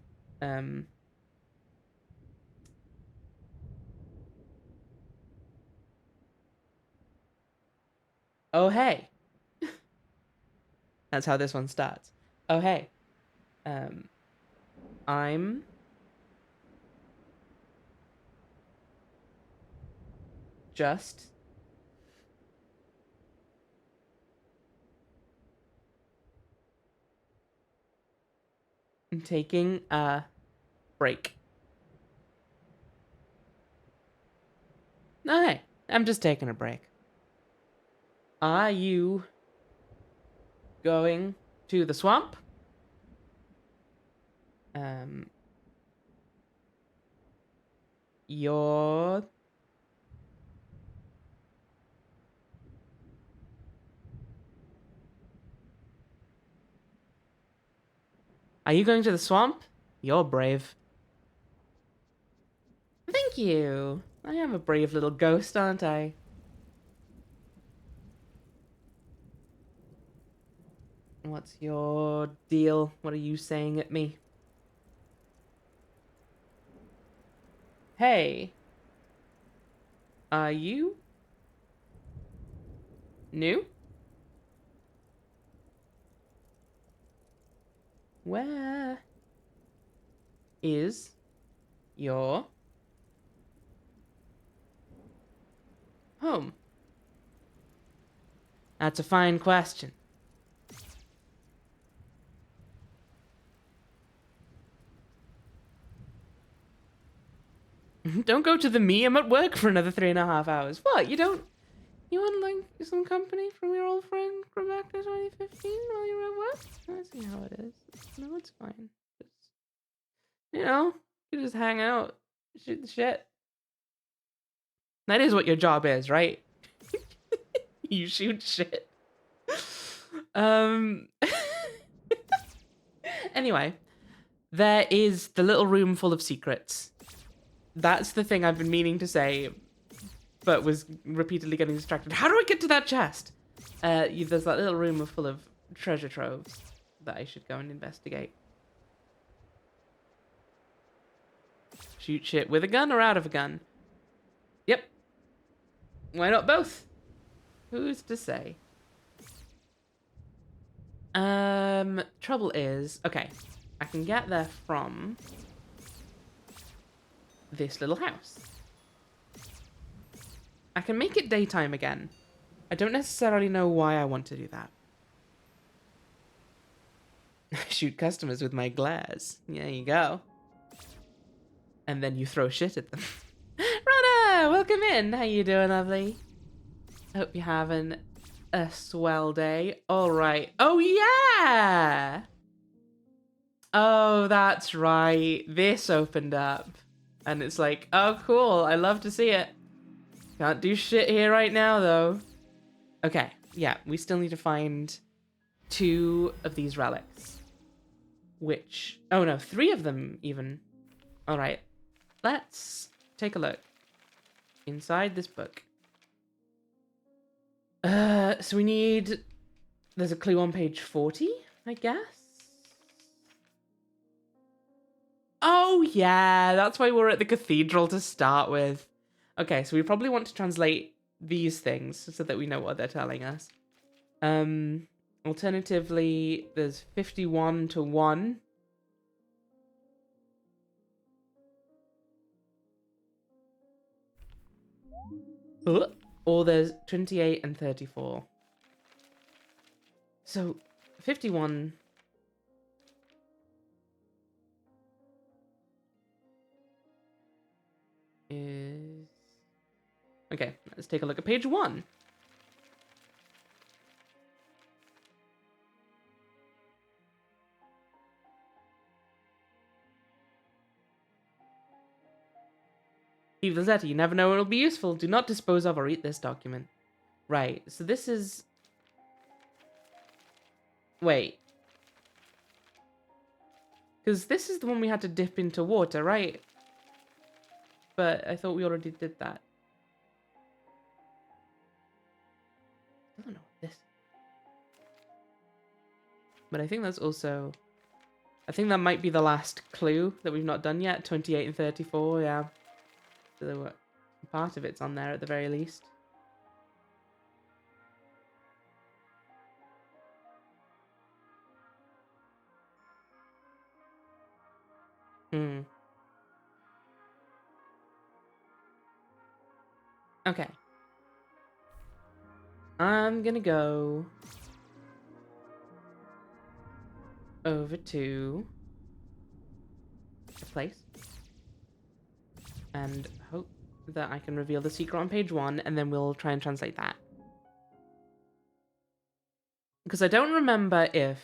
Oh hey. That's how this one starts. Oh hey. I'm just taking a break. No, hey, I'm just taking a break. Are you going to the swamp. You're... Are you going to the swamp? You're brave. Thank you. I am a brave little ghost, aren't I? What's your deal? What are you saying at me? Hey. Are you new? Where is your home? That's a fine question. Don't go to the me. I'm at work for another 3.5 hours. What? You don't... You want, like, some company from your old friend from back to 2015 while you were at work? I see how it is. No, it's fine. Just, you know, you just hang out, shoot the shit. That is what your job is, right? You shoot shit. Anyway, there is the little room full of secrets. That's the thing I've been meaning to say, but was repeatedly getting distracted. How do I get to that chest? There's that little room full of treasure troves that I should go and investigate. Shoot shit with a gun or out of a gun? Yep. Why not both? Who's to say? Trouble is, okay, I can get there from this little house. I can make it daytime again. I don't necessarily know why I want to do that. Shoot customers with my glares. There you go. And then you throw shit at them. Rana, welcome in. How you doing, lovely? Hope you're having a swell day. All right. Oh, yeah. Oh, that's right. This opened up. And it's like, oh, cool. I love to see it. Can't do shit here right now, though. Okay. Yeah, we still need to find 2 of these relics. Which... Oh, no. 3 of them, even. All right. Let's take a look. Inside this book. So we need... There's a clue on page 40, I guess? Oh, yeah, that's why we're at the cathedral to start with. Okay, so we probably want to translate these things so that we know what they're telling us. Alternatively, there's 51 to 1. Or there's 28 and 34. So, 51... is... Okay, let's take a look at page 1. Leave the letter. You never know when it'll be useful. Do not dispose of or eat this document. Right, so this is... Wait. Because this is the one we had to dip into water, right? But I thought we already did that. I don't know what this... But I think that's also... I think that might be the last clue that we've not done yet. 28 and 34, yeah. So part of it's on there at the very least. Okay. I'm gonna go over to the place and hope that I can reveal the secret on page 1, and then we'll try and translate that. Because I don't remember if...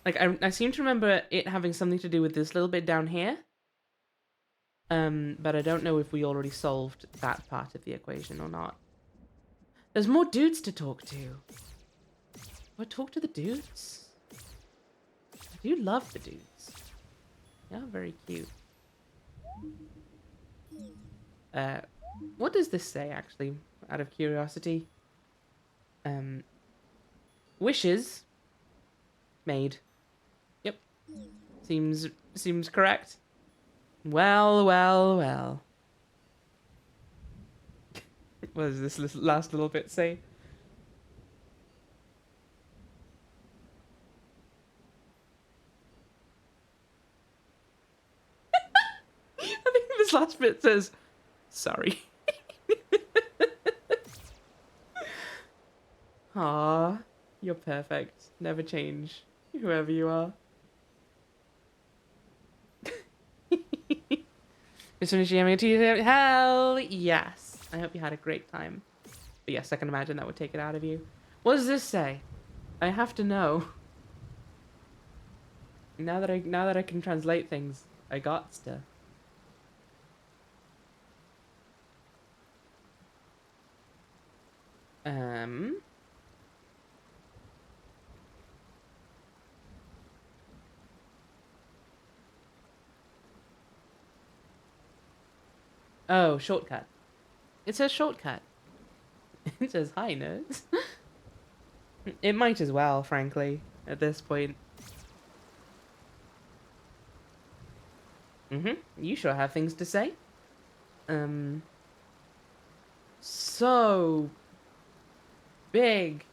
Like, I seem to remember it having something to do with this little bit down here. But I don't know if we already solved that part of the equation or not. There's more dudes to talk to. Do I talk to the dudes? I do love the dudes. Yeah, very cute. What does this say, actually, out of curiosity? Wishes made. Yep. Seems correct. Well. What does this last little bit say? I think this last bit says, sorry. Aw, you're perfect. Never change, whoever you are. As soon as you hell yes. I hope you had a great time. But yes, I can imagine that would take it out of you. What does this say? I have to know. Now that I can translate things, I got to. Oh, shortcut. It says shortcut. It says hi, nerds. It might as well, frankly, at this point. You sure have things to say. So big.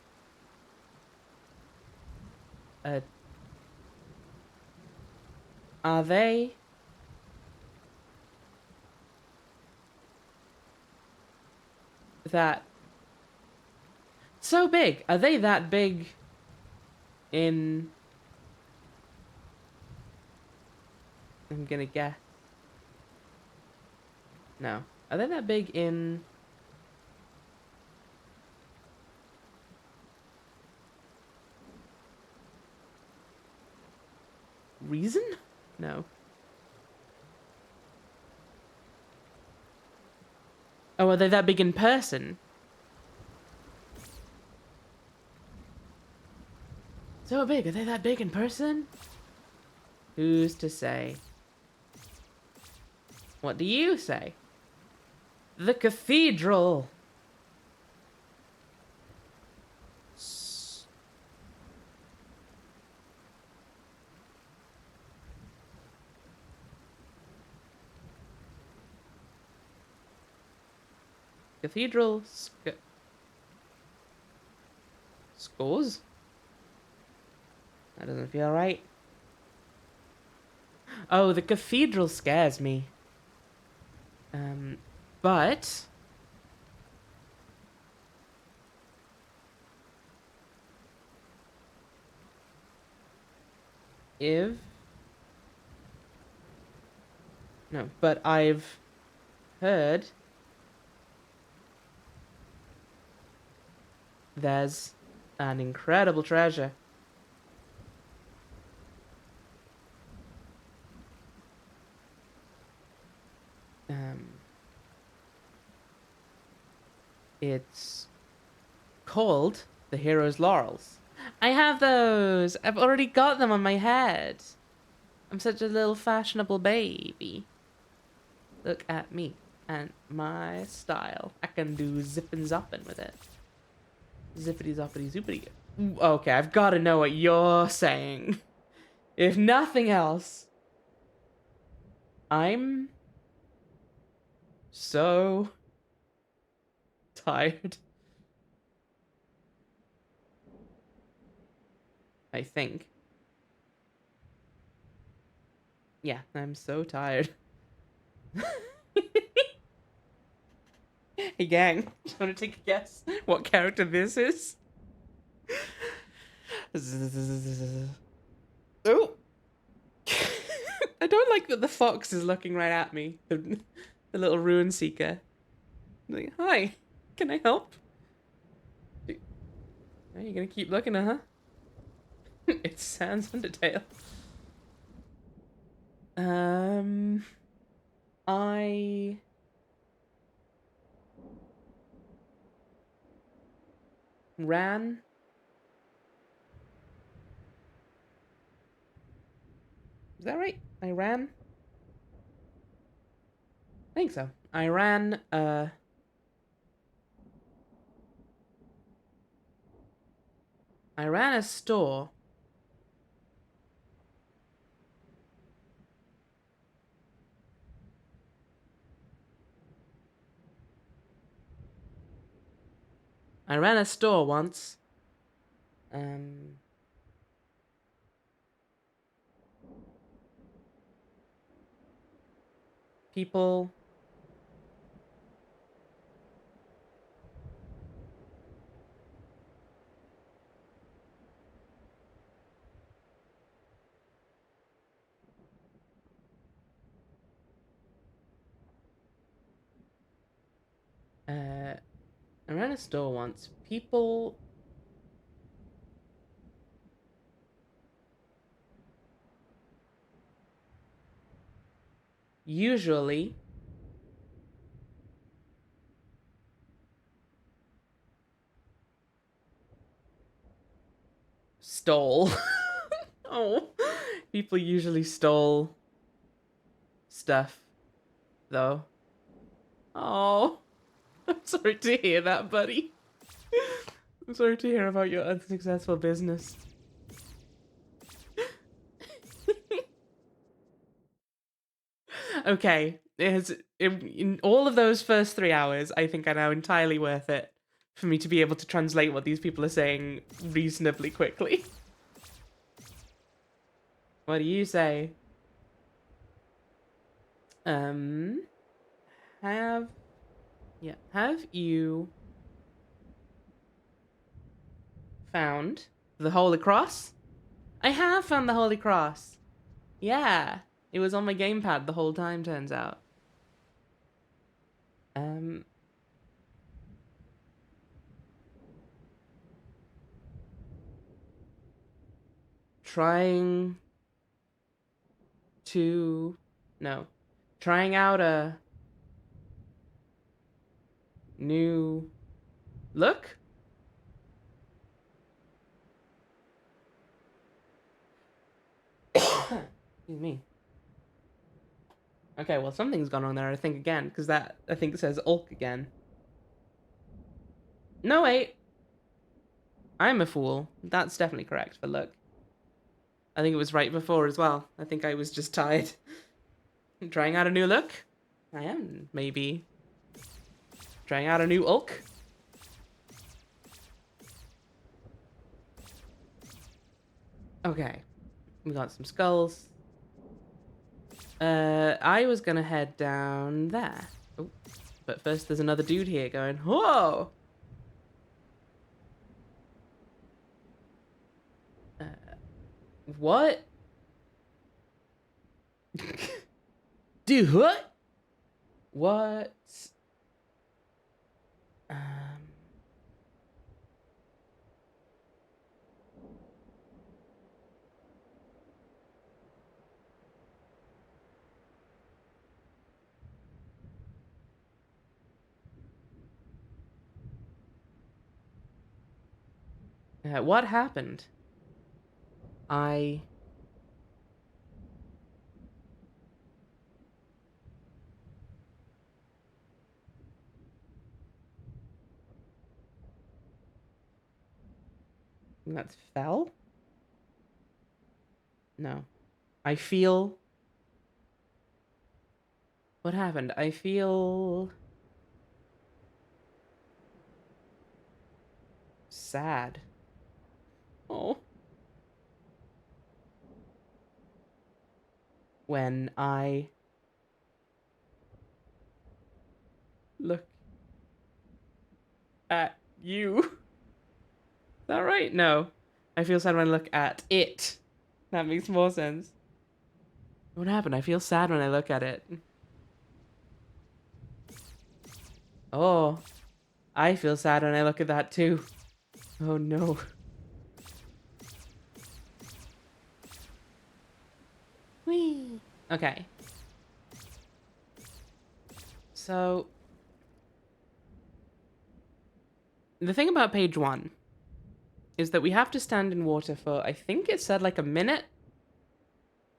Are they? That so big? Are they that big in... I'm gonna guess. No. Are they that big in... reason? No. Oh, are they that big in person? So big, are they that big in person? Who's to say? What do you say? The cathedral! Cathedral scores? That doesn't feel right. Oh, the cathedral scares me. But... if... No, but I've heard... there's an incredible treasure. It's called the Hero's Laurels. I have those. I've already got them on my head. I'm such a little fashionable baby. Look at me and my style. I can do zippin' zoppin' with it. Zippity zoppity zoopity. Okay, I've got to know what you're saying. If nothing else, I'm so tired. I think. Yeah, I'm so tired. Hey gang, do you want to take a guess what character this is? Oh! I don't like that the fox is looking right at me. The little ruin seeker. Like, hi, can I help? Are you gonna keep looking, huh? It's Sans Undertale. I ran. Is that right? I ran? I think so. I ran a store. I ran a store once. People. I ran a store once. People usually stole. Oh, people usually stole stuff, though. Oh, I'm sorry to hear that, buddy. I'm sorry to hear about your unsuccessful business. Okay, in all of those first 3 hours, I think are now entirely worth it for me to be able to translate what these people are saying reasonably quickly. What do you say? Have you found the Holy Cross? I have found the Holy Cross. Yeah, it was on my gamepad the whole time, turns out. Trying to, no, trying out a new look? Excuse me. Okay, well, something's gone on there, I think, again, because that, I think, says Ulk again. No, wait. I'm a fool. That's definitely correct for look. I think it was right before as well. I think I was just tired. Trying out a new look? I am, maybe. Trying out a new Ulk? Okay. We got some skulls. I was gonna head down there. Oh, but first there's another dude here going, whoa! What? Dude, what? What? What happened? That's fell? No. I feel... What happened? I feel... sad. Oh. When I look at you. Is that right? No. I feel sad when I look at it. That makes more sense. What happened? I feel sad when I look at it. Oh. I feel sad when I look at that too. Oh no. Whee! Okay. So, the thing about page 1 is that we have to stand in water for, I think it said like a minute.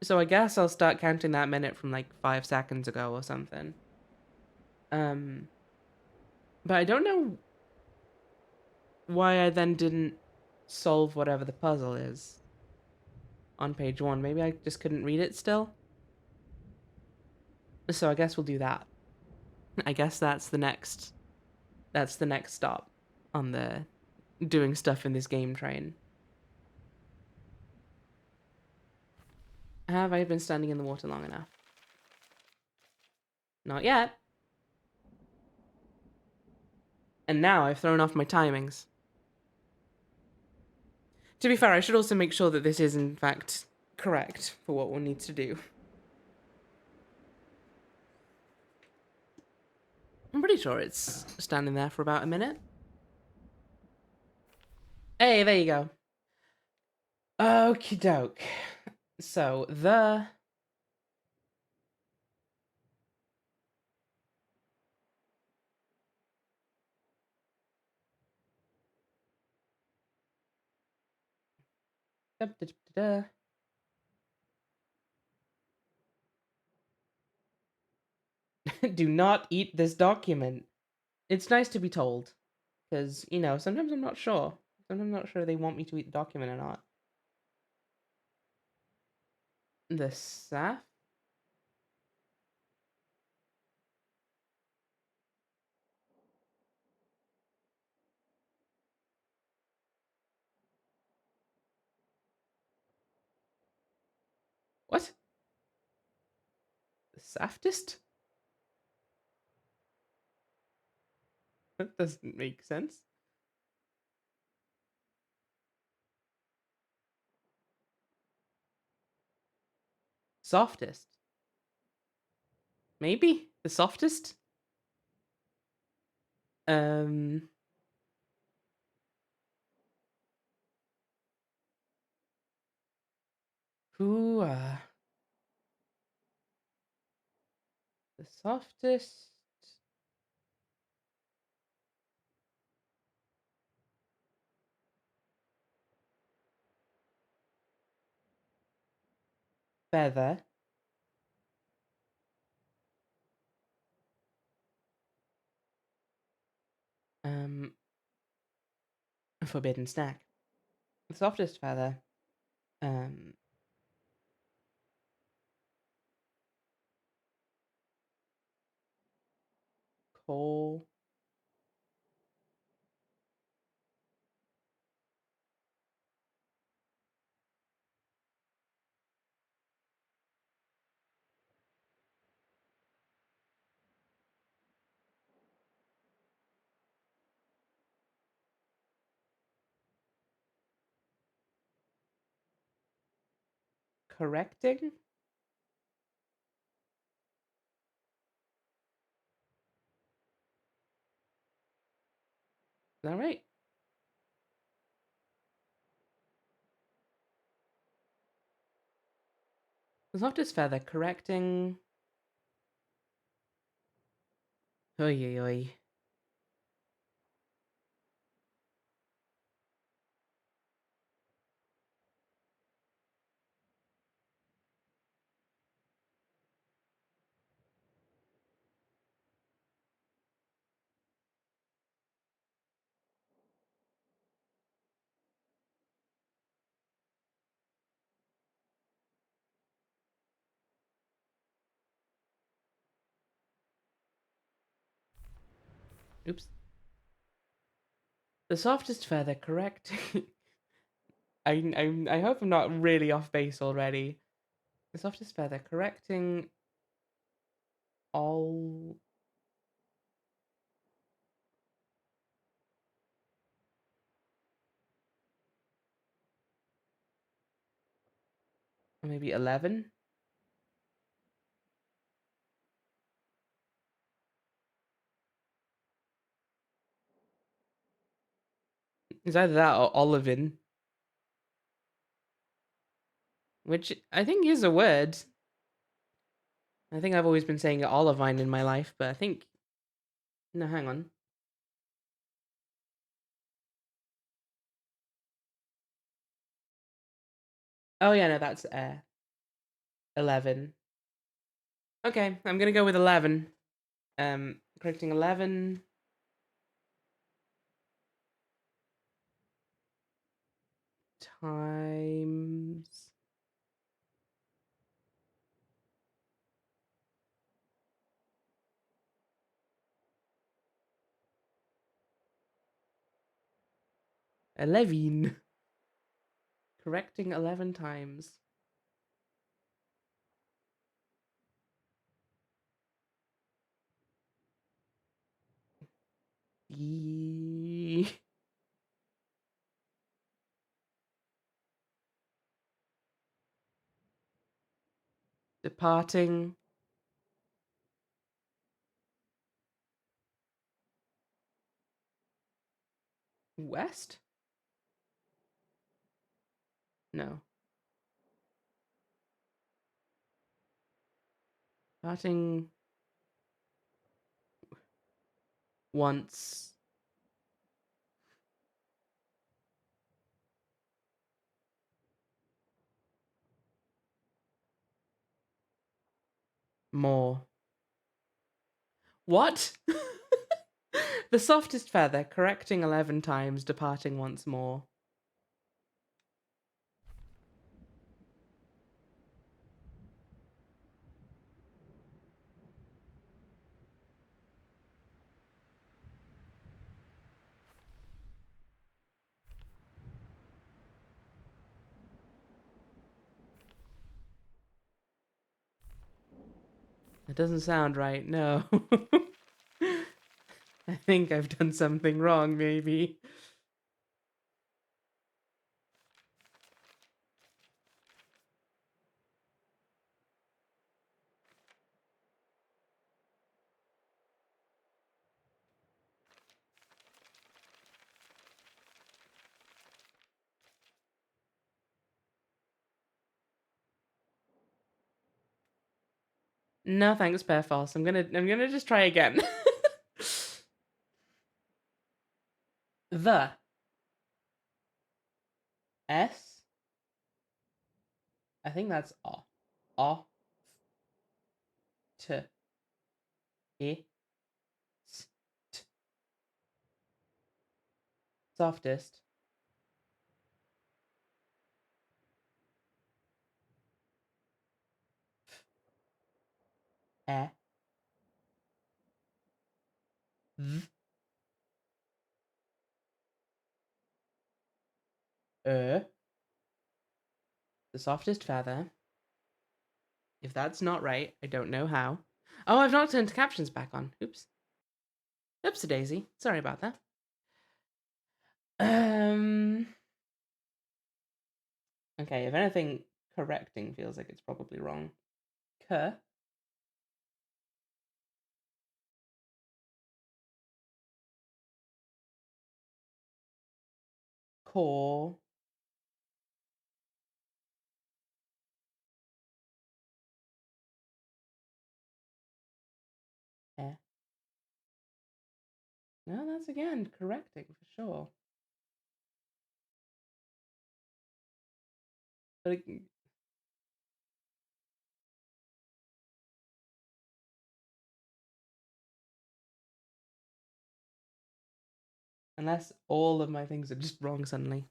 So I guess I'll start counting that minute from like 5 seconds ago or something. But I don't know why I then didn't solve whatever the puzzle is on page 1. Maybe I just couldn't read it still. So I guess we'll do that. I guess that's the next stop on the doing stuff in this game train. Have I been standing in the water long enough? Not yet. And now I've thrown off my timings. To be fair, I should also make sure that this is in fact correct for what one needs to do. I'm pretty sure it's standing there for about a minute. Hey, there you go. Okie doke. So, the do not eat this document. It's nice to be told. Because, you know, sometimes I'm not sure. Sometimes I'm not sure they want me to eat the document or not. The saf? What? The saftest? That doesn't make sense. Softest? Maybe? The softest? Um... Who, the softest... feather. Um... Forbidden snack. The softest feather. Um... Coal. Correcting? Is that right? The softest feather. Correcting... Oy, oy, oy. Oops. The softest feather, correct? I hope I'm not really off base already. The softest feather, correcting all... Maybe 11? It's either that or olivin, which I think is a word. I think I've always been saying olivine in my life, but I think no, hang on. Oh yeah, no, that's 11. Okay, I'm gonna go with 11. Correcting 11 times Elevine. Correcting 11 times. E departing west? No. Departing once more. What? The softest feather, correcting 11 times, departing once more. That doesn't sound right, no. I think I've done something wrong, maybe. No, thanks, Pear False. I'm gonna just try again. The S. I think that's O. O. T. I. S. T. Softest. E. V. The softest feather. If that's not right, I don't know how. Oh, I've not turned captions back on. Oops. Oops, daisy. Sorry about that. Okay, if anything, correcting feels like it's probably wrong. K. Core. Eh. No, that's again correcting for sure. But unless all of my things are just wrong suddenly.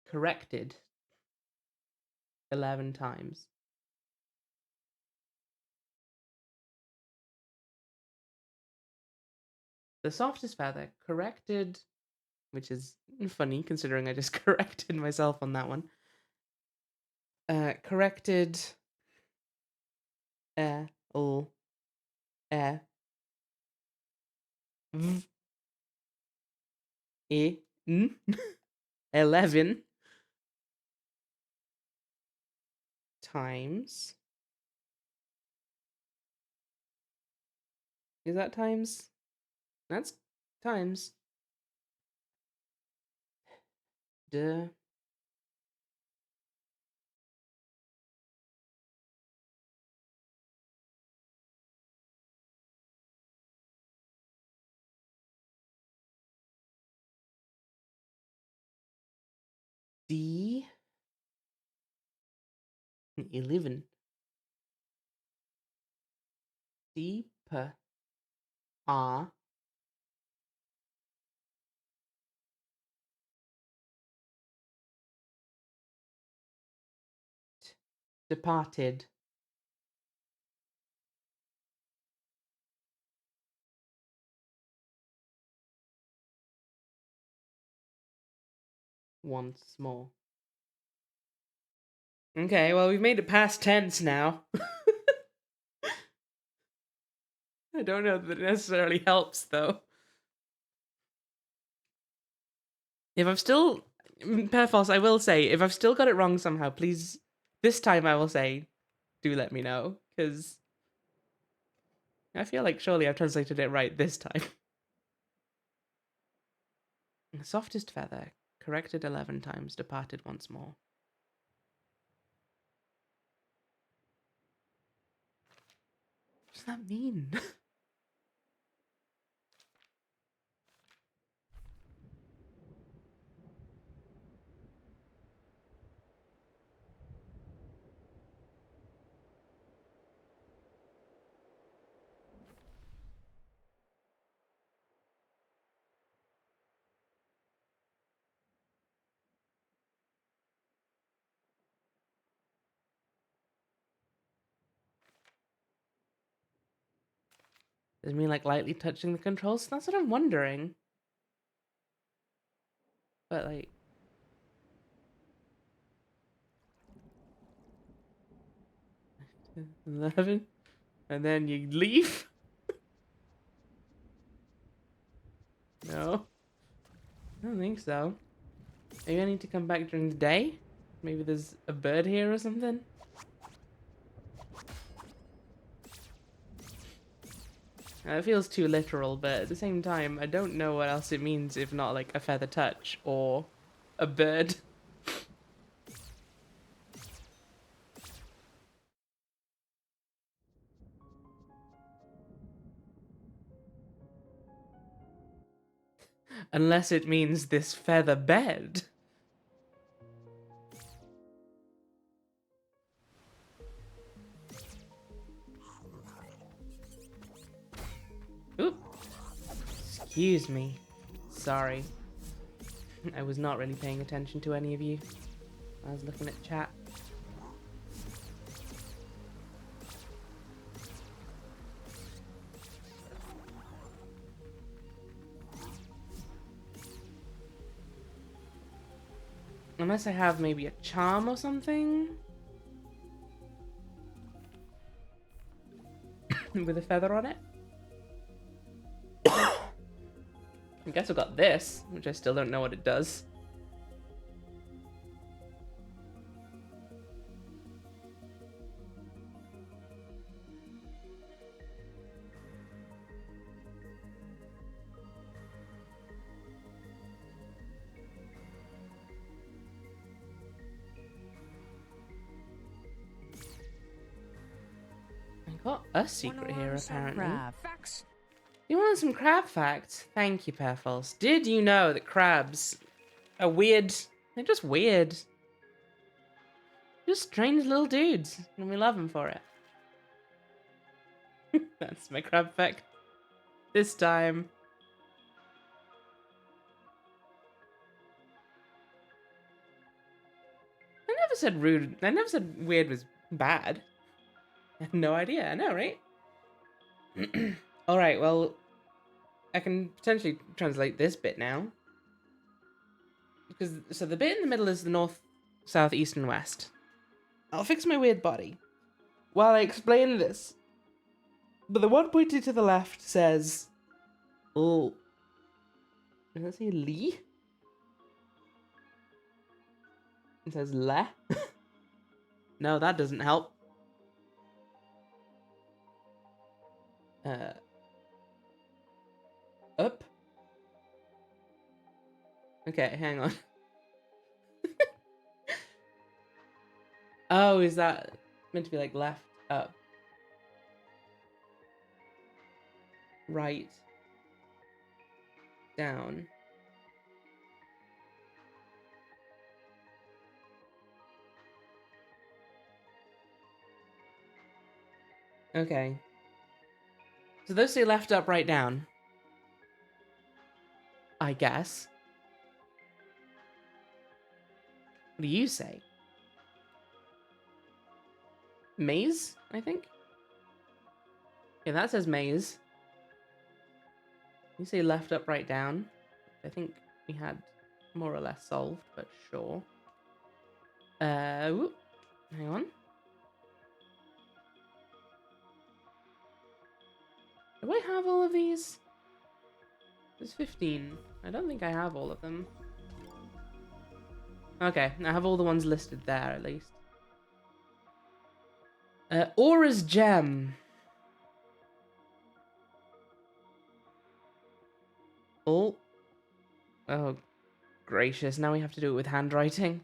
corrected 11 times. The softest feather corrected, which is funny considering I just corrected myself on that one. Corrected l v 11 times. Is that times? That's times. Duh. D 11 deeper R departed once more. Okay, well, we've made it past tense now. I don't know that it necessarily helps, though. If I've still... Perfos, I will say, if I've still got it wrong somehow, please, this time I will say, do let me know, because I feel like surely I've translated it right this time. Softest feather, corrected 11 times, departed once more. What does that mean? Does it mean like lightly touching the controls? That's what I'm wondering. But like... 11? And then you leave? No. I don't think so. Maybe I need to come back during the day? Maybe there's a bird here or something? It feels too literal, but at the same time, I don't know what else it means if not like a feather touch or a bird. Unless it means this feather bed. Oop. Excuse me. Sorry. I was not really paying attention to any of you. I was looking at chat. Unless I have maybe a charm or something? With a feather on it? I guess I've got this, which I still don't know what it does. I got a secret here, apparently. Facts. You want some crab facts? Thank you, Perfals. Did you know that crabs are weird? They're just weird. Just strange little dudes, and we love them for it. That's my crab fact. This time. said rude. I never said weird was bad. I had no idea. I know, right? All right. Well, I can potentially translate this bit now. Because so the bit in the middle is the north, south, east, and west. I'll fix my weird body while I explain this. But the one pointed to the left says, "Oh, does that say Lee?" It says Le. No, that doesn't help. Up. Okay, hang on. Oh, is that meant to be like left, up, right, down? Okay. So those say left, up, right, down. I guess. What do you say? Maze, I think? Okay, that says maze. You say left, up, right, down. I think we had more or less solved, but sure. Whoop. Hang on. Do I have all of these? There's 15. I don't think I have all of them. Okay, I have all the ones listed there at least. Aura's Gem. Oh. Oh, gracious. Now we have to do it with handwriting.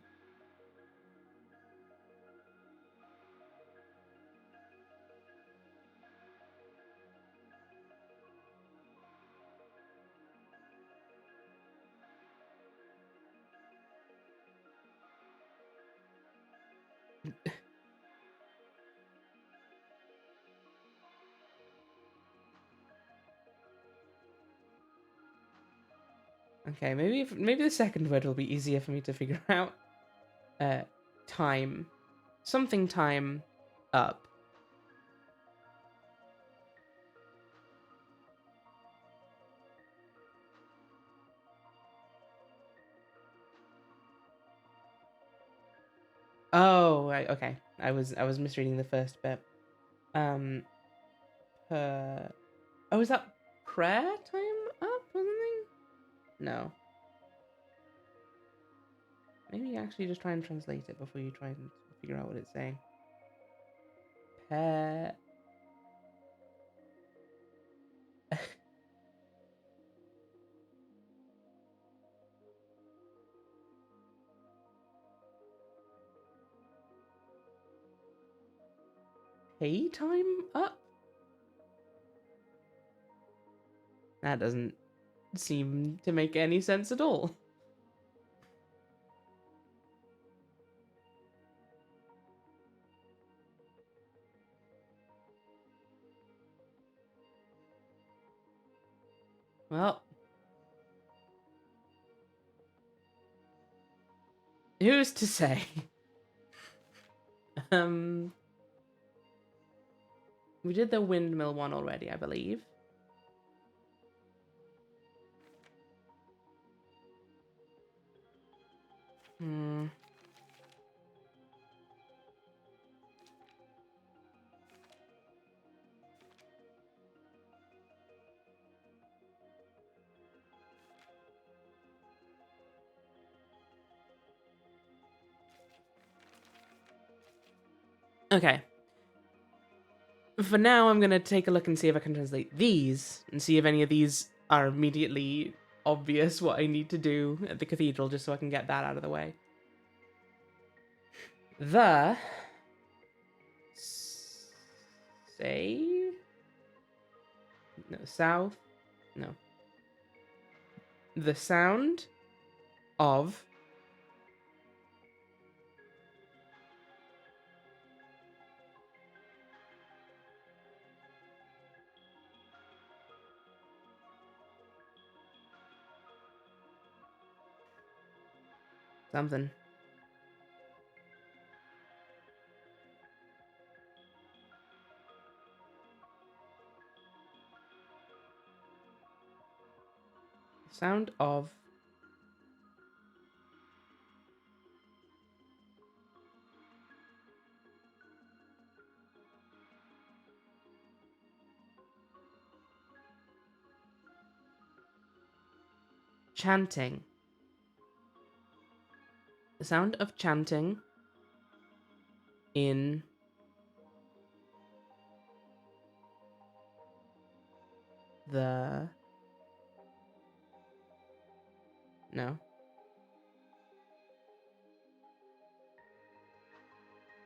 Okay, maybe the second word will be easier for me to figure out. Time. Something time up. Oh, okay. I was misreading the first bit. Per. Oh, is that prayer time up or something? No. Maybe actually just try and translate it before you try and figure out what it's saying. Per. Pay time up? That doesn't seem to make any sense at all. Well, who's to say? um, we did the windmill one already, I believe. Hmm. Okay. For now, I'm gonna take a look and see if I can translate these, and see if any of these are immediately obvious what I need to do at the cathedral, just so I can get that out of the way. The say no south no the sound of something. Sound of chanting. The sound of chanting in the... No.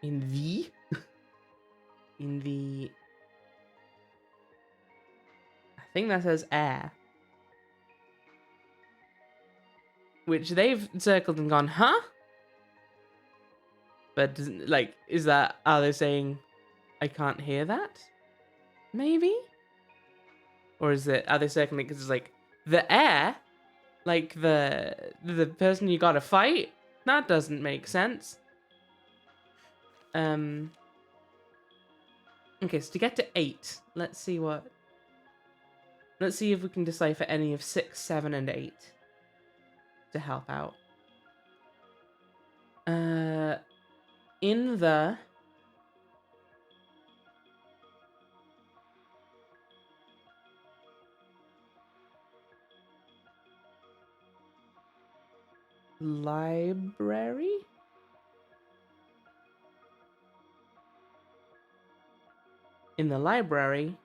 In the... in the... I think that says air. Which they've circled and gone, huh? But, like, is that... Are they saying, I can't hear that? Maybe? Or is it... Are they circling it because it's like, the air? Like, the person you gotta fight? That doesn't make sense. Okay, so to get to 8, let's see what... Let's see if we can decipher any of 6, 7, and 8 to help out. In the... library? In the library...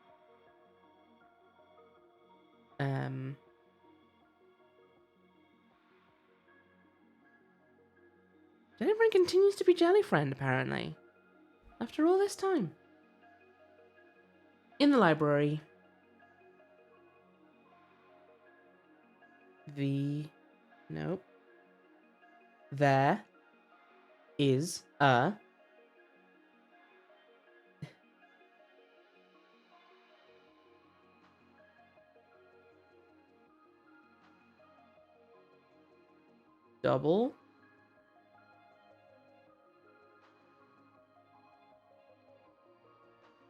Jennifer continues to be Jellyfriend, apparently. After all this time. In the library. Nope. There is a... double...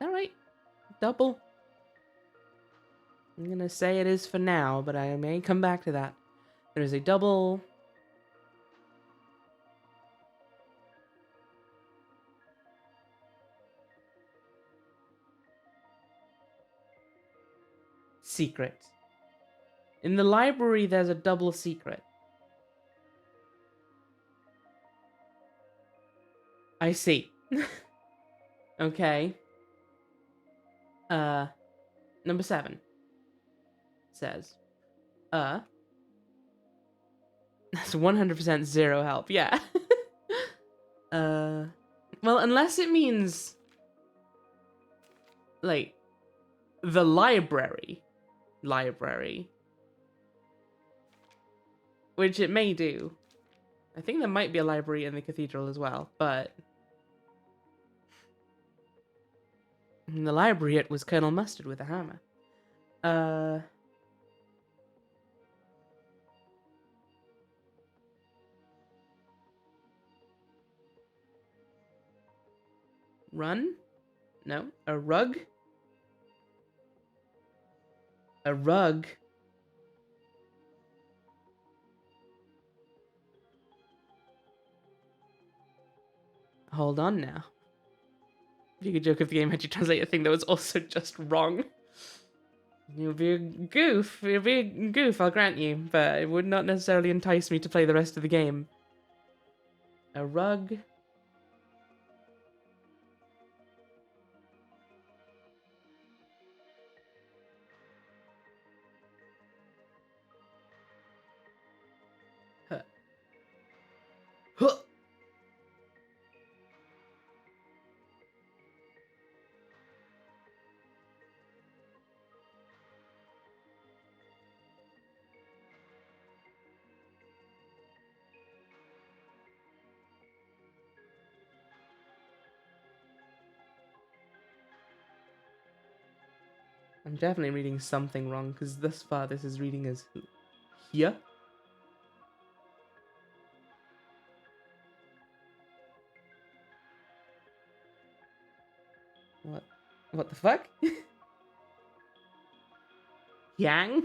Alright. Double. I'm gonna say it is for now, but I may come back to that. There is a double... secret. In the library, there's a double secret. I see. Okay. Number 7 says, that's 100% zero help, yeah. Well, unless it means, like, the library, which it may do. I think there might be a library in the cathedral as well, but in the library it was Colonel Mustard with a hammer. Run? No. A rug? A rug? Hold on now. You could joke if the game had you translate a thing that was also just wrong. You'll be a goof. You'll be a goof, I'll grant you, but it would not necessarily entice me to play the rest of the game. A rug. Huh. Huh. I'm definitely reading something wrong, because thus far this is reading as here. What? What the fuck? Yang?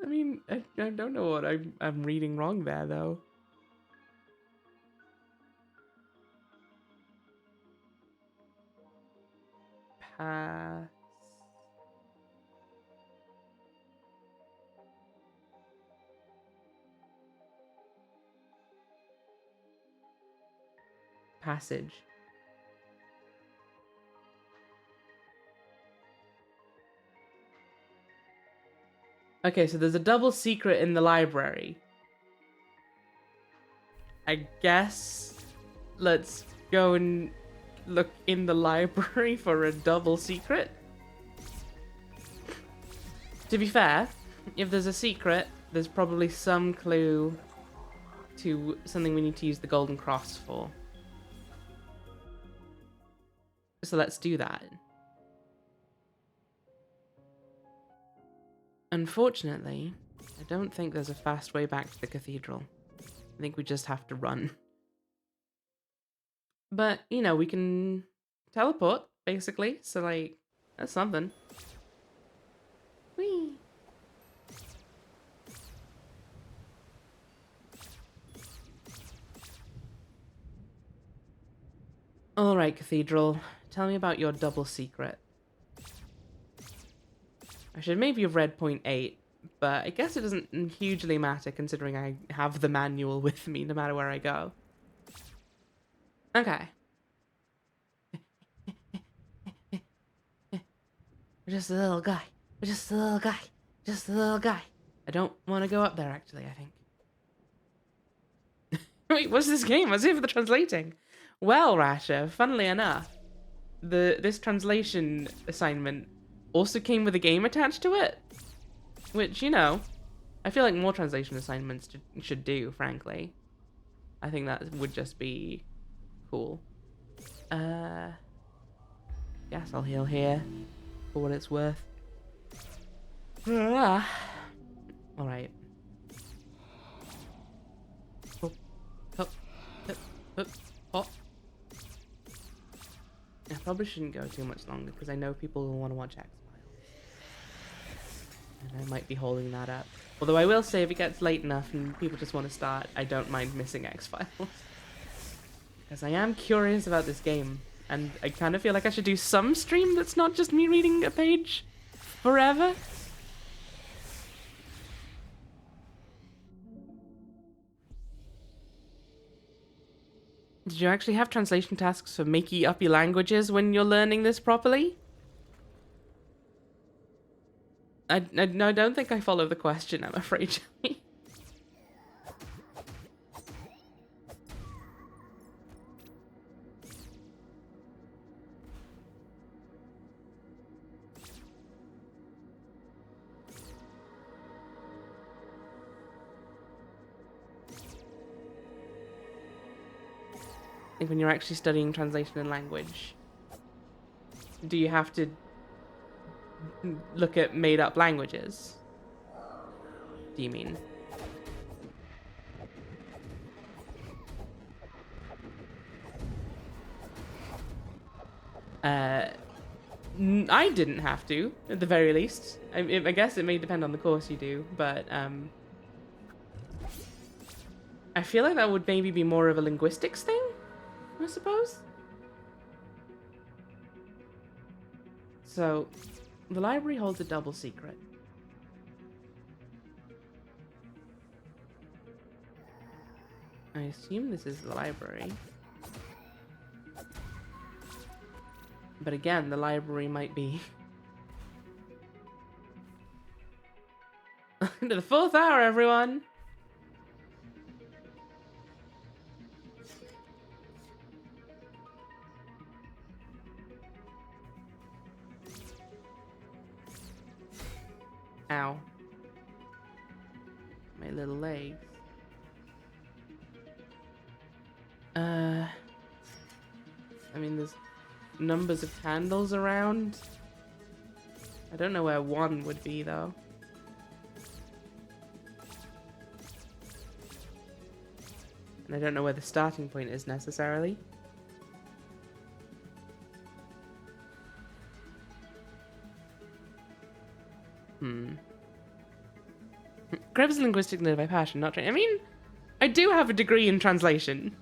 I mean, I don't know what I'm reading wrong there, though. Pass. Passage. Okay, so there's a double secret in the library. I guess let's go and look in the library for a double secret. To be fair, if there's a secret, there's probably some clue to something we need to use the golden cross for. So let's do that. Unfortunately, I don't think there's a fast way back to the cathedral. I think we just have to run. But, you know, we can teleport, basically. So, like, that's something. Whee! Alright, Cathedral. Tell me about your double secret. I should maybe have read point 8, but I guess it doesn't hugely matter considering I have the manual with me no matter where I go. Okay. We're just a little guy. We're just a little guy. Just a little guy. I don't want to go up there, actually, I think. Wait, what's this game? What's it for the translating? Well, Rasha, funnily enough, this translation assignment also came with a game attached to it. Which, you know, I feel like more translation assignments should do, frankly. I think that would just be cool. Guess I'll heal here for what it's worth. Alright. I probably shouldn't go too much longer because I know people will want to watch X-Files. And I might be holding that up. Although I will say if it gets late enough and people just want to start, I don't mind missing X-Files. Because I am curious about this game. And I kind of feel like I should do some stream that's not just me reading a page forever. Did you actually have translation tasks for makey-uppy languages when you're learning this properly? No, I don't think I follow the question, I'm afraid, Johnny. When you're actually studying translation and language, do you have to look at made-up languages? Do you mean? I didn't have to, at the very least. I guess it may depend on the course you do, but I feel like that would maybe be more of a linguistics thing, I suppose. So, the library holds a double secret. I assume this is the library. But again, the library might be... Into the 4th hour, everyone! Ow. My little legs. I mean, there's numbers of candles around. I don't know where one would be, though. And I don't know where the starting point is, necessarily. Krebs linguistic nerd by passion, not trained. I mean, I do have a degree in translation.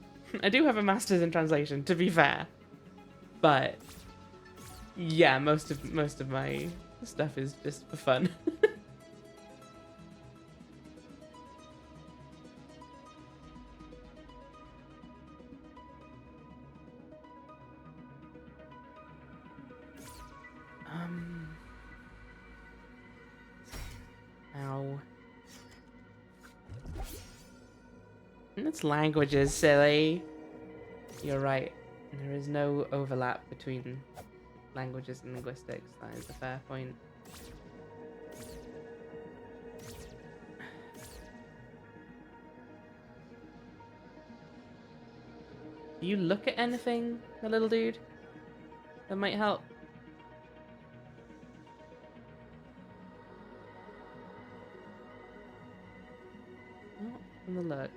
I do have a master's in translation, to be fair. But yeah, most of my stuff is just for fun. Ow. It's languages, silly. You're right. There is no overlap between languages and linguistics. That is a fair point. Do you look at anything, the little dude? That might help. Not from the look.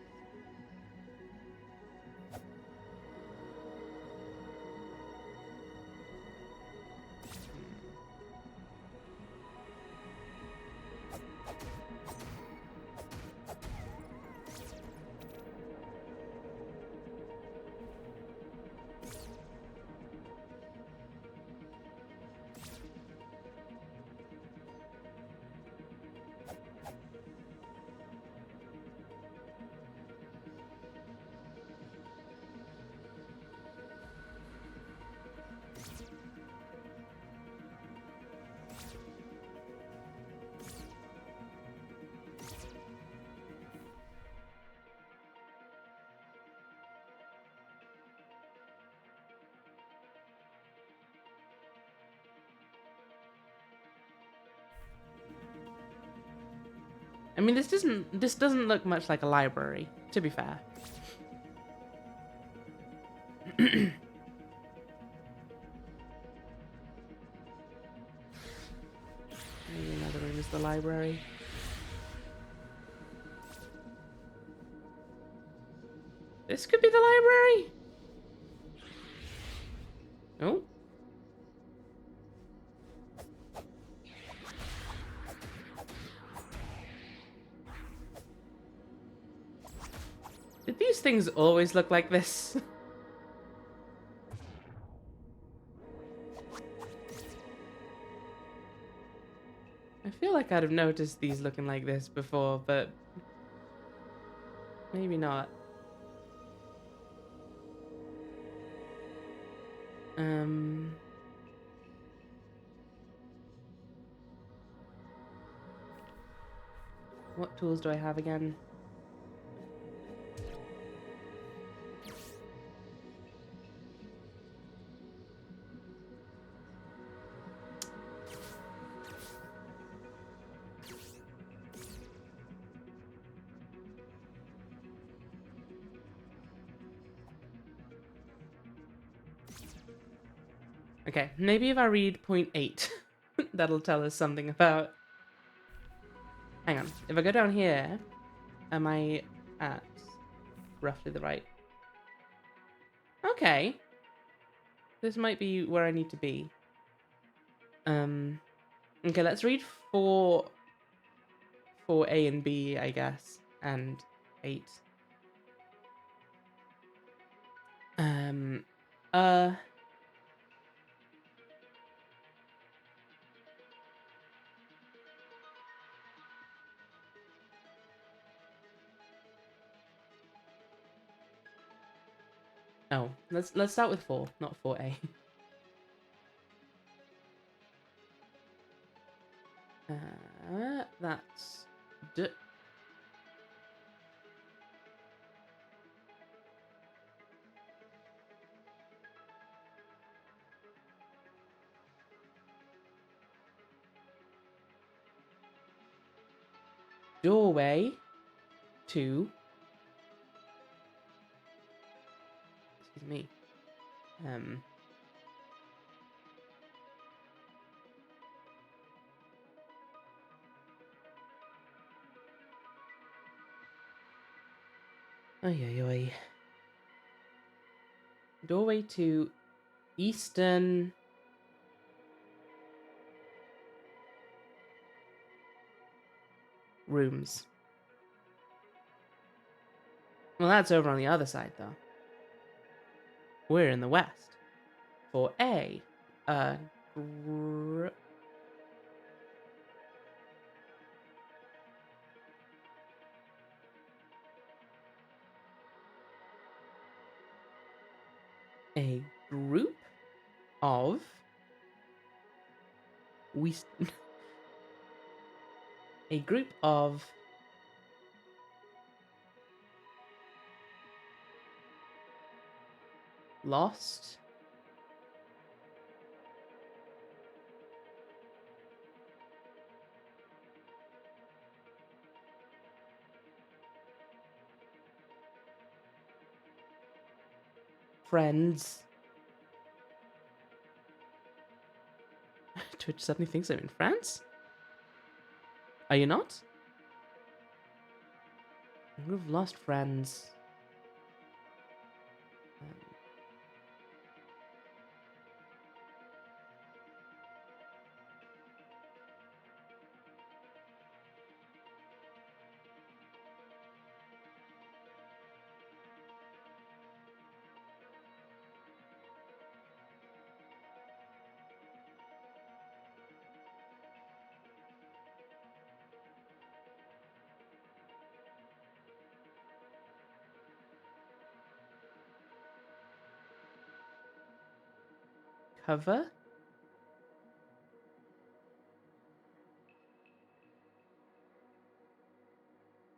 I mean, this doesn't look much like a library, to be fair. Maybe another room is the library. This could be the library. Oh. Did these things always look like this? I feel like I'd have noticed these looking like this before, but maybe not. What tools do I have again? Okay, maybe if I read point 8, that'll tell us something about... Hang on, if I go down here, am I at roughly the right... Okay. This might be where I need to be. Okay, let's read 4... 4A and B, I guess, and 8. Oh, let's start with 4, not 4A. That's D. Doorway to... Excuse me. Oy. Doorway to Eastern... rooms. Well, that's over on the other side, though. We're in the west. For A, gr- a group of a group of lost friends. Twitch suddenly thinks I'm in France? Are you not? We've lost friends. Cover?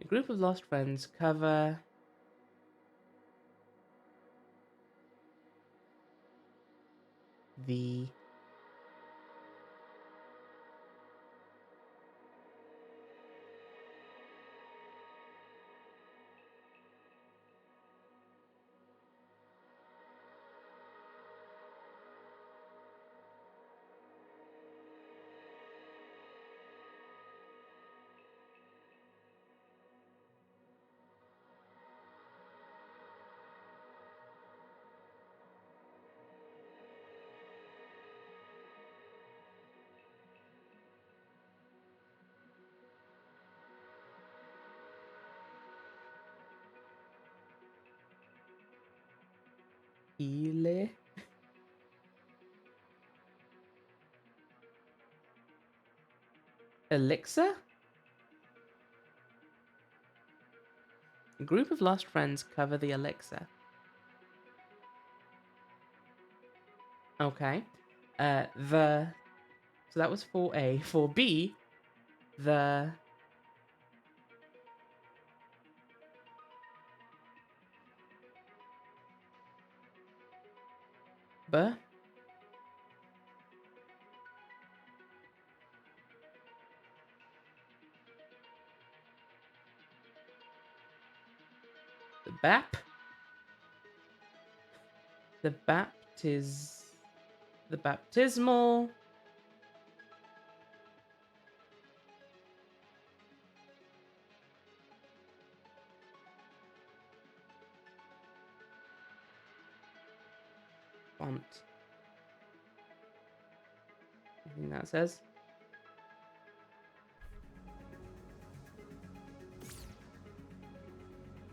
A group of lost friends cover the Ele elixir? A group of lost friends cover the elixir. Okay. So that was for A. For B, the B. The BAP. The the baptismal. Font. Anything that says.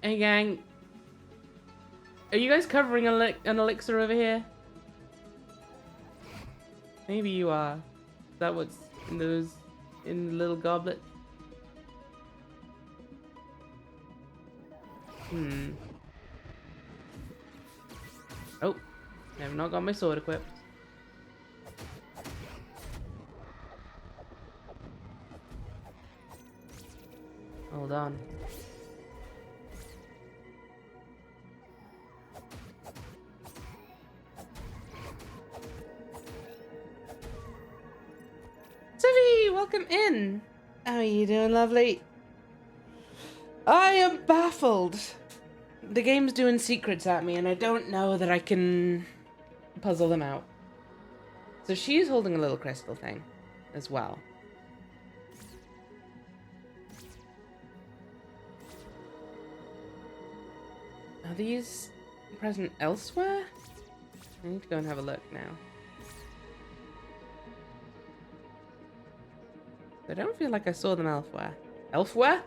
Hey gang. Are you guys covering an elixir over here? Maybe you are. Is that what's in the little goblet? Oh, I have not got my sword equipped. Hold on. Civi, welcome in. How are you doing, lovely? I am baffled. The game's doing secrets at me, and I don't know that I can puzzle them out. So she's holding a little crystal thing as well. Are these present elsewhere? I need to go and have a look now. I don't feel like I saw them elsewhere. Elsewhere?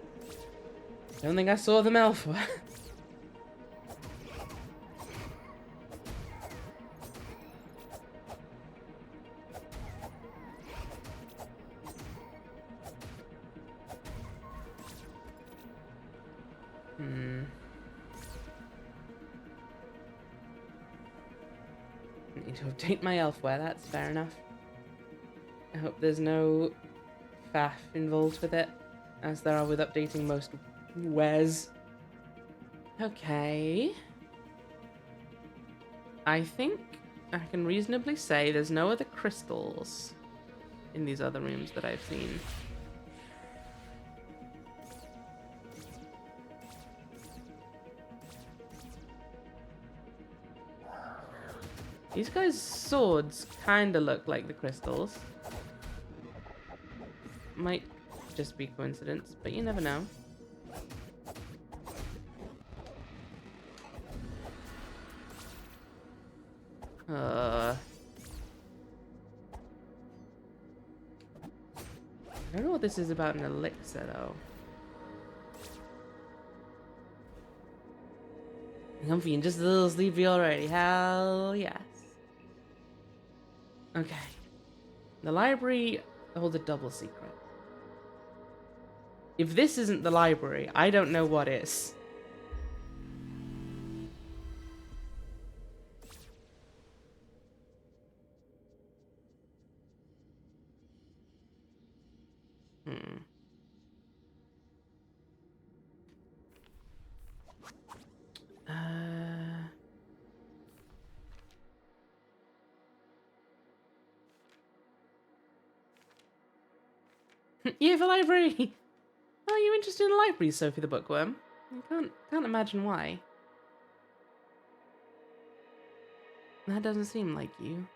Don't think I saw them elsewhere. Need to update my elsewhere, that's fair enough. I hope there's no faff involved with it, as there are with updating most wares. Okay. I think I can reasonably say there's no other crystals in these other rooms that I've seen. These guys' swords kinda look like the crystals. Might just be coincidence, but you never know. I don't know what this is about an elixir, though. I'm feeling just a little sleepy already. Hell yes. Okay. The library holds a double secret. If this isn't the library, I don't know what is. Yeah, the library. Are you interested in the library, Sophie the Bookworm? I can't imagine why. That doesn't seem like you.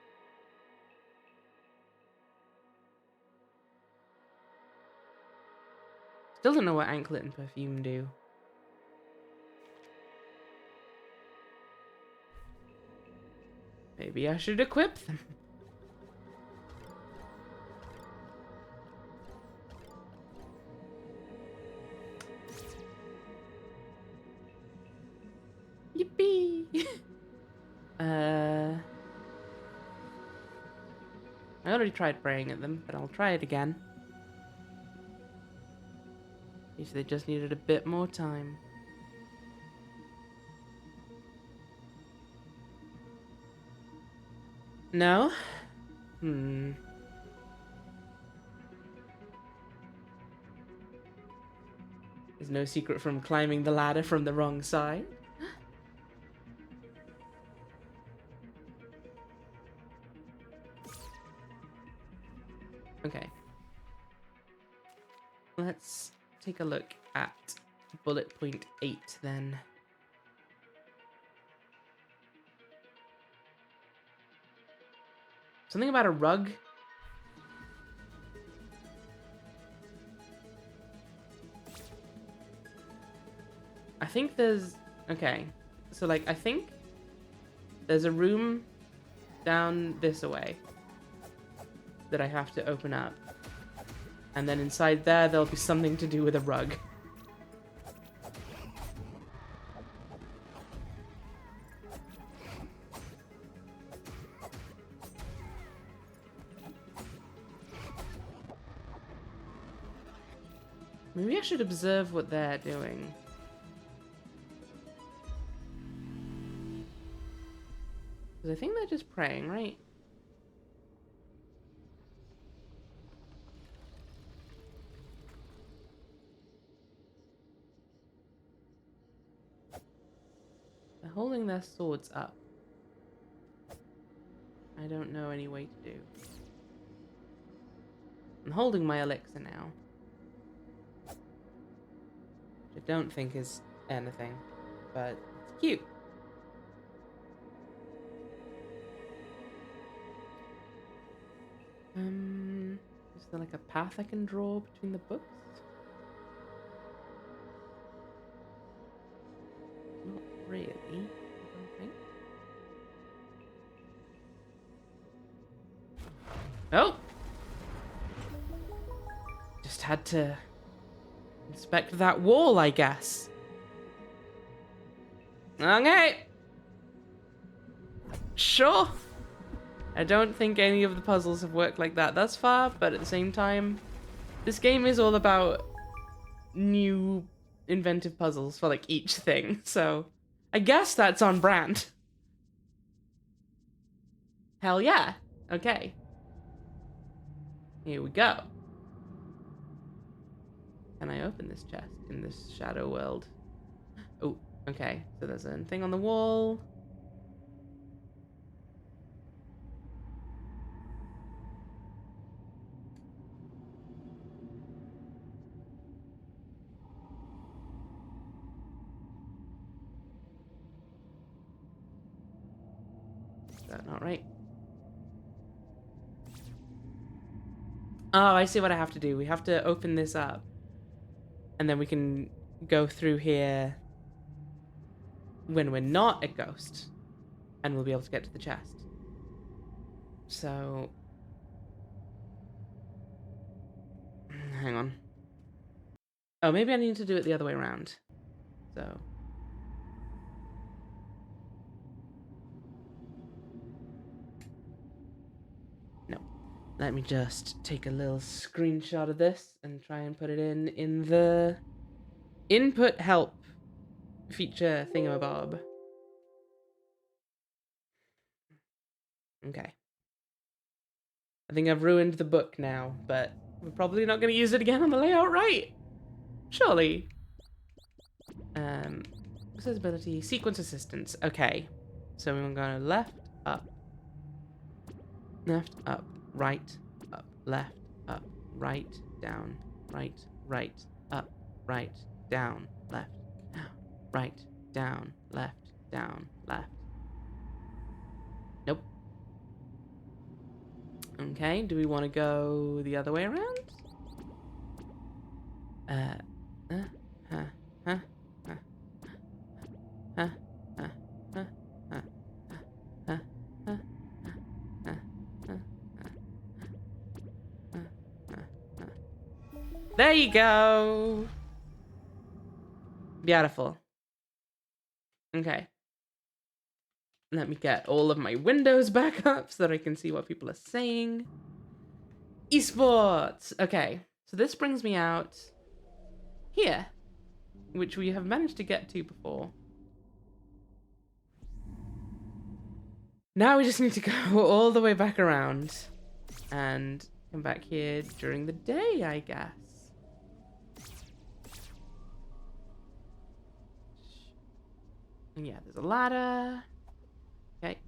Still don't know what anklet and perfume do. Maybe I should equip them. Yippee! I already tried praying at them, but I'll try it again. If they just needed a bit more time. No? There's no secret from climbing the ladder from the wrong side. Okay. Let's take a look at bullet point 8 then. Something about a rug. I think there's... Okay. So, like, I think there's a room down this way that I have to open up. And then inside there, there'll be something to do with a rug. Maybe I should observe what they're doing. Because I think they're just praying, right? They're holding their swords up. I don't know any way to do. I'm holding my elixir now. Which I don't think is anything, but it's cute. Is there like a path I can draw between the books? Not really, I don't think. Oh! Just had to Inspect that wall, I guess. Okay. Sure. I don't think any of the puzzles have worked like that thus far, but at the same time, this game is all about new inventive puzzles for like each thing, so I guess that's on brand. Hell yeah. Okay. Here we go. Can I open this chest in this shadow world? Oh, okay. So there's a thing on the wall. Is that not right? Oh, I see what I have to do. We have to open this up. And then we can go through here when we're not a ghost. And we'll be able to get to the chest. So... hang on. Oh, maybe I need to do it the other way around. So... no. Let me just take a little screenshot of this and try and put it in the input help feature thingamabob. Okay. I think I've ruined the book now, but we're probably not going to use it again on the layout, right? Surely. Accessibility, sequence assistance. Okay. So we're going to left, up, right, up, left, up, right, down, right, up, right, down, left, right, down, left. Nope. Okay, do we want to go the other way around? There you go. Beautiful. Okay. Let me get all of my windows back up so that I can see what people are saying. Esports. Okay. So this brings me out here, which we have managed to get to before. Now we just need to go all the way back around and come back here during the day, I guess. And yeah, there's a ladder. Okay.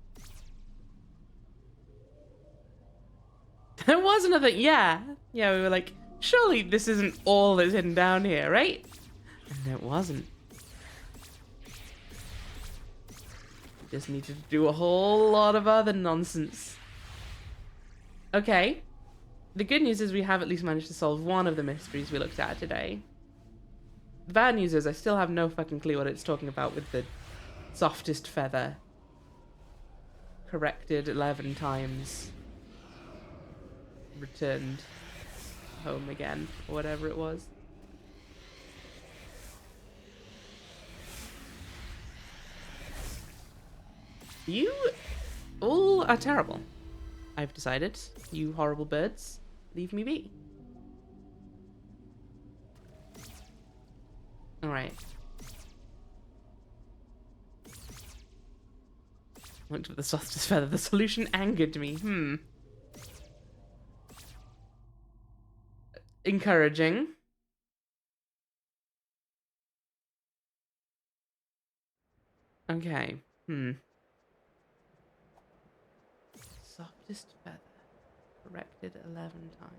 There was another, yeah. Yeah, we were like, surely this isn't all that's hidden down here, right? And it wasn't. We just needed to do a whole lot of other nonsense. Okay. The good news is we have at least managed to solve one of the mysteries we looked at today. The bad news is I still have no fucking clue what it's talking about with the softest feather. Corrected 11 times. Returned home again, or whatever it was. You all are terrible. I've decided. You horrible birds, leave me be. Alright. Went with the softest feather. The solution angered me. Encouraging. Okay. Softest feather. Corrected 11 times.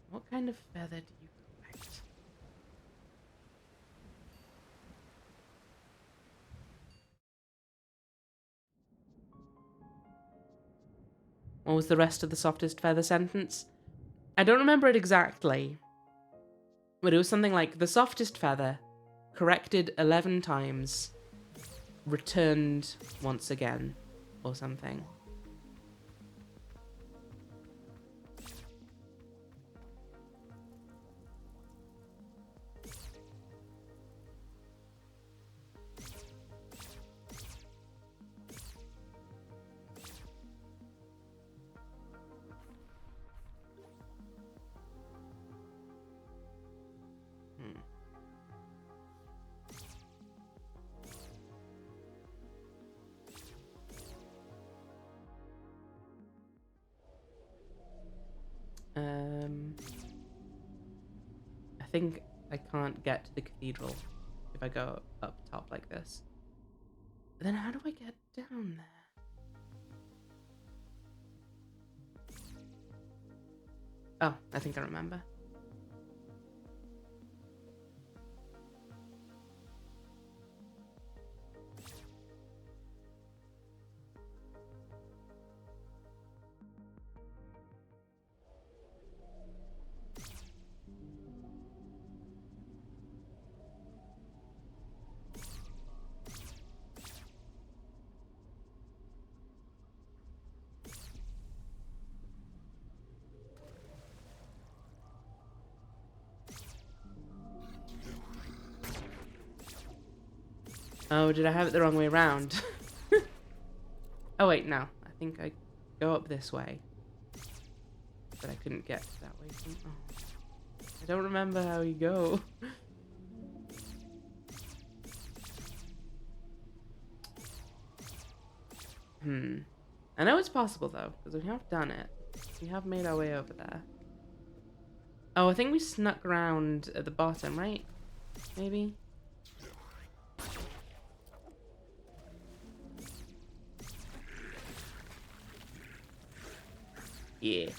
What kind of feather do you correct? What was the rest of the softest feather sentence? I don't remember it exactly, but it was something like the softest feather, corrected 11 times, returned once again, or something. I think I can't get to the cathedral if I go up top like this. But then how do I get down there? Oh, I think I remember. Oh, did I have it the wrong way around? Oh wait, no. I think I go up this way. But I couldn't get that way. Oh. I don't remember how you go. I know it's possible though, because we have done it. We have made our way over there. Oh, I think we snuck around at the bottom, right? Maybe? Yeah.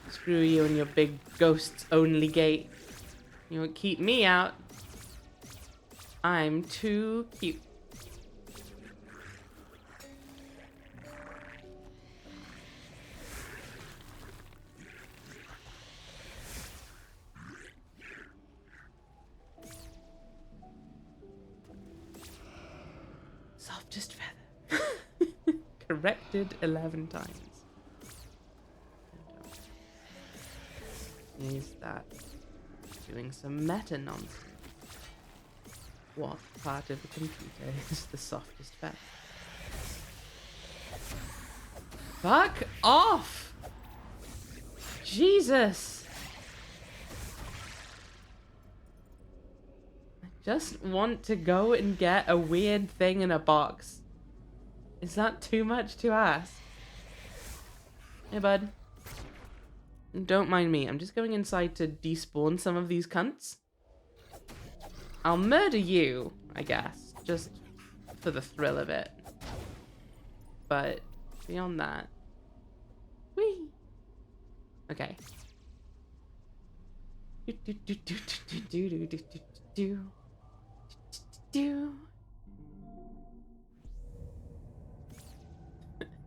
Screw you and your big ghosts only gate. You won't keep me out. I'm too cute. Softest feather. Corrected 11 times. Is that doing some meta nonsense? What part of the computer is the softest feather? Fuck off! Jesus! I just want to go and get a weird thing in a box. Is that too much to ask? Hey, bud. Don't mind me. I'm just going inside to despawn some of these cunts. I'll murder you, I guess. Just for the thrill of it. But beyond that... Whee! Okay.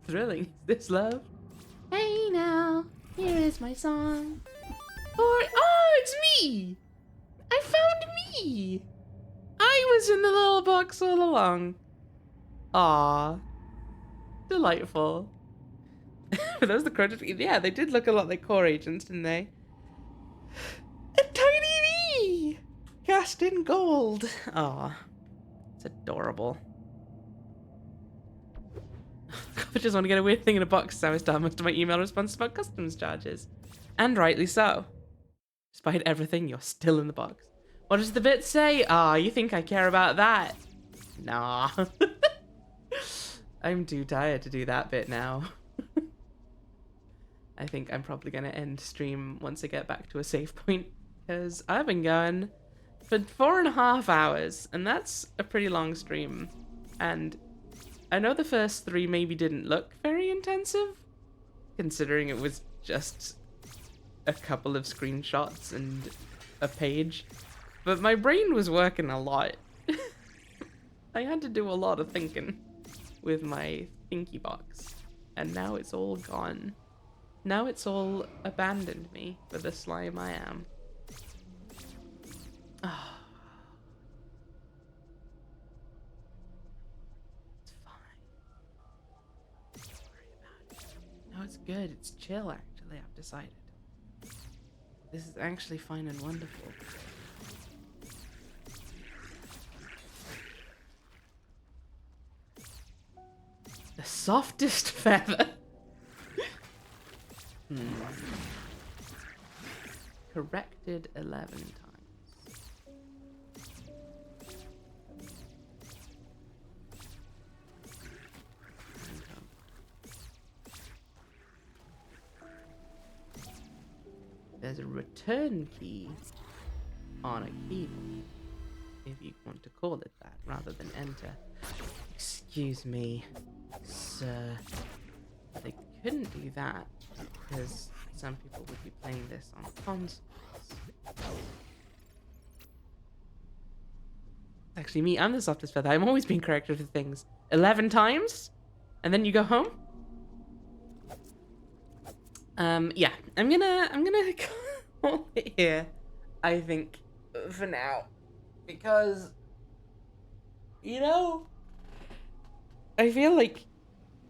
Thrilling. Is this love? Hey now, here is my song. Oh, it's me! I found me! I was in the little box all along. Ah, delightful. Were those the credits? Yeah, they did look a lot like core agents, didn't they? A tiny me! Cast in gold. Ah, it's adorable. I just want to get a weird thing in a box, so I was done most of my email responses about customs charges. And rightly so. Despite everything, you're still in the box. What does the bit say? Ah, you think I care about that? Nah. I'm too tired to do that bit now. I think I'm probably going to end stream once I get back to a safe point, because I've been going for 4.5 hours, and that's a pretty long stream. And I know the first 3 maybe didn't look very intensive, considering it was just a couple of screenshots and a page, but my brain was working a lot. I had to do a lot of thinking. with my thinky box, and now it's all gone. Now it's all abandoned me for the slime I am. Ah, it's fine. Don't worry about it. No, it's good. It's chill, actually, I've decided. This is actually fine and wonderful. The softest feather. Corrected 11 times. There's a return key on a keyboard, if you want to call it that, rather than enter. Excuse me, sir. They couldn't do that because some people would be playing this on consoles. Actually, me, I'm the softest feather. I'm always being corrected for things. 11 times? And then you go home? Yeah, I'm gonna call it here, I think, for now. Because, you know, I feel like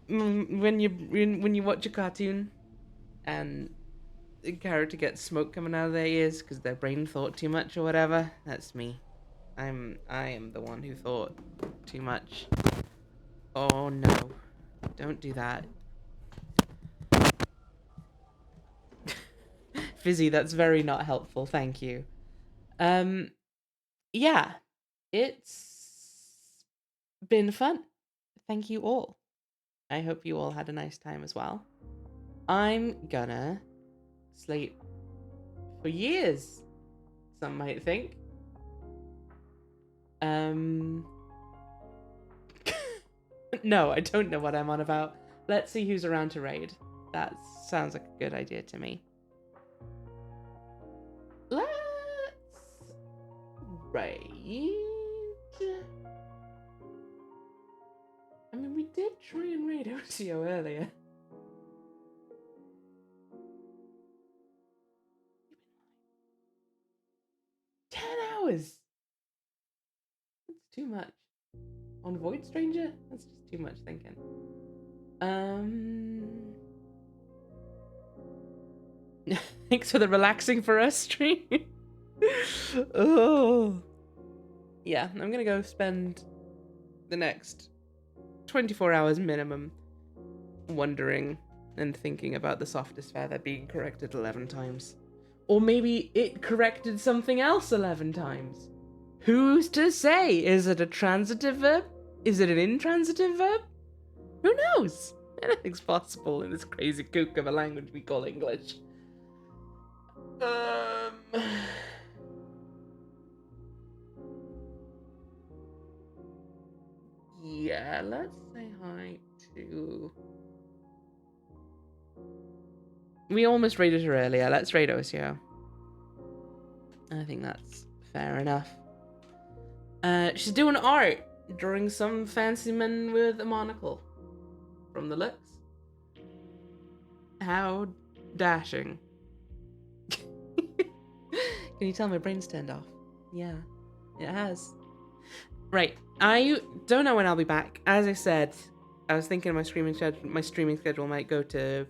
when you watch a cartoon and the character gets smoke coming out of their ears because their brain thought too much or whatever, that's me. I am the one who thought too much. Oh no, don't do that. Fizzy, that's very not helpful, thank you. Yeah, it's been fun. Thank you all. I hope you all had a nice time as well. I'm gonna sleep for years, some might think. No, I don't know what I'm on about. Let's see who's around to raid. That sounds like a good idea to me. Let's raid. I mean, we did try and raid OCO earlier. 10 hours! That's too much. On Void Stranger? That's just too much thinking. Thanks for the relaxing for us stream. Oh. Yeah, I'm gonna go spend the next 24 hours minimum wondering and thinking about the softest feather being corrected 11 times. Or maybe it corrected something else 11 times. Who's to say? Is it a transitive verb? Is it an intransitive verb? Who knows? Anything's possible in this crazy kook of a language we call English. Yeah, let's say hi to... We almost raided her earlier. Let's raid Osio. I think that's fair enough. She's doing art, drawing some fancy man with a monocle. From the looks. How dashing. Can you tell my brain's turned off? Yeah, it has. Right, I don't know when I'll be back. As I said, I was thinking my streaming schedule might go to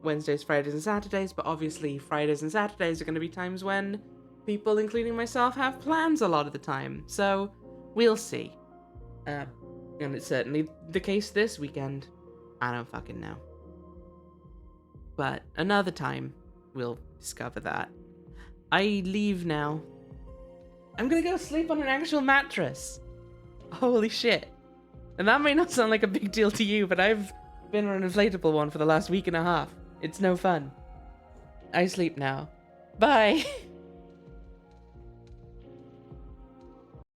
Wednesdays, Fridays, and Saturdays, but obviously Fridays and Saturdays are going to be times when people, including myself, have plans a lot of the time. So we'll see. And it's certainly the case this weekend. I don't fucking know. But another time, we'll discover that. I leave now. I'm gonna go sleep on an actual mattress. Holy shit. And that may not sound like a big deal to you, but I've been on an inflatable one for the last week and a half. It's no fun. I sleep now. Bye.